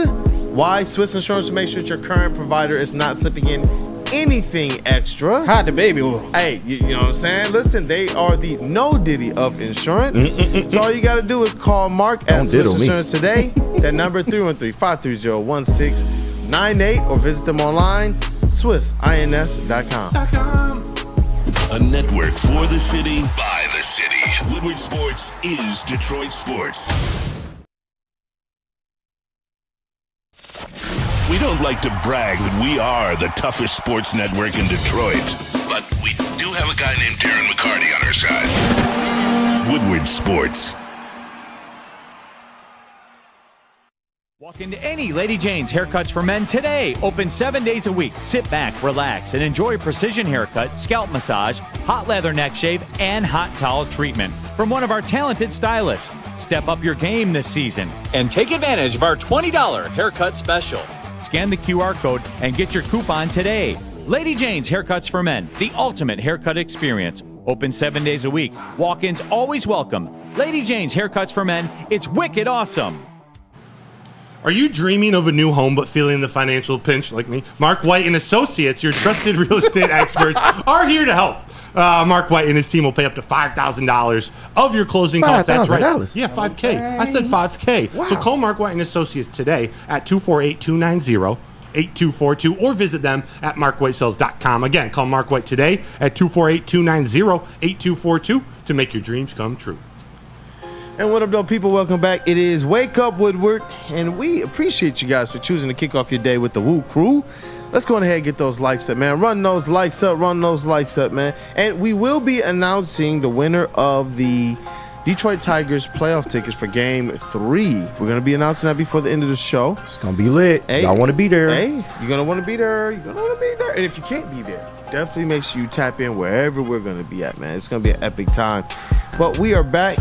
Why? Swiss Insurance to make sure that your current provider is not slipping in anything extra.
Hide the baby.
Hey, you know what I'm saying? Listen, they are the no diddy of insurance. So all you got to do is call Mark at Swiss Insurance today. That number 313-530-1698 or visit them online, SwissINS.com.
A network for the city, by the city. Woodward Sports is Detroit Sports. We don't like to brag that we are the toughest sports network in Detroit, but we do have a guy named Darren McCarty on our side. Woodward Sports.
Walk into any Lady Jane's Haircuts for Men today. Open 7 days a week. Sit back, relax, and enjoy precision haircut, scalp massage, hot leather neck shave, and hot towel treatment from one of our talented stylists. Step up your game this season and take advantage of our $20 haircut special. Scan the QR code and get your coupon today. Lady Jane's Haircuts for Men, the ultimate haircut experience. Open 7 days a week. Walk-ins always welcome. Lady Jane's Haircuts for Men, it's wicked awesome.
Are you dreaming of a new home but feeling the financial pinch like me? Mark White and Associates, your trusted real estate experts, are here to help. Mark White and his team will pay up to $5,000 of your closing costs. That's right. Yeah, $5K. I said $5K. Wow. So call Mark White and Associates today at 248-290-8242 or visit them at markwhitesales.com. Again, call Mark White today at 248-290-8242 to make your dreams come true.
And what up, though, people? Welcome back. It is Wake Up Woodward, and we appreciate you guys for choosing to kick off your day with the WUW Crew. Let's go ahead and get those likes up, man. Run those likes up, man. And we will be announcing the winner of the Detroit Tigers playoff tickets for Game 3. We're going to be announcing that before the end of the show.
It's going to be lit. Hey, y'all want to be there.
Hey, you're going to want to be there. And if you can't be there, definitely make sure you tap in wherever we're going to be at, man. It's going to be an epic time. But we are back.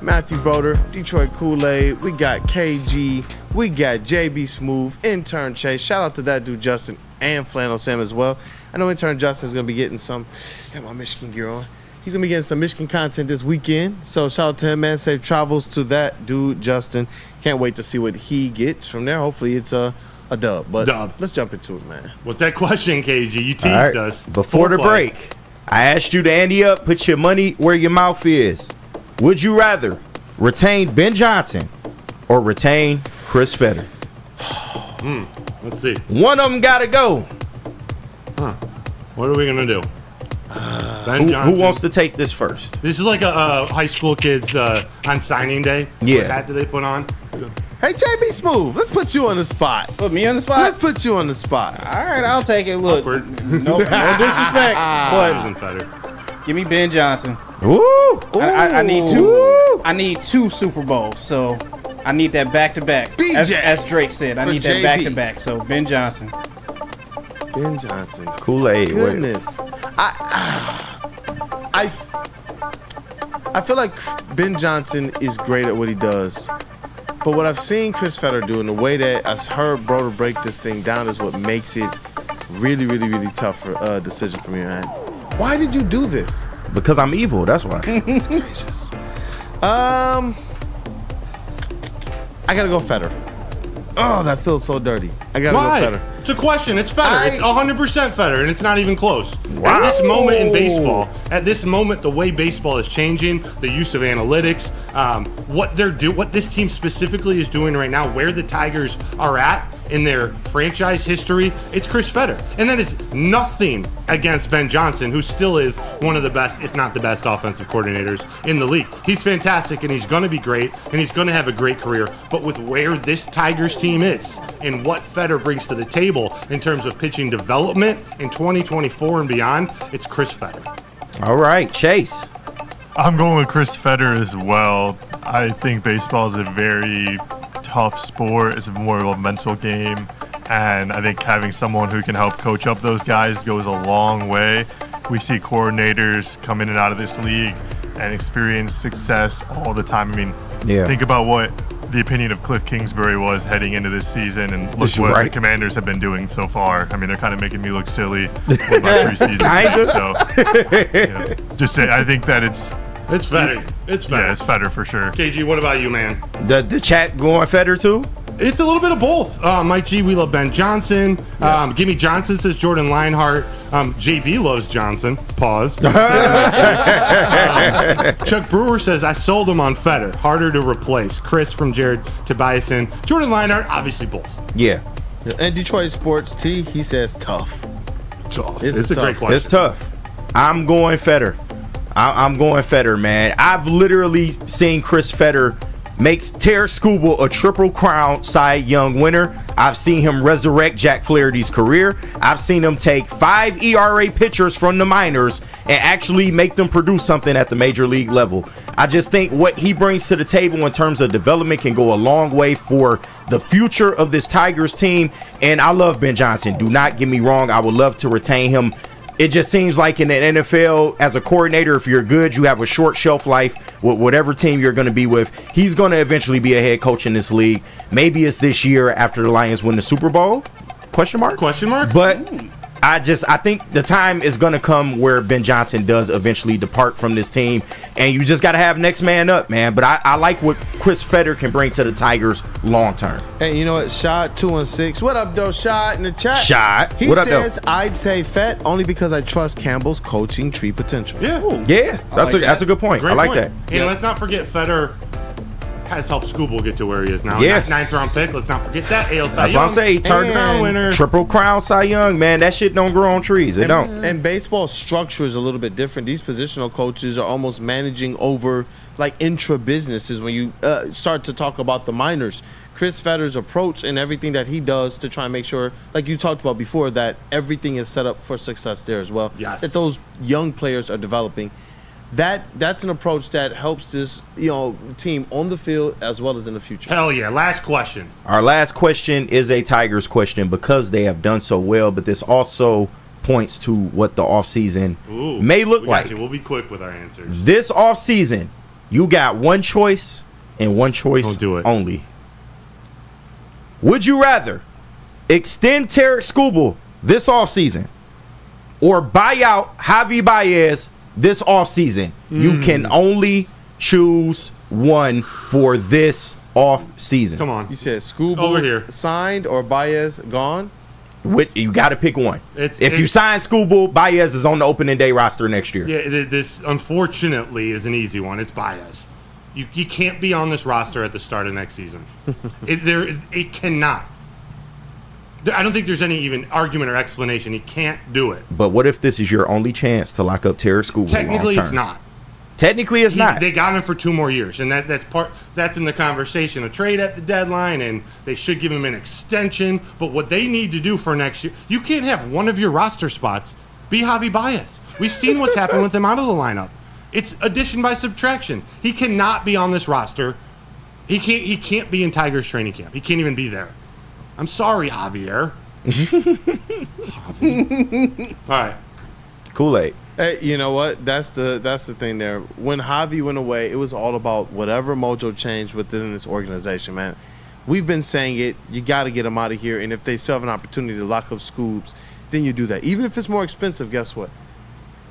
Matthew Broder, Detroit Kool-Aid, we got KG, we got JB Smooth, intern Chase. Shout out to that dude Justin and Flannel Sam as well. I know intern Justin's gonna be getting got my Michigan gear on. He's gonna be getting some Michigan content this weekend. So shout out to him, man. Safe travels to that dude Justin. Can't wait to see what he gets from there. Hopefully it's a dub. But let's jump into it, man.
What's that question, KG? You teased us.
Before the break, I asked you to ante up, put your money where your mouth is. Would you rather retain Ben Johnson or retain Chris Fetter?
Let's see.
One of them got to go.
What are we going to do?
Who wants to take this first?
This is like a high school kids on signing day.
Yeah.
What hat do they put on?
Hey, JB Smooth, let's put you on the spot.
Put me on the spot?
Let's put you on the spot.
All right, I'll take it. Look, no disrespect, but give me Ben Johnson.
Ooh.
I need two. I need 2 Super Bowls, so I need that back-to-back. As Drake said, I need that back-to-back. So Ben Johnson.
Ben Johnson.
Kool-Aid.
Goodness. I feel like Ben Johnson is great at what he does. But what I've seen Chris Fetter do and the way that I've heard Broder break this thing down is what makes it really, really, really tough for a decision for me, man. Why did you do this?
Because I'm evil, that's why.
Goodness gracious. I gotta go Fetter. Oh, that feels so dirty. I gotta go Fetter.
It's a question. It's Fetter. It's 100% Fetter, and it's not even close.
Wow.
At this moment in baseball, the way baseball is changing, the use of analytics, what this team specifically is doing right now, where the Tigers are at in their franchise history, it's Chris Fetter. And that is nothing against Ben Johnson, who still is one of the best, if not the best, offensive coordinators in the league. He's fantastic, and he's going to be great, and he's going to have a great career. But with where this Tigers team is and what Fetter brings to the table in terms of pitching development in 2024 and beyond, it's Chris Fetter.
All right, Chase.
I'm going with Chris Fetter as well. I think baseball is a very tough sport. It's more of a mental game, and I think having someone who can help coach up those guys goes a long way. We see coordinators come in and out of this league and experience success all the time. I mean, think about what the opinion of Cliff Kingsbury was heading into this season, and look what the Commanders have been doing so far. I mean, they're kind of making me look silly with my preseason stuff. So, just say, I think that it's
Fetter. It's Fetter.
Yeah, it's Fetter for sure.
KG, what about you, man?
The chat going Fetter too?
It's a little bit of both. Mike G, we love Ben Johnson. Gimme Johnson, says Jordan Lionheart. JB loves Johnson. Pause. Chuck Brewer says, I sold him on Fetter. Harder to replace. Chris from Jared Tobiason. Jordan Lionheart, obviously both.
Yeah.
And Detroit Sports T, he says tough.
It's a great question.
It's tough. I'm going Fetter. I'm going Fetter, man. I've literally seen Chris Fetter makes Tarek Skubal a Triple Crown Cy Young winner. I've seen him resurrect Jack Flaherty's career. I've seen him take 5 ERA pitchers from the minors and actually make them produce something at the major league level. I just think what he brings to the table in terms of development can go a long way for the future of this Tigers team. And I love Ben Johnson. Do not get me wrong. I would love to retain him. It just seems like in the NFL, as a coordinator, if you're good, you have a short shelf life with whatever team you're going to be with. He's going to eventually be a head coach in this league. Maybe it's this year after the Lions win the Super Bowl? Question mark?
Question mark?
But I think the time is going to come where Ben Johnson does eventually depart from this team, and you just got to have next man up, man. But I like what Chris Fetter can bring to the Tigers long term.
Hey, you know what? Shot 216. What up, though? Shot in the chat.
Shot.
He
What up,
says,
though?
I'd say Fett only because I trust Campbell's coaching tree potential.
Yeah, that's a good point.
Great
I like
point.
that.
And let's not forget Fetter has helped Skubal get to where he is now.
Yeah.
9th round pick. Let's not forget that. AL Cy
That's
Young.
what I'm saying. He turned
Turnaround winner.
Triple Crown Cy Young, man. That shit don't grow on trees. It don't.
And baseball structure is a little bit different. These positional coaches are almost managing over like intra businesses when you start to talk about the minors. Chris Fetter's approach and everything that he does to try and make sure, like you talked about before, that everything is set up for success there as well.
Yes.
That those young players are developing. That's an approach that helps this team on the field as well as in the future.
Hell yeah. Last question.
Our last question is a Tigers question because they have done so well, but this also points to what the offseason may look like.
We'll be quick with our answers.
This offseason, you got one choice and one choice only. Would you rather extend Tarek Skubal this offseason or buy out Javi Baez this offseason? You can only choose one for this offseason.
Come on.
You said Skubal
Over here.
signed or Baez gone?
You got to pick one.
If
you sign Skubal, Baez is on the opening day roster next year.
Yeah, this unfortunately is an easy one. It's Baez. You can't be on this roster at the start of next season. It cannot. I don't think there's any even argument or explanation. He can't do it.
But what if this is your only chance to lock up Tarek Skubal?
Technically, it's not.
Technically, it's not.
They got him for 2 more years, and that's in the conversation. A trade at the deadline, and they should give him an extension. But what they need to do for next year, you can't have one of your roster spots be Javi Baez. We've seen what's happened with him out of the lineup. It's addition by subtraction. He cannot be on this roster. He can't be in Tigers training camp. He can't even be there. I'm sorry, Javier. Javi. All right.
Kool-Aid.
Hey, you know what? That's the thing there. When Javi went away, it was all about whatever mojo changed within this organization, man. We've been saying it. You got to get him out of here. And if they still have an opportunity to lock up Scoobs, then you do that. Even if it's more expensive, guess what?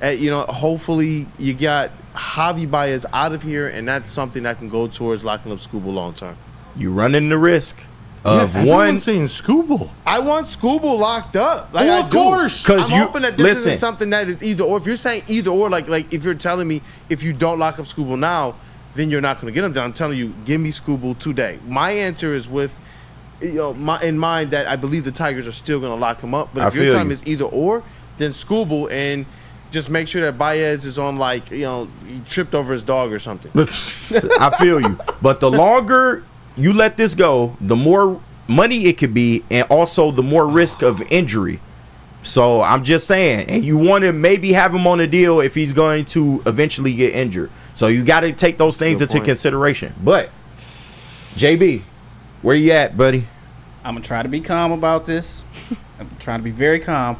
Hopefully you got Javi Baez out of here, and that's something that can go towards locking up Skubal long term.
You running the risk of
everyone's saying Skubal.
I want Skubal locked up. Like,
of course.
I'm hoping that this isn't something that is either or. If you're saying either or, like if you're telling me if you don't lock up Skubal now, then you're not going to get him. Then I'm telling you, give me Skubal today. My answer is with in mind that I believe the Tigers are still going to lock him up. But if your time is either or, then Skubal, and just make sure that Baez is on he tripped over his dog or something.
I feel you. But the longer you let this go, the more money it could be, and also the more risk of injury. So I'm just saying, and you want to maybe have him on a deal if he's going to eventually get injured. So you got to take those things into consideration. But JB, where you at, buddy?
I'm gonna try to be calm about this. I'm trying to be very calm.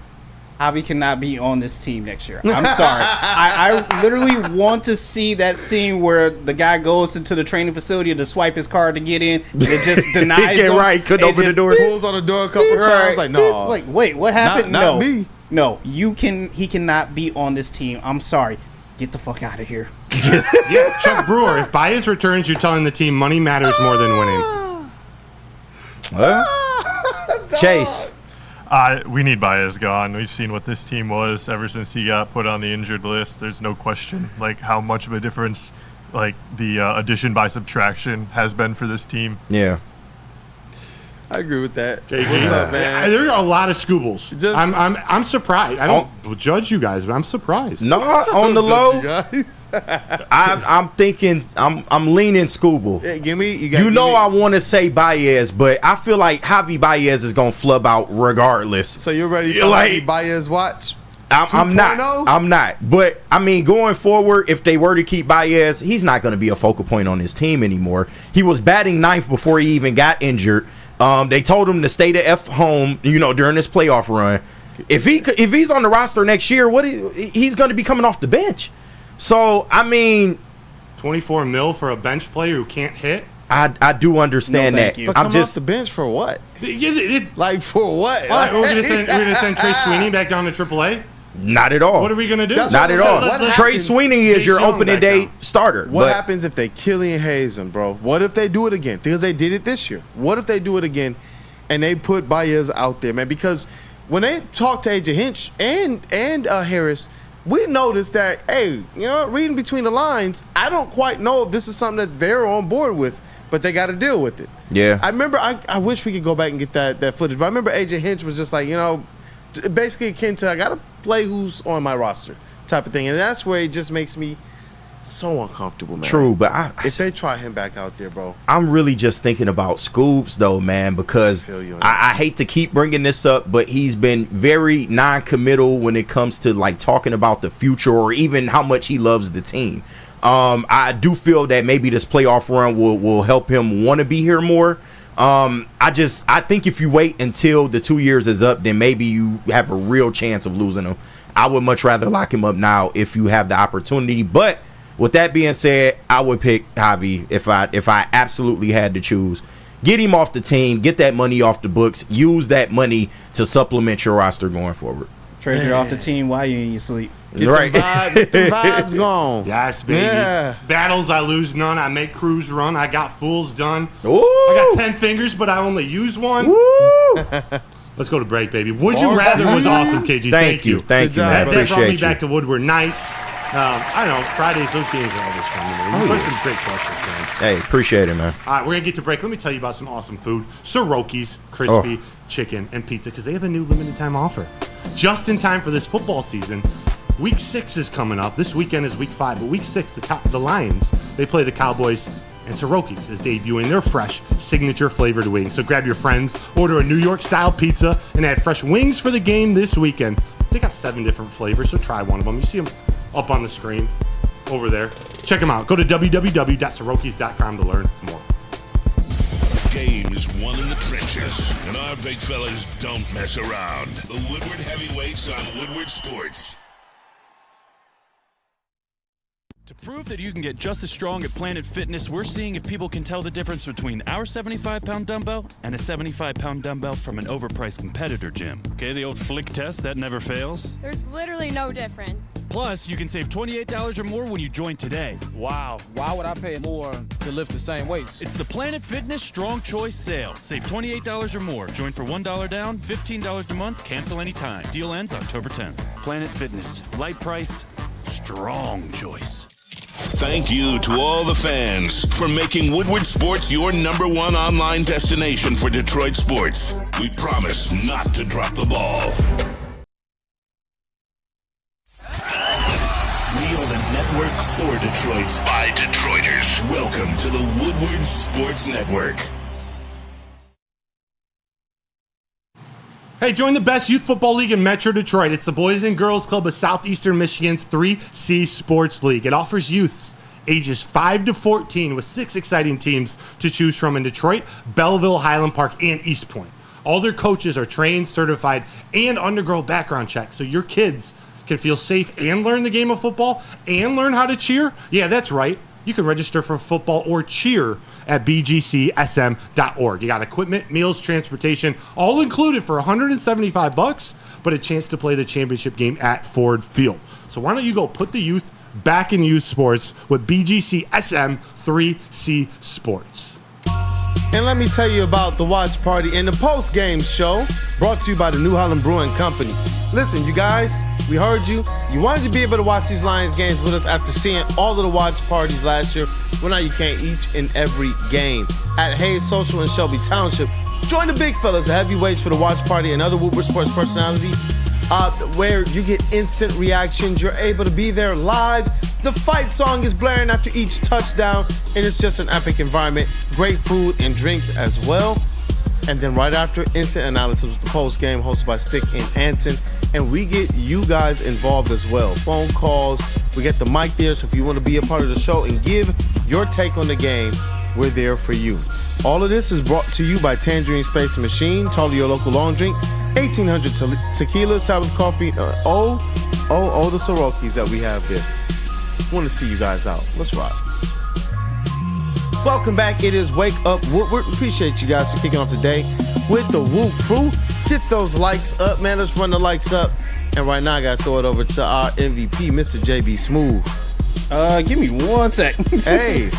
Javi cannot be on this team next year. I'm sorry. I literally want to see that scene where the guy goes into the training facility to swipe his card to get in, and it just denies him.
Right, couldn't open the door.
Pulls on the door a couple times. Like, no.
Like, wait, what happened?
Not me.
No, he cannot be on this team. I'm sorry. Get the fuck out of here.
Yeah, Chuck Brewer, if Baez returns, you're telling the team money matters more than winning.
Chase.
We need Baez gone. We've seen what this team was ever since he got put on the injured list. There's no question, how much of a difference, the addition by subtraction has been for this team.
Yeah.
I agree with that.
KG.
What's up, man?
There are a lot of Skubals. I'm surprised. I don't judge you guys, but I'm surprised.
No, on the low. I'm thinking. I'm leaning Skubal.
Yeah, give me.
I want to say Baez, but I feel like Javi Baez is gonna flub out regardless.
So you're ready for Baez watch?
I'm not. But I mean, going forward, if they were to keep Baez, he's not going to be a focal point on his team anymore. He was batting ninth before he even got injured. They told him to stay the F home, during this playoff run. If he's on the roster next year, he's going to be coming off the bench. So I mean,
$24 million for a bench player who can't hit.
I do understand that.
But I'm just off the bench for what? Like for what?
All right, we're gonna send Trey Sweeney back down to AAA.
Not at all.
What are we gonna do?
Not at all. Trey Sweeney is your opening day starter.
What happens if they Killian Hayes him, bro? What if they do it again? Because they did it this year. What if they do it again and they put Baez out there, man? Because when they talk to AJ Hinch and Harris, we noticed that, hey, you know, reading between the lines, I don't quite know if this is something that they're on board with, but they got to deal with it.
Yeah.
I remember, I wish we could go back and get that footage, but I remember AJ Hinch was just like, you know, basically akin to, I got to play who's on my roster type of thing. And that's where it just makes me so uncomfortable, man.
True, but
if they try him back out there, bro.
I'm really just thinking about Scoops, though, man, because I hate to keep bringing this up, but he's been very non-committal when it comes to, like, talking about the future or even how much he loves the team. I do feel that maybe this playoff run will help him want to be here more. I think if you wait until the 2 years is up, then maybe you have a real chance of losing him. I would much rather lock him up now if you have the opportunity. But with that being said, I would pick Javi if I absolutely had to choose. Get him off the team, get that money off the books, use that money to supplement your roster going forward.
Trade you off the team while you in your sleep.
Get the vibes gone.
Yes, baby.
Yeah.
Battles, I lose none. I make crews run. I got fools done.
Ooh.
I got 10 fingers, but I only use one.
Woo.
Let's go to break, baby. Would You Rather was awesome, KG.
Thank you. Thank you, man.
That brought me
Appreciate
back to Woodward nights. I don't know. Fridays, those games are always fun to me. You put some great questions, man.
Hey, appreciate it, man.
All right, we're going to get to break. Let me tell you about some awesome food. Soroki's Crispy Chicken and Pizza, because they have a new limited time offer. Just in time for this football season. Week 6 is coming up. This weekend is week 5, but week 6, the Lions, they play the Cowboys, and Soroki's is debuting their fresh signature flavored wings. So grab your friends, order a New York style pizza, and add fresh wings for the game this weekend. They got 7 different flavors, so try one of them. You see them up on the screen over there. Check them out. Go to www.sorokis.com to learn more.
Game is won in the trenches, and our big fellas don't mess around. The Woodward Heavyweights on Woodward Sports.
To prove that you can get just as strong at Planet Fitness, we're seeing if people can tell the difference between our 75-pound dumbbell and a 75-pound dumbbell from an overpriced competitor gym. Okay, the old flick test, that never fails.
There's literally no difference.
Plus, you can save $28 or more when you join today. Wow.
Why would I pay more to lift the same weights?
It's the Planet Fitness Strong Choice Sale. Save $28 or more. Join for $1 down, $15 a month, cancel anytime. Deal ends October 10th. Planet Fitness. Light price, strong choice.
Thank you to all the fans for making Woodward Sports your #1 online destination for Detroit sports. We promise not to drop the ball. We are the network for Detroit by Detroiters. Welcome to the Woodward Sports Network.
Hey, join the best youth football league in Metro Detroit. It's the Boys and Girls Club of Southeastern Michigan's 3C Sports League. It offers youths ages 5 to 14 with 6 exciting teams to choose from in Detroit, Belleville, Highland Park, and East Point. All their coaches are trained, certified, and undergo background checks, so your kids can feel safe and learn the game of football and learn how to cheer. Yeah, that's right. You can register for football or cheer at bgcsm.org. You got equipment, meals, transportation, all included for $175, but a chance to play the championship game at Ford Field. So why don't you go put the youth back in youth sports with BGCSM 3C Sports.
And let me tell you about the watch party and the post-game show brought to you by the New Holland Brewing Company. Listen, you guys, we heard you. You wanted to be able to watch these Lions games with us after seeing all of the watch parties last year. Well, now you can each and every game. At Hayes Social in Shelby Township, join the big fellas, the heavyweights for the watch party and other Woodward Sports personalities where you get instant reactions. You're able to be there live. The fight song is blaring after each touchdown, and it's just an epic environment. Great food and drinks as well. And then right after, instant analysis with the post game hosted by Stick and Anson. And we get you guys involved as well. Phone calls, we get the mic there. So if you want to be a part of the show and give your take on the game, we're there for you. All of this is brought to you by Tangerine Space Machine, Tully, your local long drink, 1800 tequila, Sabbath coffee, the Sorokis that we have here. Want to see you guys out. Let's rock. Welcome back. It is Wake Up Woodward. Appreciate you guys for kicking off today with the WUW Crew. Get those likes up, man. Let's run the likes up. And right now, I got to throw it over to our MVP, Mr. JB Smooth.
Give me 1 second.
Hey.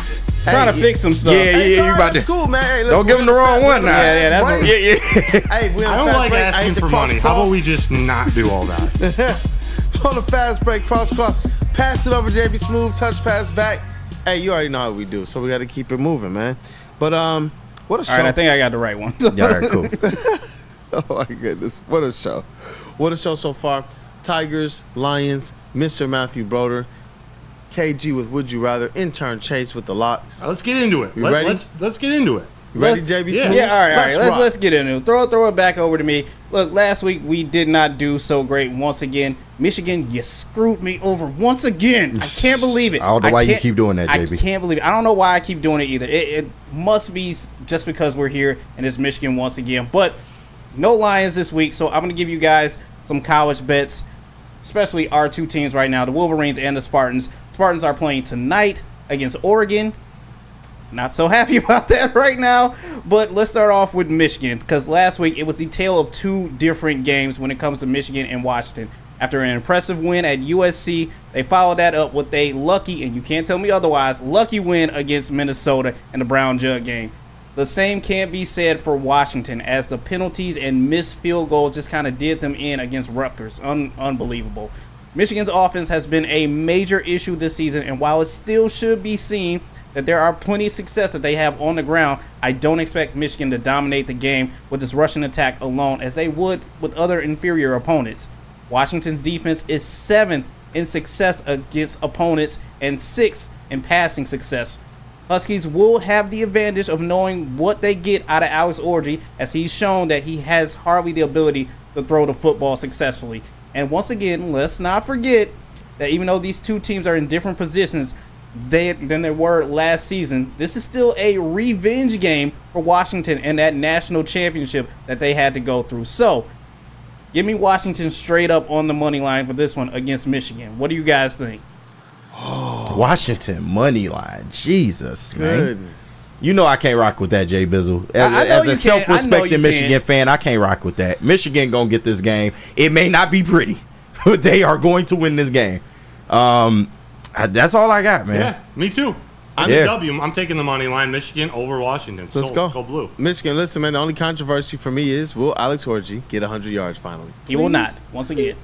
Trying to fix some stuff.
Yeah, you about to.
Cool, man. Hey,
don't give him the wrong one now.
Yeah, that's
Hey,
I don't like asking for money. How about we just not do all that?
On the fast break, cross. Pass it over to JB Smooth, touch pass back. Hey, you already know how we do, so we got to keep it moving, man. But what a show.
All right, I think I got the right one.
Yeah, all right, cool.
Oh, my goodness. What a show. What a show so far. Tigers, Lions, Mr. Matthew Broder, KG with Would You Rather, intern Chase with the locks.
Let's get into it.
You ready?
Let's get into it.
You ready, JB Smooth?
Yeah, all right.
rock.
Let's get into it. Throw it back over to me. Look, last week we did not do so great once again. Michigan, you screwed me over once again. I can't believe it.
I don't know why you keep doing that, JB.
I can't believe it. I don't know why I keep doing it either. It must be just because we're here and it's Michigan once again. But no Lions this week, so I'm going to give you guys some college bets, especially our two teams right now, the Wolverines and the Spartans. Spartans are playing tonight against Oregon. Not so happy about that right now, but let's start off with Michigan, because last week it was the tale of two different games when it comes to Michigan and Washington. After an impressive win at USC, they followed that up with a lucky, and you can't tell me otherwise, lucky win against Minnesota in the Brown Jug game. The same can't be said for Washington, as the penalties and missed field goals just kind of did them in against Rutgers. Unbelievable. Michigan's offense has been a major issue this season, and while it still should be seen that there are plenty of success that they have on the ground, I don't expect Michigan to dominate the game with this rushing attack alone as they would with other inferior opponents. Washington's defense is 7th in success against opponents and 6th in passing success. Huskies will have the advantage of knowing what they get out of Alex Orji, as he's shown that he has hardly the ability to throw the football successfully. And once again, let's not forget that even though these two teams are in different positions than they were last season, this is still a revenge game for Washington and that national championship that they had to go through. So, give me Washington straight up on the money line for this one against Michigan. What do you guys think?
Washington money line. Jesus, man.
Goodness.
You know I can't rock with that, Jay Bizzle.
I know
As a self-respecting Michigan fan, I can't rock with that. Michigan gonna get this game. It may not be pretty, but they are going to win this game. That's all I got, man.
Yeah, me too. I'm a W. I'm taking the money line, Michigan over Washington.
Let's go.
Go blue.
Michigan, listen, man, the only controversy for me is, will Alex Orji get 100 yards finally?
He will not. Once again.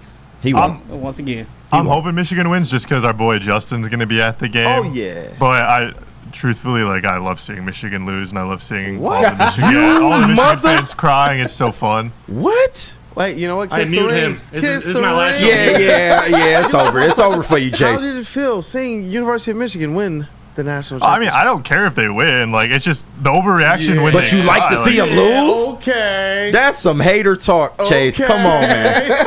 He won't.
Once again.
I'm hoping Michigan wins just because our boy Justin's going to be at the game.
Oh, yeah.
But truthfully, I love seeing Michigan lose, and I love seeing all the Michigan fans crying. It's so fun.
What?
Wait, you know what? Kiss
I mute
the
him.
rings.
This
Kiss
is
the
my last
rings.
Yeah, it's over. It's over for you,
How
Chase.
did it feel seeing University of Michigan win the national
I
championship?
mean, I don't care if they win. It's just the overreaction when
But
they
you like to see them lose?
Okay.
That's some hater talk, Chase.
Okay.
Come on, man.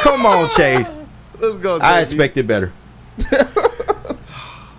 Come on, Chase.
Let's go, JB.
I expected better.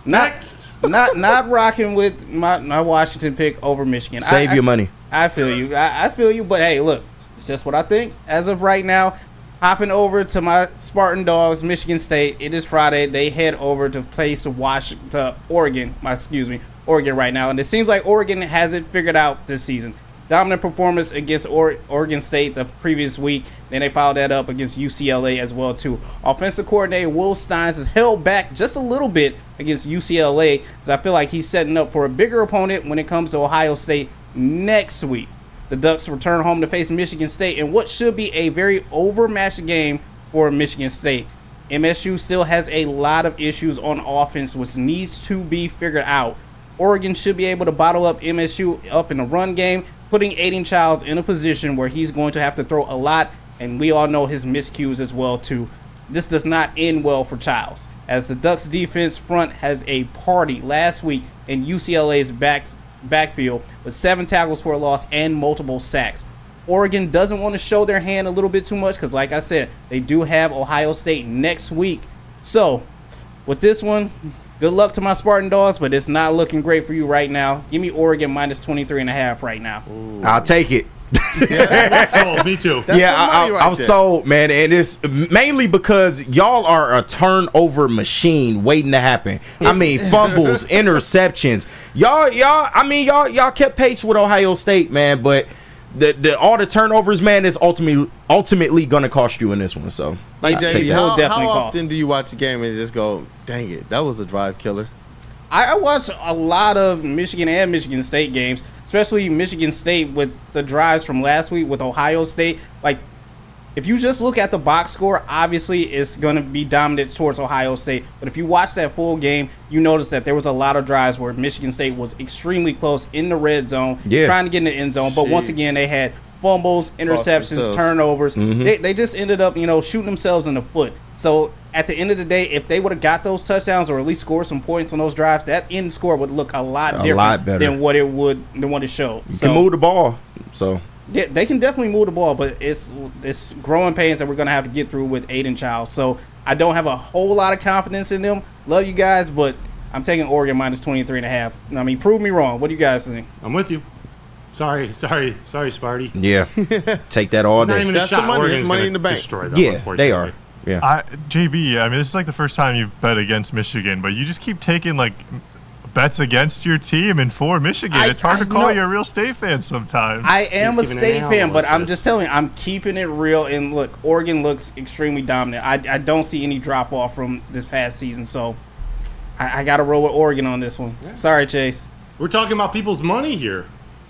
Not rocking with my Washington pick over Michigan.
Save your money.
I feel you. I feel you. But hey, look, it's just what I think as of right now. Hopping over to my Spartan Dogs, Michigan State. It is Friday. They head over to face Oregon right now, and it seems like Oregon has it figured out this season. Dominant performance against Oregon State the previous week. Then they followed that up against UCLA as well too. Offensive coordinator Will Steins is held back just a little bit against UCLA, as I feel like he's setting up for a bigger opponent when it comes to Ohio State next week. The Ducks return home to face Michigan State in what should be a very overmatched game for Michigan State. MSU still has a lot of issues on offense, which needs to be figured out. Oregon should be able to bottle up MSU up in the run game, putting Aiden Childs in a position where he's going to have to throw a lot, and we all know his miscues as well too. This does not end well for Childs, as the Ducks defense front has a party last week in UCLA's backfield with 7 tackles for a loss and multiple sacks. Oregon doesn't want to show their hand a little bit too much because, like I said, they do have Ohio State next week. So, with this one, good luck to my Spartan Dogs, but it's not looking great for you right now. Give me Oregon minus 23.5 right now.
I'll take it.
Yeah,
Sold. Me too.
I'm sold, man, and it's mainly because y'all are a turnover machine waiting to happen. I mean, fumbles, interceptions. Y'all kept pace with Ohio State, man, but all the turnovers, man, is ultimately going to cost you in this one. So,
JB, how often do you watch a game and just go, dang it, that was a drive killer?
I watch a lot of Michigan and Michigan State games, especially Michigan State with the drives from last week with Ohio State. Like, if you just look at the box score, obviously it's going to be dominant towards Ohio State. But if you watch that full game, you notice that there was a lot of drives where Michigan State was extremely close in the red zone, trying to get in the end zone. But once again, they had fumbles, interceptions, turnovers. They just ended up, shooting themselves in the foot. So at the end of the day, if they would have got those touchdowns or at least scored some points on those drives, that end score would look a lot different than what it showed.
You can move the ball. So
yeah, they can definitely move the ball, but it's growing pains that we're going to have to get through with Aiden Chiles. So I don't have a whole lot of confidence in them. Love you guys, but I'm taking Oregon minus 23.5. I mean, prove me wrong. What do you guys think?
I'm with you. Sorry, Sparty.
Yeah, take that all day.
Not even a shot.
Oregon's money in the bank.
Destroy them,
yeah, they are. Yeah,
JB, I mean, this is like the first time you've bet against Michigan, but you just keep taking like bets against your team and for Michigan. It's hard to call you a real State fan sometimes.
I am a State fan, but I'm just telling you, I'm keeping it real. And look, Oregon looks extremely dominant. I don't see any drop off from this past season, so I got to roll with Oregon on this one. Yeah. Sorry, Chase.
We're talking about people's money here.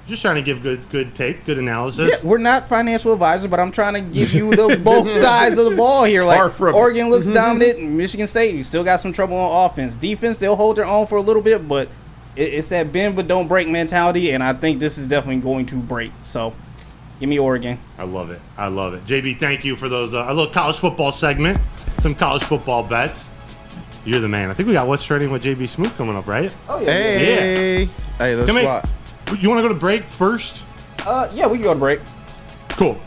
Just trying to give good take, good analysis.
Yeah, we're not financial advisors, but I'm trying to give you both sides of the ball here. Like, Oregon looks dominant, Michigan State, you still got some trouble on offense. Defense, they'll hold their own for a little bit, but it's that bend but don't break mentality, and I think this is definitely going to break. So, give me Oregon.
I love it. JB, thank you for those a little college football segment, some college football bets. You're the man. I think we got What's Trending with JB Smoot coming up, right?
Oh, yeah.
Hey, let's rock.
You want to go to break first?
Yeah, we can go to break.
Cool.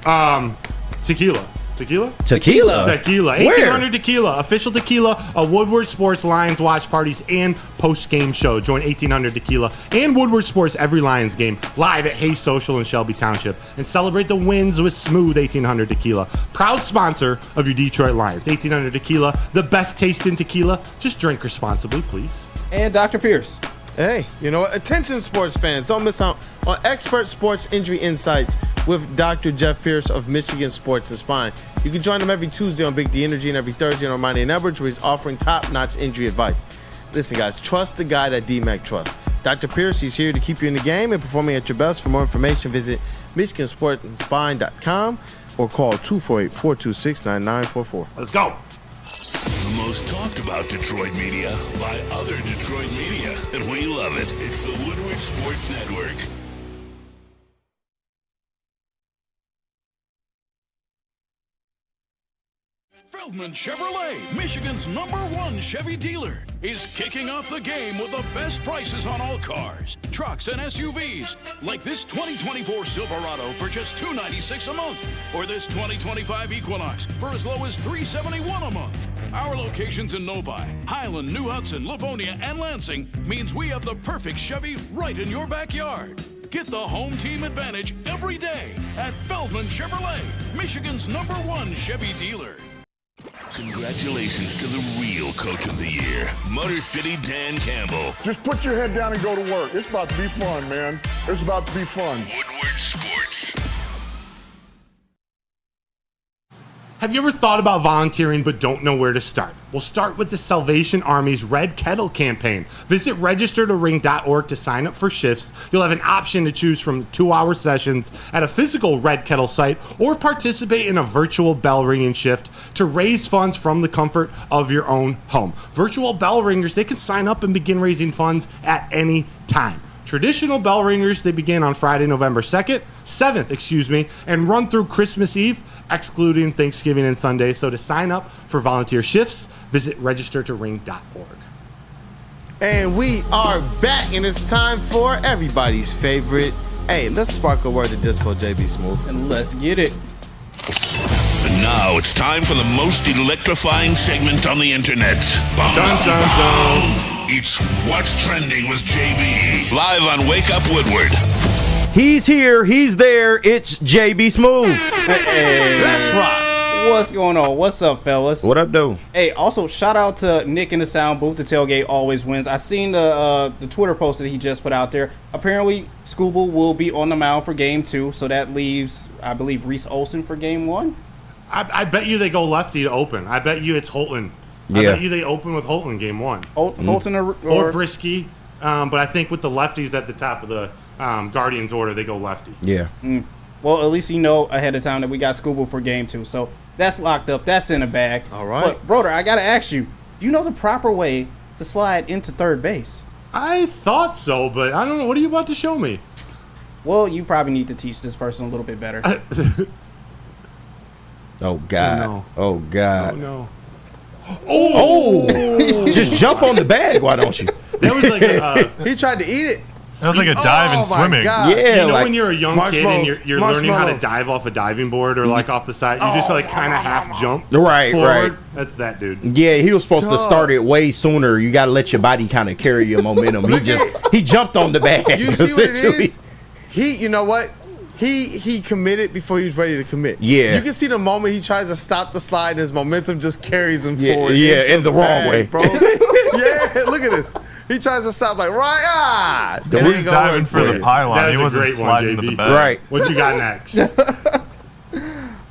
Tequila.
1800
Tequila, official tequila, a Woodward Sports Lions watch parties and post-game show. Join 1800 Tequila and Woodward Sports every Lions game live at Hayes Social in Shelby Township and celebrate the wins with smooth 1800 Tequila. Proud sponsor of your Detroit Lions. 1800 Tequila, the best taste in tequila. Just drink responsibly, please.
And Dr. Pierce.
Hey, attention sports fans, don't miss out on expert sports injury insights with Dr. Jeff Pierce of Michigan Sports and Spine. You can join him every Tuesday on Big D Energy and every Thursday on Ermanni and Edwards, where he's offering top-notch injury advice. Listen, guys, trust the guy that DMAC trusts. Dr. Pierce, he's here to keep you in the game and performing at your best. For more information, visit MichiganSportsandSpine.com or call 248-426-9944.
Let's go.
The most talked about Detroit media by other Detroit media, and we love it. It's the Woodward Sports Network.
Feldman Chevrolet, Michigan's #1 Chevy dealer, is kicking off the game with the best prices on all cars, trucks, and SUVs, like this 2024 Silverado for just $296 a month, or this 2025 Equinox for as low as $371 a month. Our locations in Novi, Highland, New Hudson, Livonia, and Lansing means we have the perfect Chevy right in your backyard. Get the home team advantage every day at Feldman Chevrolet, Michigan's #1 Chevy dealer.
Congratulations to the real Coach of the Year, Motor City Dan Campbell.
Just put your head down and go to work. It's about to be fun, man. It's about to be fun.
Woodward Sports.
Have you ever thought about volunteering but don't know where to start? Well, start with the Salvation Army's Red Kettle campaign. Visit registertoring.org to sign up for shifts. You'll have an option to choose from 2-hour sessions at a physical Red Kettle site or participate in a virtual bell ringing shift to raise funds from the comfort of your own home. Virtual bell ringers, they can sign up and begin raising funds at any time. Traditional bell ringers, they begin on Friday, November 7th, and run through Christmas Eve, excluding Thanksgiving and Sunday. So to sign up for volunteer shifts, visit registertoring.org.
And we are back, and it's time for everybody's favorite. Hey, let's spark a word of dispo, JB Smooth.
And let's get it.
And now it's time for the most electrifying segment on the internet. Dun, dun, dun. It's What's Trending with JB. Live on Wake Up Woodward.
He's here. He's there. It's JB Smooth.
Hey,
Let's rock.
what's going on? What's up, fellas?
What up, though?
Hey, also shout out to Nick in the sound booth. The tailgate always wins. I seen the Twitter post that he just put out there. Apparently, Scooble will be on the mound for game 2, so that leaves, I believe, Reese Olson for game 1.
I bet you they go lefty to open. I bet you it's Holton.
Yeah.
I bet you they open with Holton game 1.
Holton or
Brisky. But I think with the lefties at the top of the Guardians order, they go lefty.
Yeah.
Well, at least you know ahead of time that we got Scooble for game 2. So that's locked up. That's in the bag.
All right.
But, Broder, I got to ask you, do you know the proper way to slide into third base?
I thought so, but I don't know. What are you about to show me?
Well, you probably need to teach this person a little bit better.
Oh, God.
Oh, no.
Oh, God.
Oh, no.
Oh! Just jump on the bag, why don't you?
That was like a...
He tried to eat it.
That was like a dive in swimming.
God.
Yeah,
you know
like
when you're a young kid and you're learning how to
marshmallows.
dive off a diving board or like off the side, you just like kind of half jump
Right,
forward.
right.
That's that dude.
Yeah, he was supposed to start it way sooner. You got to let your body kind of carry your momentum. He jumped on the bag.
You see what it
essentially.
is? You know what? He committed before he was ready to commit.
Yeah.
You can see the moment he tries to stop the slide, his momentum just carries him
Yeah,
forward.
yeah,
into
in the wrong
bag,
way.
bro. Yeah, look at this. He tries to stop like, right,
He
and
was
ain't gonna
diving
work
for the
That
pylon.
was
He
a
wasn't
great one,
sliding into the
JB.
bag.
Right.
What you got next?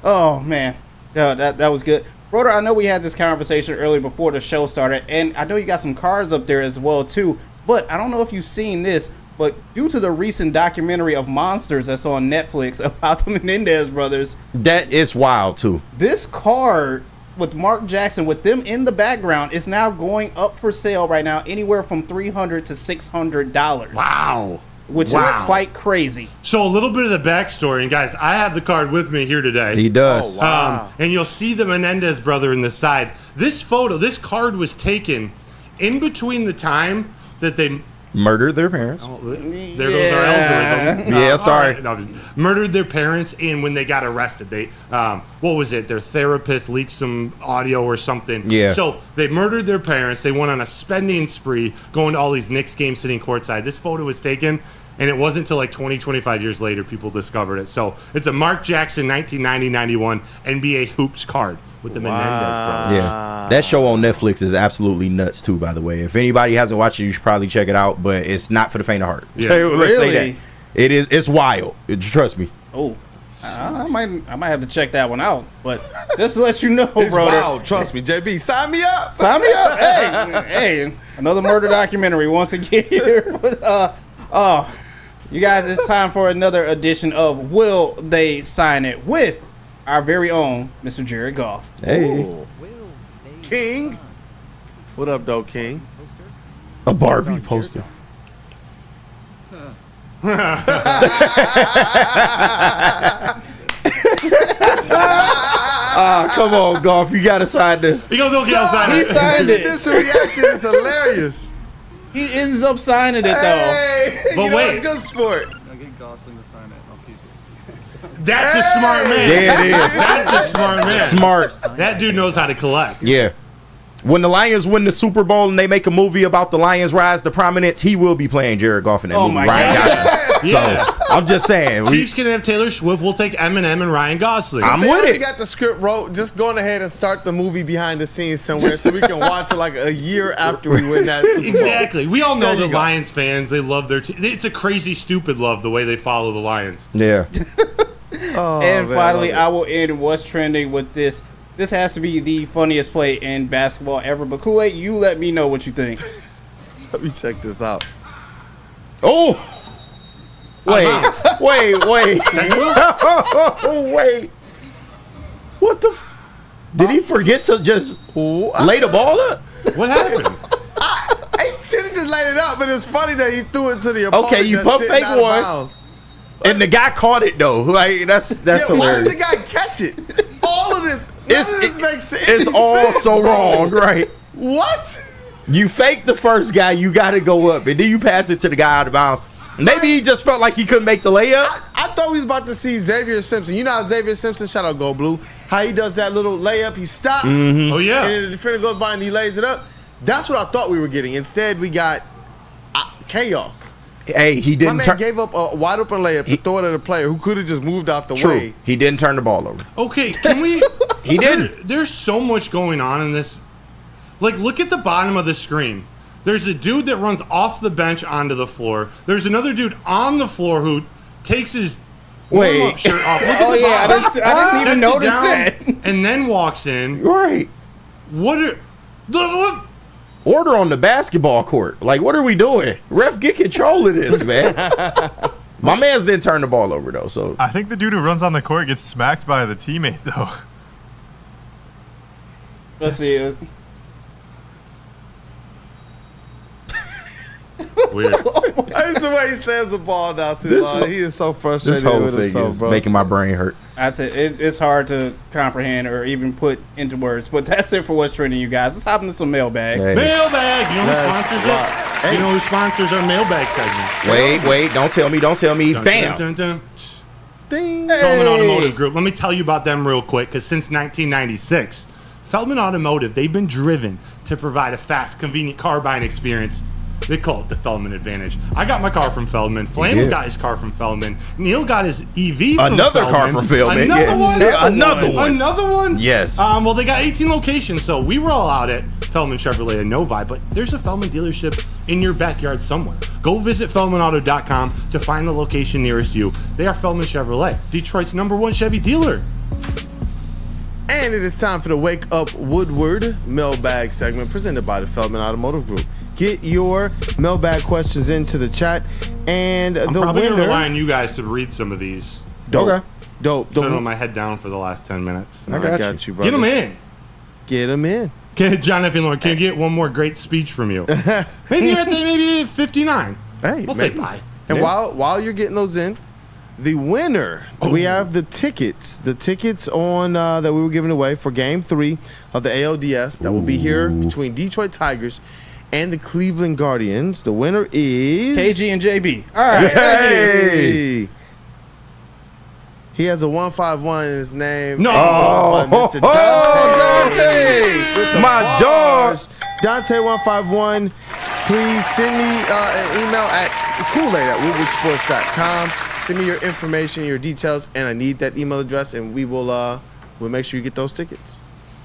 Oh, man. Yeah, that was good. Broder, I know we had this conversation earlier before the show started, and I know you got some cards up there as well, too. But I don't know if you've seen this, but due to the recent documentary of Monsters that's on Netflix about the Menendez brothers,
That is wild, too.
this card with Mark Jackson, with them in the background, is now going up for sale right now, anywhere from $300 to $600.
Wow.
Which is quite crazy.
So a little bit of the backstory, and guys, I have the card with me here today.
He does.
Oh, wow.
And you'll see the Menendez brother in the side. This card was taken in between the time that they
Murdered their parents.
there goes our algorithm.
Yeah, sorry.
All right, no, murdered their parents, and when they got arrested, they what was it? Their therapist leaked some audio or something.
Yeah.
So they murdered their parents. They went on a spending spree, going to all these Knicks games, sitting courtside. This photo was taken, and it wasn't until like 20, 25 years later people discovered it. So it's a Mark Jackson 1990-91 NBA hoops card with the Menendez brothers.
Yeah, that show on Netflix is absolutely nuts too. By the way, if anybody hasn't watched it, you should probably check it out. But it's not for the faint of heart.
Yeah.
Let's say
Really?
that it is. It's wild. Trust me.
Oh, I might have to check that one out. But just to let you know,
It's
brother.
wild. Trust me, JB. Sign me up.
Sign me up. Hey, another murder documentary once again here. But you guys, it's time for another edition of Will They Sign It with our very own Mr. Jared Goff.
Hey,
Ooh. King. What up, though, King?
a Barbie poster. Come on, Golf. You got to sign this.
He goes, okay, I'll sign
He
it.
signed it.
This reaction is hilarious.
He ends up signing it though.
Hey,
But
you know
wait.
what? Good sport.
I'll get Gosling to sign it. I'll keep it.
That's a smart man.
Yeah, it is.
That's a smart man.
Smart.
That dude knows how to collect.
Yeah. When the Lions win the Super Bowl and they make a movie about the Lions' rise to prominence, he will be playing Jared Goff in that movie.
my
Ryan
God.
Gosling.
Yeah.
So I'm just saying.
Chiefs can have Taylor Swift. We'll take Eminem and Ryan Gosling.
I'm
They
with
already
it.
got the script wrote. Just going ahead and start the movie behind the scenes somewhere so we can watch it like a year after we win that Super Bowl.
Exactly. We all know
There
the
you go.
Lions fans. They love their team. It's a crazy, stupid love the way they follow the Lions.
Yeah.
Oh,
And
man,
finally,
I
I
love
will end what's trending with this. This has to be the funniest play in basketball ever. But Kool-Aid, you let me know what you think.
it. Let me check this out.
Oh. Wait. Wait. What the? Did he forget to just lay the ball up?
What happened?
I should have just laid it up, but it's funny that he threw it to the opponent.
Okay, you
that's
pump
sitting
fake
out of
one.
bounds.
And the guy caught it though. Like that's
Yeah, why
hilarious.
did the guy catch it? All of this, none of this makes
It's
any
all
sense,
so
bro.
wrong, right?
What?
You fake the first guy, you got to go up, and then you pass it to the guy out of bounds. Maybe he just felt like he couldn't make the layup.
I thought we was about to see Xavier Simpson. You know how Xavier Simpson, shout out Go Blue, how he does that little layup, he stops,
Oh, yeah.
and then the defender goes by and he lays it up. That's what I thought we were getting. Instead, we got chaos.
Hey, he didn't.
My man gave up a wide open layup to throw it at a player who could have just moved out the way.
He didn't turn the ball over.
Okay, can we?
He didn't.
There's so much going on in this. Like, look at the bottom of the screen. There's a dude that runs off the bench onto the floor. There's another dude on the floor who takes his warm-up shirt off. Look at the bottom.
I didn't even notice that.
And then walks in.
Right.
What are... Look.
Order on the basketball court. Like, what are we doing? Ref, get control of this, man. My man's didn't turn the ball over, though. So
I think the dude who runs on the court gets smacked by the teammate, though.
Let's see.
Weird.
That's the way he says the ball now, too. He is so frustrated
this whole
with
thing
himself,
is
bro.
making my brain hurt.
That's it. It's hard to comprehend or even put into words, but that's it for what's trending, you guys. Let's hop into some mailbag.
Hey.
Mailbag. You know who sponsors it? You know who sponsors our mailbag segment?
Wait. Don't tell me.
Dun,
Bam.
dun, dun, dun.
Ding.
Feldman Automotive Group. Let me tell you about them real quick, because since 1996, Feldman Automotive, they've been driven to provide a fast, convenient car buying experience. They call it the Feldman Advantage. I got my car from Feldman. Flannel got his car from Feldman. Neil got his EV from
Another
Feldman.
car from Feldman.
Another one.
Yes.
Well, they got 18 locations, so we roll out at Feldman Chevrolet in Novi, but there's a Feldman dealership in your backyard somewhere. Go visit FeldmanAuto.com to find the location nearest you. They are Feldman Chevrolet, Detroit's #1 Chevy dealer.
And it is time for the Wake Up Woodward mailbag segment presented by the Feldman Automotive Group. Get your mailbag questions into the chat, and
I'm
the
probably
winner.
going to rely on you guys to read some of these.
Dope.
Okay.
Dope.
Sitting on my head down for the last 10 minutes.
I got you, brother.
Get them in.
Get them in.
Okay, John F. and Lauren, can you get one more great speech from you? Maybe you're at maybe 59.
Hey,
we'll say bye.
And while you're getting those in, the winner, we have the tickets. The tickets on that we were giving away for Game 3 of the ALDS that will be here between Detroit Tigers and the Cleveland Guardians. The winner is
KG and JB. All right.
Hey. He has a 151 in his name.
No.
Mr. Dante. With the
My
bars. Dante151. Please send me an email at kool-aid@woodwardsports.com. Send me your information, your details, and I need that email address, and we'll make sure you get those tickets.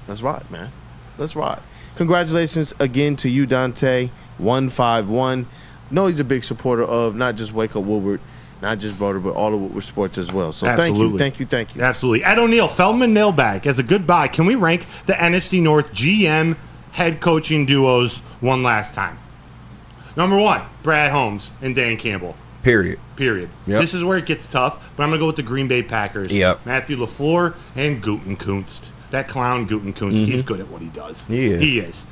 Let's ride, man. Let's ride. Congratulations again to you, Dante151. Know he's a big supporter of not just Wake Up Woodward, not just Broder, but all of Woodward Sports as well. So
Absolutely.
thank you.
Absolutely. Ed O'Neill, Feldman mailbag. As a goodbye, can we rank the NFC North GM head coaching duos one last time? Number 1, Brad Holmes and Dan Campbell.
Period.
Yep. This is where it gets tough, but I'm going to go with the Green Bay Packers.
Yep.
Matthew LaFleur and Gutekunst. That clown Gutekunst, he's good at what he does.
He is.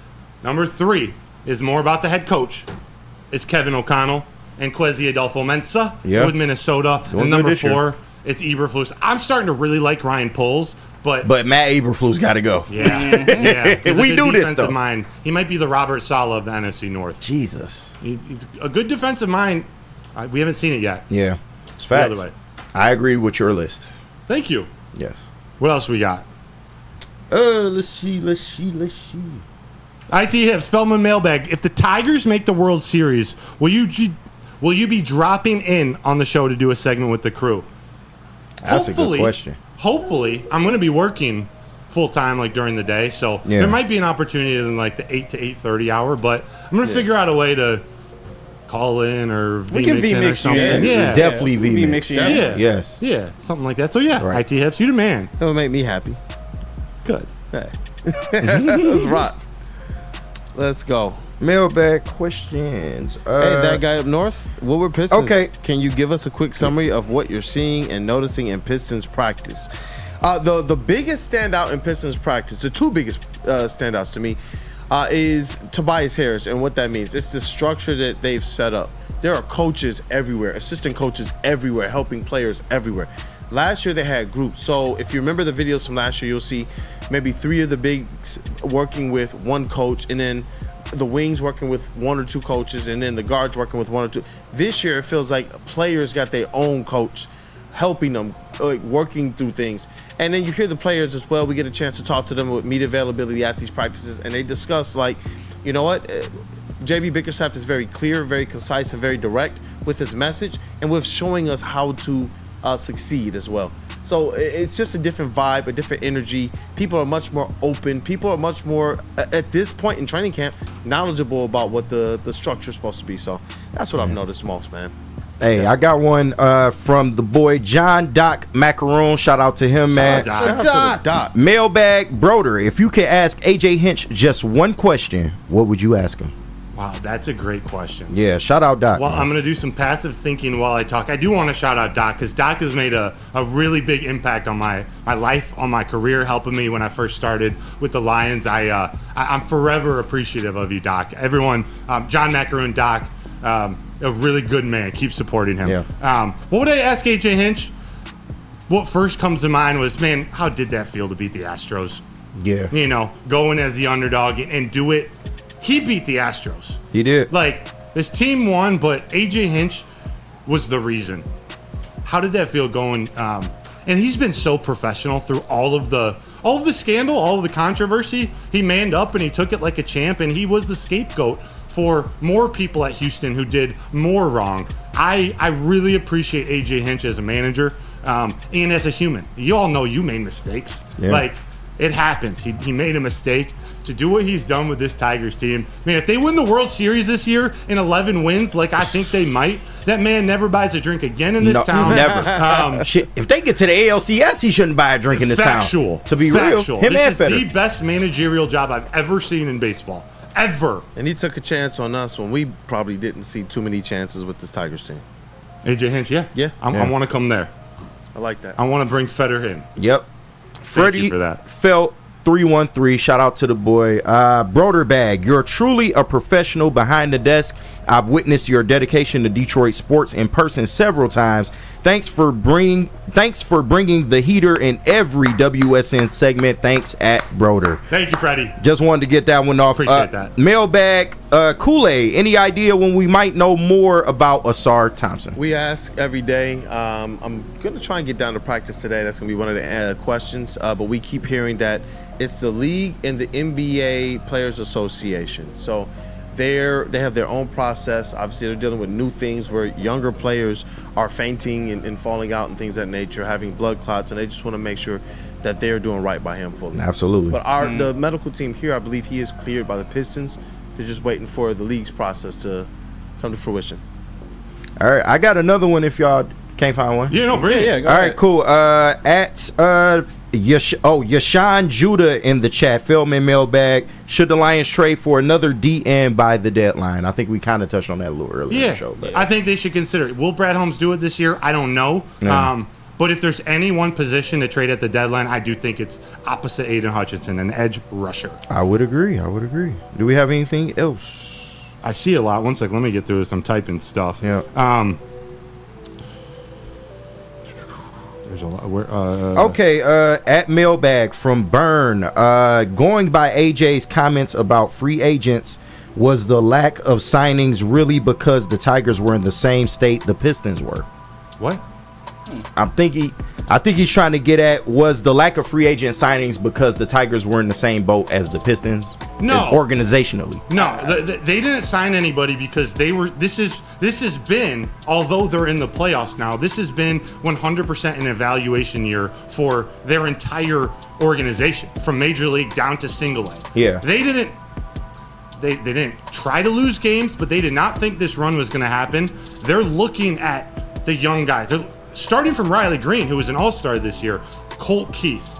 Number 3 is more about the head coach. It's Kevin O'Connell and Kwesi Adolfo-Mensah with Minnesota. And number 4, it's Eberflus. I'm starting to really like Ryan Poles, but
Matt Eberflus got to go.
Yeah. He's
We
a good
do this,
defensive
though.
mind. He might be the Robert Saleh of the NFC North.
Jesus.
He's a good defensive mind. We haven't seen it yet.
Yeah. It's
The
facts.
other way.
I agree with your list.
Thank you.
Yes.
What else we got?
Let's see.
IT Hips, Feldman mailbag. If the Tigers make the World Series, will you be dropping in on the show to do a segment with the crew?
That's a good question.
Hopefully, I'm going to be working full time like during the day, so there might be an opportunity in like the 8 to 8:30 hour. But I'm going to figure out a way to call in or VMix in or something.
Yeah, definitely VMix.
Yeah.
Yes.
Yeah, something like that. So yeah,
Right.
IT Hips, you the man.
It'll make me happy.
Good.
Hey. Let's rock. Let's go.
Mailbag questions.
Hey, that guy up north, Woodward Pistons.
Okay.
Can you give us a quick summary of what you're seeing and noticing in Pistons practice? The biggest standout in Pistons practice, the two biggest standouts to me, is Tobias Harris and what that means. It's the structure that they've set up. There are coaches everywhere, assistant coaches everywhere, helping players everywhere. Last year they had groups. So if you remember the videos from last year, you'll see maybe 3 of the bigs working with one coach, and then the wings working with 1 or 2 coaches, and then the guards working with 1 or 2. This year it feels like players got their own coach helping them, like working through things. And then you hear the players as well. We get a chance to talk to them with media availability at these practices, and they discuss like, you know what, JB Bickerstaff is very clear, very concise, and very direct. with his message and with showing us how to succeed as well. So it's just a different vibe, a different energy. People are much more open. People are much more, at this point in training camp, knowledgeable about what the structure is supposed to be. So that's what I've noticed most, man.
Hey, I got one from the boy John Doc Macaroon. Shout out to him, man.
Shout out to the Doc.
Mailbag Broder, if you could ask AJ Hinch just one question, what would you ask him?
Wow, that's a great question.
Yeah, shout out Doc.
Well,
man.
I'm going to do some passive thinking while I talk. I do want to shout out Doc because Doc has made a really big impact on my life, on my career, helping me when I first started with the Lions. I'm forever appreciative of you, Doc. Everyone, John Macaroon, Doc, a really good man. Keep supporting him.
Yeah.
What would I ask AJ Hinch? What first comes to mind was, man, how did that feel to beat the Astros?
Yeah.
You know, going as the underdog and do it. He beat the Astros.
He did.
Like, this team won, but AJ Hinch was the reason. How did that feel going? And he's been so professional through all of the scandal, all of the controversy. He manned up and he took it like a champ, and he was the scapegoat for more people at Houston who did more wrong. I really appreciate AJ Hinch as a manager and as a human. You all know you made mistakes.
Yeah.
Like, it happens. He made a mistake. To do what he's done with this Tigers team, man, if they win the World Series this year in 11 wins, like I think they might, that man never buys a drink again in this town.
Never. Shit, if they get to the ALCS, he shouldn't buy a drink in this
Factual.
town. To be
Factual.
real, him
this
and
is
Federer.
the best managerial job I've ever seen in baseball. Ever.
And he took a chance on us when we probably didn't see too many chances with this Tigers team.
AJ Hinch, yeah.
Yeah.
I want to come there.
I like that.
I want to bring Federer in.
Yep. Freddie
for that.
Felt 313, shout out to the boy. Broderbag, you're truly a professional behind the desk. I've witnessed your dedication to Detroit sports in person several times. Thanks for bringing the heater in every WSN segment. Thanks at Broder.
Thank you, Freddie.
Just wanted to get that one off.
Appreciate that.
Mailbag, Kool-Aid, any idea when we might know more about Asar Thompson?
We ask every day. I'm going to try and get down to practice today. That's going to be one of the questions. But we keep hearing that it's the league and the NBA Players Association. So they have their own process. Obviously, they're dealing with new things where younger players are fainting and falling out and things of that nature, having blood clots, and they just want to make sure that they're doing right by him fully.
Absolutely.
But the medical team here, I believe he is cleared by the Pistons. They're just waiting for the league's process to come to fruition.
All right, I got another one if y'all can't find one.
Yeah, no, bring it.
Go
All
ahead.
right, cool. Yashawn Judah in the chat. Feldman mailbag. Should the Lions trade for another DN by the deadline? I think we kind of touched on that a little earlier in the show. But.
I think they should consider it. Will Brad Holmes do it this year? I don't know.
Yeah.
But if there's any one position to trade at the deadline, I do think it's opposite Aiden Hutchinson, an edge rusher.
I would agree. Do we have anything else?
I see a lot. One sec. Let me get through this. I'm typing stuff.
Yeah.
There's a lot.
Okay, at mailbag from Byrne. Going by AJ's comments about free agents, was the lack of signings really because the Tigers were in the same state the Pistons were?
What?
I think he's trying to get at, was the lack of free agent signings because the Tigers were in the same boat as the Pistons?
No.
Organizationally.
No, they didn't sign anybody because they were. This has been, although they're in the playoffs now, this has been 100% an evaluation year for their entire organization, from Major League down to Single A.
Yeah.
They didn't try to lose games, but they did not think this run was going to happen. They're looking at the young guys. They're starting from Riley Green, who was an all-star this year, Colt Keith,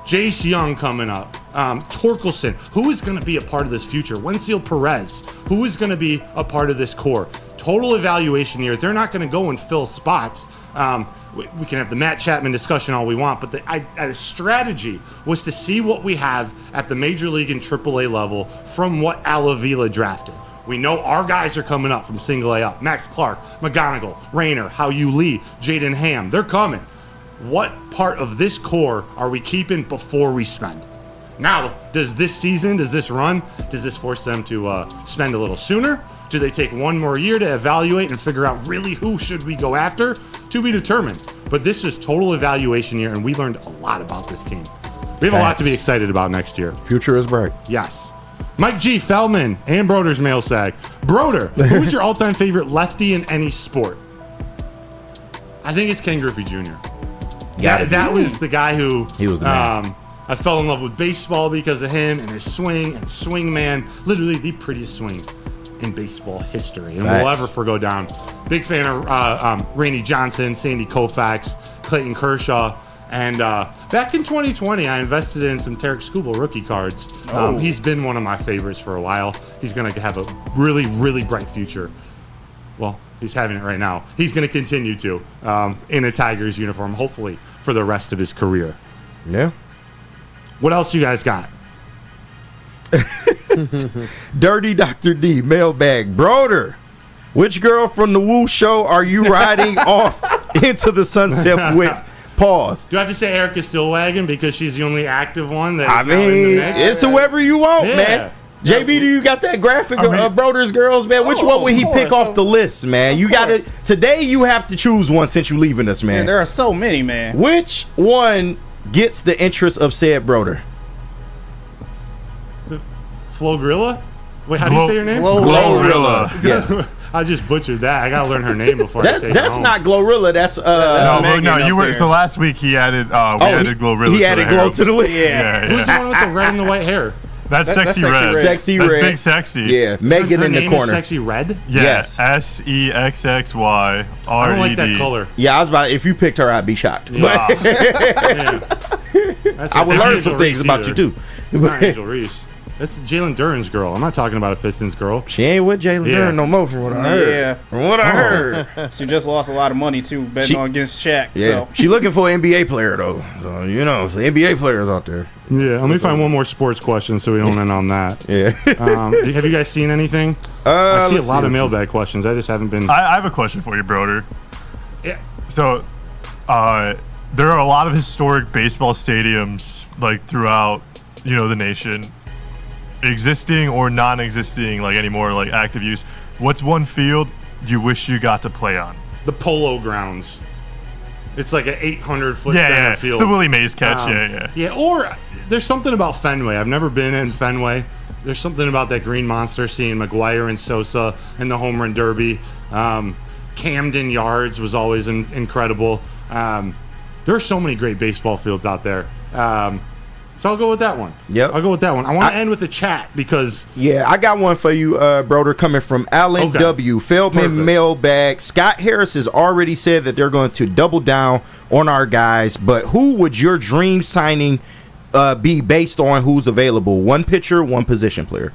Jace Young coming up, Torkelson, who is going to be a part of this future, Wenzel Perez, who is going to be a part of this core. Total evaluation year. They're not going to go and fill spots. We can have the Matt Chapman discussion all we want, but the strategy was to see what we have at the Major League and AAA level from what Al Avila drafted. We know our guys are coming up from Single A up. Max Clark, McGonigal, Rayner, Hao-Yu Lee, Jaden Ham. They're coming. What part of this core are we keeping before we spend? Now, does this run, does this force them to spend a little sooner? Do they take one more year to evaluate and figure out really who should we go after? To be determined. But this is total evaluation year, and we learned a lot about this team. We have a lot to be excited about next year.
Future is bright.
Yes. Mike G. Feldman and Broder's mail sack. Broder, who's your all-time favorite lefty in any sport? I think it's Ken Griffey Jr. That was the guy who
he was the man.
I fell in love with baseball because of him and his swing and swing man. Literally the prettiest swing in baseball history, and we'll ever forgo down. Big fan of Randy Johnson, Sandy Koufax, Clayton Kershaw. And back in 2020, I invested in some Tarek Skubal rookie cards. He's been one of my favorites for a while. He's going to have a really, really bright future. Well, he's having it right now. He's going to continue to in a Tigers uniform, hopefully, for the rest of his career.
Yeah.
What else you guys got?
Dirty Dr. D, mailbag. Broder, which girl from the Woo Show are you riding off into the sunset with? Pause.
Do I have to say Erica Stillwagon because she's the only active one that
I
is now in the
mean,
mix?
it's whoever you want,
Yeah.
man. JB, do you got that graphic of Broder's girls, man? Which one would he pick off the list, man? You got to today. You have to choose one since you're leaving us, man.
There are so many, man.
Which one gets the interest of said Broder?
Is it Flo Grilla? Wait, how do you say your name?
Glorilla. Yes.
I just butchered that. I gotta learn her name before I take
That's
it home.
not Glorilla. That's
no. You were so last week he added. We added Glorilla.
He added Glow to the list.
Who's the one with the red and the white hair?
That's Sexy Red.
Sexy
That's
Red.
Big Sexy.
Yeah, Megan
her
in the
name
corner.
Is Sexy Red?
Yes.
SEXXYRED.
I don't like that color.
Yeah, I was about. If you picked her, I'd be shocked.
Yeah.
I would learn some things about you too.
It's not Angel Reese. That's Jalen Duren's girl. I'm not talking about a Pistons girl.
She ain't with Jalen Duren no more, from what I heard.
Yeah.
From what I heard.
She just lost a lot of money too, betting on against Shaq.
Yeah.
So.
She looking for an NBA player though. So some NBA players out there.
Yeah. Let me find one more sports question so we don't end on that.
Yeah.
Have you guys seen anything? I see a lot of mailbag questions. I just haven't been.
I have a question for you, Broder.
Yeah.
So, there are a lot of historic baseball stadiums like throughout, the nation, existing or non-existing, like anymore, like active use. What's one field you wish you got to play on?
The Polo Grounds. It's like an 800-foot center field.
It's the Willie Mays catch.
Yeah. Or there's something about Fenway. I've never been in Fenway. There's something about that green monster, seeing McGuire and Sosa in the home run derby. Camden Yards was always incredible. There are so many great baseball fields out there. So I'll go with that one.
Yep.
I'll go with that one. I want to end with a chat because...
Yeah, I got one for you, Broder, coming from Alan W. Feldman mailbag. Scott Harris has already said that they're going to double down on our guys, but who would your dream signing be based on who's available? One pitcher, one position player.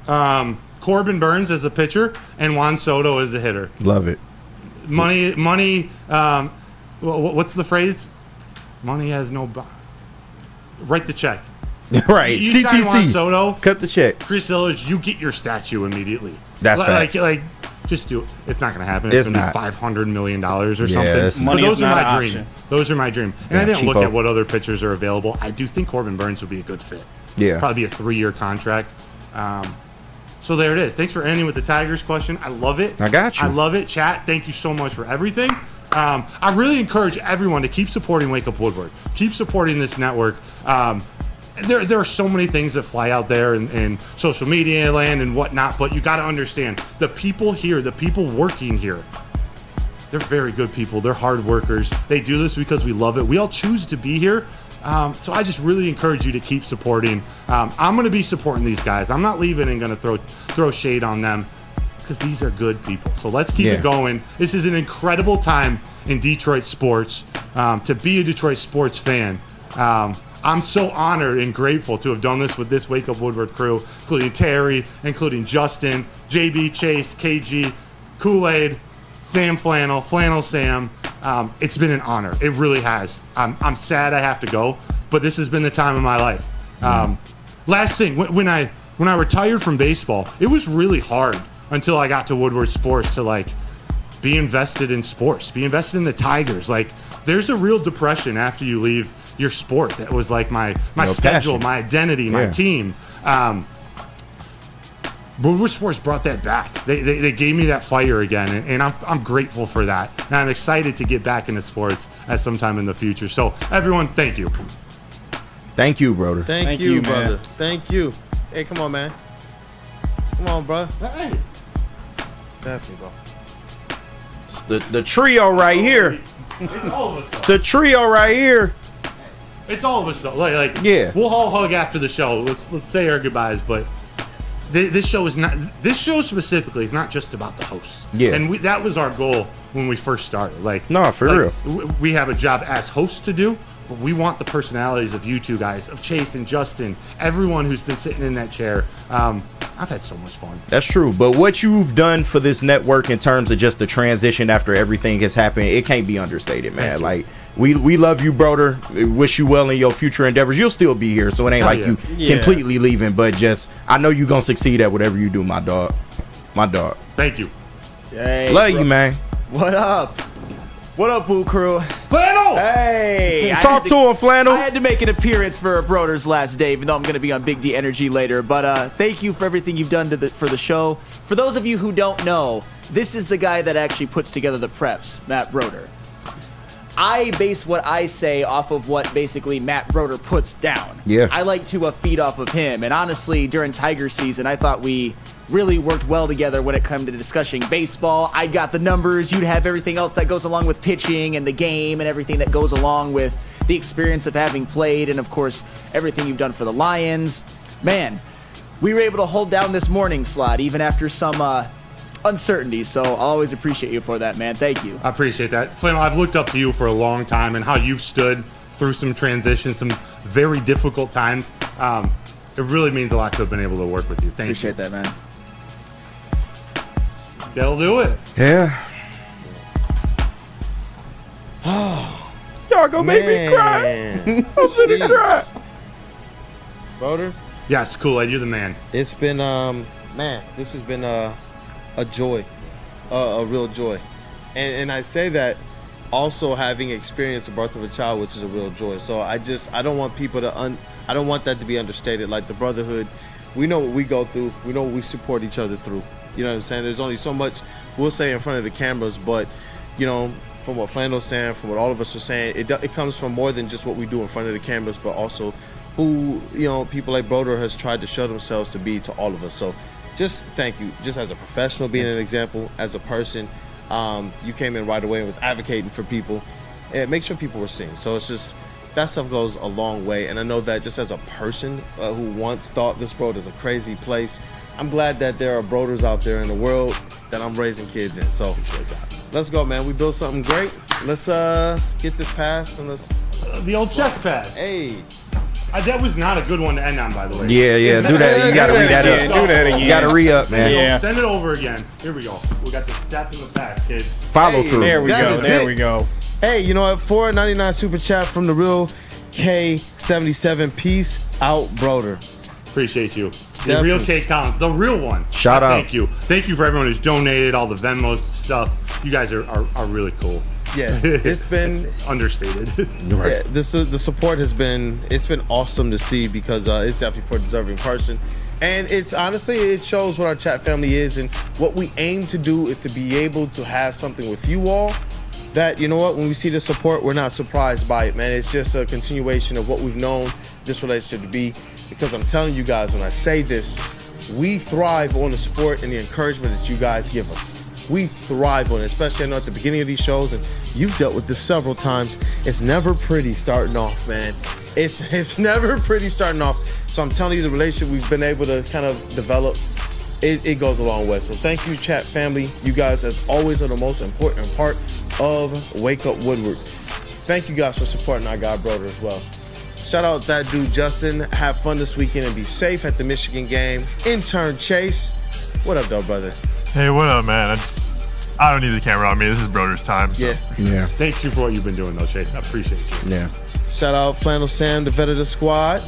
Corbin Burns as a pitcher and Juan Soto as a hitter.
Love it.
Money, what's the phrase? Money has no... Write the check.
Right.
You sign Juan Soto,
cut the check.
Chris Illich, you get your statue immediately.
That's
facts. Just do it. It's not going to happen. It's going to be $500 million or something.
Money
those
is
are
not
my
an
dream.
option.
Those are my dream. And I didn't
cheapo.
look at what other pitchers are available. I do think Corbin Burns would be a good fit.
Yeah.
Probably be a 3-year contract. So there it is. Thanks for ending with the Tigers question. I love it.
I got you.
I love it. Chat, thank you so much for everything. I really encourage everyone to keep supporting Wake Up Woodward. Keep supporting this network. There are so many things that fly out there in social media land and whatnot, but you got to understand the people here, the people working here, they're very good people. They're hard workers. They do this because we love it. We all choose to be here. So I just really encourage you to keep supporting. I'm going to be supporting these guys. I'm not leaving and going to throw shade on them because these are good people. So let's keep it going. This is an incredible time in Detroit sports. To be a Detroit sports fan, I'm so honored and grateful to have done this with this Wake Up Woodward crew, including Terry, including Justin, JB, Chase, KG, Kool-Aid, Sam Flannel, Flannel Sam. It's been an honor. It really has. I'm sad I have to go, but this has been the time of my life. Last thing, when I retired from baseball, it was really hard until I got to Woodward Sports to be invested in sports, be invested in the Tigers. There's a real depression after you leave your sport. That was my schedule, my identity, my team. Woodward Sports brought that back. They gave me that fire again, and I'm grateful for that. And I'm excited to get back into sports at some time in the future. So everyone, thank you.
Thank you, brother.
Thank you, brother. Thank you. Hey, come on, man. Come on, bro.
Hey.
Definitely, bro.
It's the trio right here.
It's all of us.
It's the trio right here.
It's all of us though. Like
yeah.
We'll all hug after the show. Let's say our goodbyes. But this show is not. This show specifically is not just about the hosts.
Yeah.
And that was our goal when we first started. Like
no, for real.
We have a job as hosts to do. But we want the personalities of you two guys, of Chase and Justin, everyone who's been sitting in that chair. I've had so much fun.
That's true. But what you've done for this network in terms of just the transition after everything has happened, it can't be understated, man. Like, we love you, brother. Wish you well in your future endeavors. You'll still be here, so it ain't like you completely leaving. But just, I know you're going to succeed at whatever you do, my dog. My dog.
Thank you.
Hey,
love you, man.
What up? What up, WUW Crew?
Flannel!
Hey!
Talk to him, Flannel.
I had to make an appearance for Broder's last day, even though I'm going to be on Big D Energy later. But thank you for everything you've done for the show. For those of you who don't know, this is the guy that actually puts together the preps, Matt Broder. I base what I say off of what basically Matt Broder puts down.
Yeah.
I like to feed off of him. And honestly, during Tiger season, I thought we really worked well together when it came to discussing baseball. I got the numbers. You'd have everything else that goes along with pitching and the game and everything that goes along with the experience of having played. And, of course, everything you've done for the Lions. Man, we were able to hold down this morning slot even after some uncertainty. So I'll always appreciate you for that, man. Thank you.
I appreciate that. Flannel, I've looked up to you for a long time and how you've stood through some transitions, some very difficult times. It really means a lot to have been able to work with you. Thank you.
Appreciate that, man.
That'll do it.
Yeah. Y'all gonna make me cry. I'm gonna cry.
Broder?
Yes, Kool-Aid, you're the man.
It's been, man, this has been a joy, a real joy. And I say that also having experienced the birth of a child, which is a real joy. So I don't want people to, I don't want that to be understated. Like the brotherhood, we know what we go through. We know what we support each other through. You know what I'm saying? There's only so much we'll say in front of the cameras, but, you know, from what Flandel's saying, from what all of us are saying, it comes from more than just what we do in front of the cameras, but also who, you know, people like Broder has tried to show themselves to be to all of us. So just thank you. Just as a professional, being an example, as a person, you came in right away and was advocating for people. And make sure people were seen. So it's just, that stuff goes a long way. And I know that just as a person who once thought this world is a crazy place, I'm glad that there are Broders out there in the world that I'm raising kids in. So let's go, man. We built something great. Let's get this pass and let's...
the old chest pass.
Hey.
That was not a good one to end on, by the way.
Yeah. Do that. You gotta read that up.
Do that again.
You gotta re-up, man.
Yeah.
Send it over again. Here we go. We got the step in the pass, kids.
Follow through.
There we go. There we go.
Hey, you know what? $4.99 super chat from the real K77. Peace out, Broder.
Appreciate you. The real K Collins, the real one.
Shout out.
Thank you. Thank you for everyone who's donated, all the Venmo stuff. You guys are really cool.
Yeah, it's been
understated.
Yeah, the support has been, it's been awesome to see because it's definitely for a deserving person. And it's honestly, it shows what our chat family is, and what we aim to do is to be able to have something with you all that, you know what, when we see the support, we're not surprised by it, man. It's just a continuation of what we've known this relationship to be. Because I'm telling you guys, when I say this, we thrive on the support and the encouragement that you guys give us. We thrive on it, especially I know at the beginning of these shows, and you've dealt with this several times. It's never pretty starting off, man. It's never pretty starting off. So I'm telling you, the relationship we've been able to kind of develop, it goes a long way. So thank you, chat family. You guys, as always, are the most important part of Wake Up Woodward. Thank you guys for supporting our guy Broder as well. Shout out that dude Justin. Have fun this weekend and be safe at the Michigan game. Intern Chase, what up, though, brother?
Hey, what up, man? I don't need the camera on me. This is Broder's time. So.
Yeah.
Thank you for what you've been doing, though, Chase. I appreciate you.
Yeah.
Shout out Flannel Sam, the vet of the squad.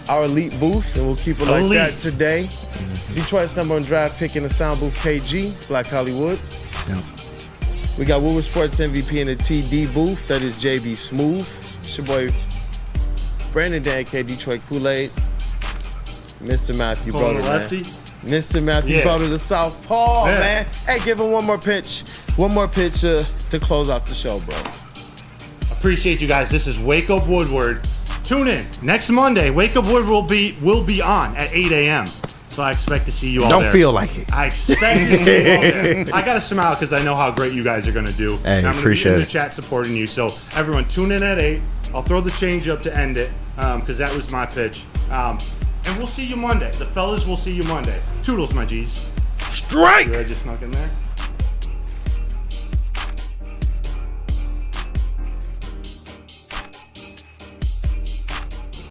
Our elite booth, and we'll keep it like that today. Detroit's #1 draft pick in the sound booth, KG, Black Hollywood.
Yeah.
We got Woodward Sports MVP in the TD booth. That is JB Smooth. It's your boy Brandon Dan K, Detroit Kool-Aid. Mr. Matthew Broder, man.
Lefty.
Mr. Matthew Broder, the Southpaw, man. Hey, give him one more pitch. One more pitch to close out the show, bro.
Appreciate you guys. This is Wake Up Woodward. Tune in next Monday. Wake Up Woodward will be on at 8 a.m. So I expect to see you all
Don't
there.
feel like it.
I expect to see you all there. I got to smile because I know how great you guys are going to do.
Hey,
and I'm
appreciate
in the
it.
chat supporting you. So everyone tune in at 8. I'll throw the change up to end it because that was my pitch. And we'll see you Monday. The fellas will see you Monday. Toodles, my G's.
Strike!
I just snuck in there.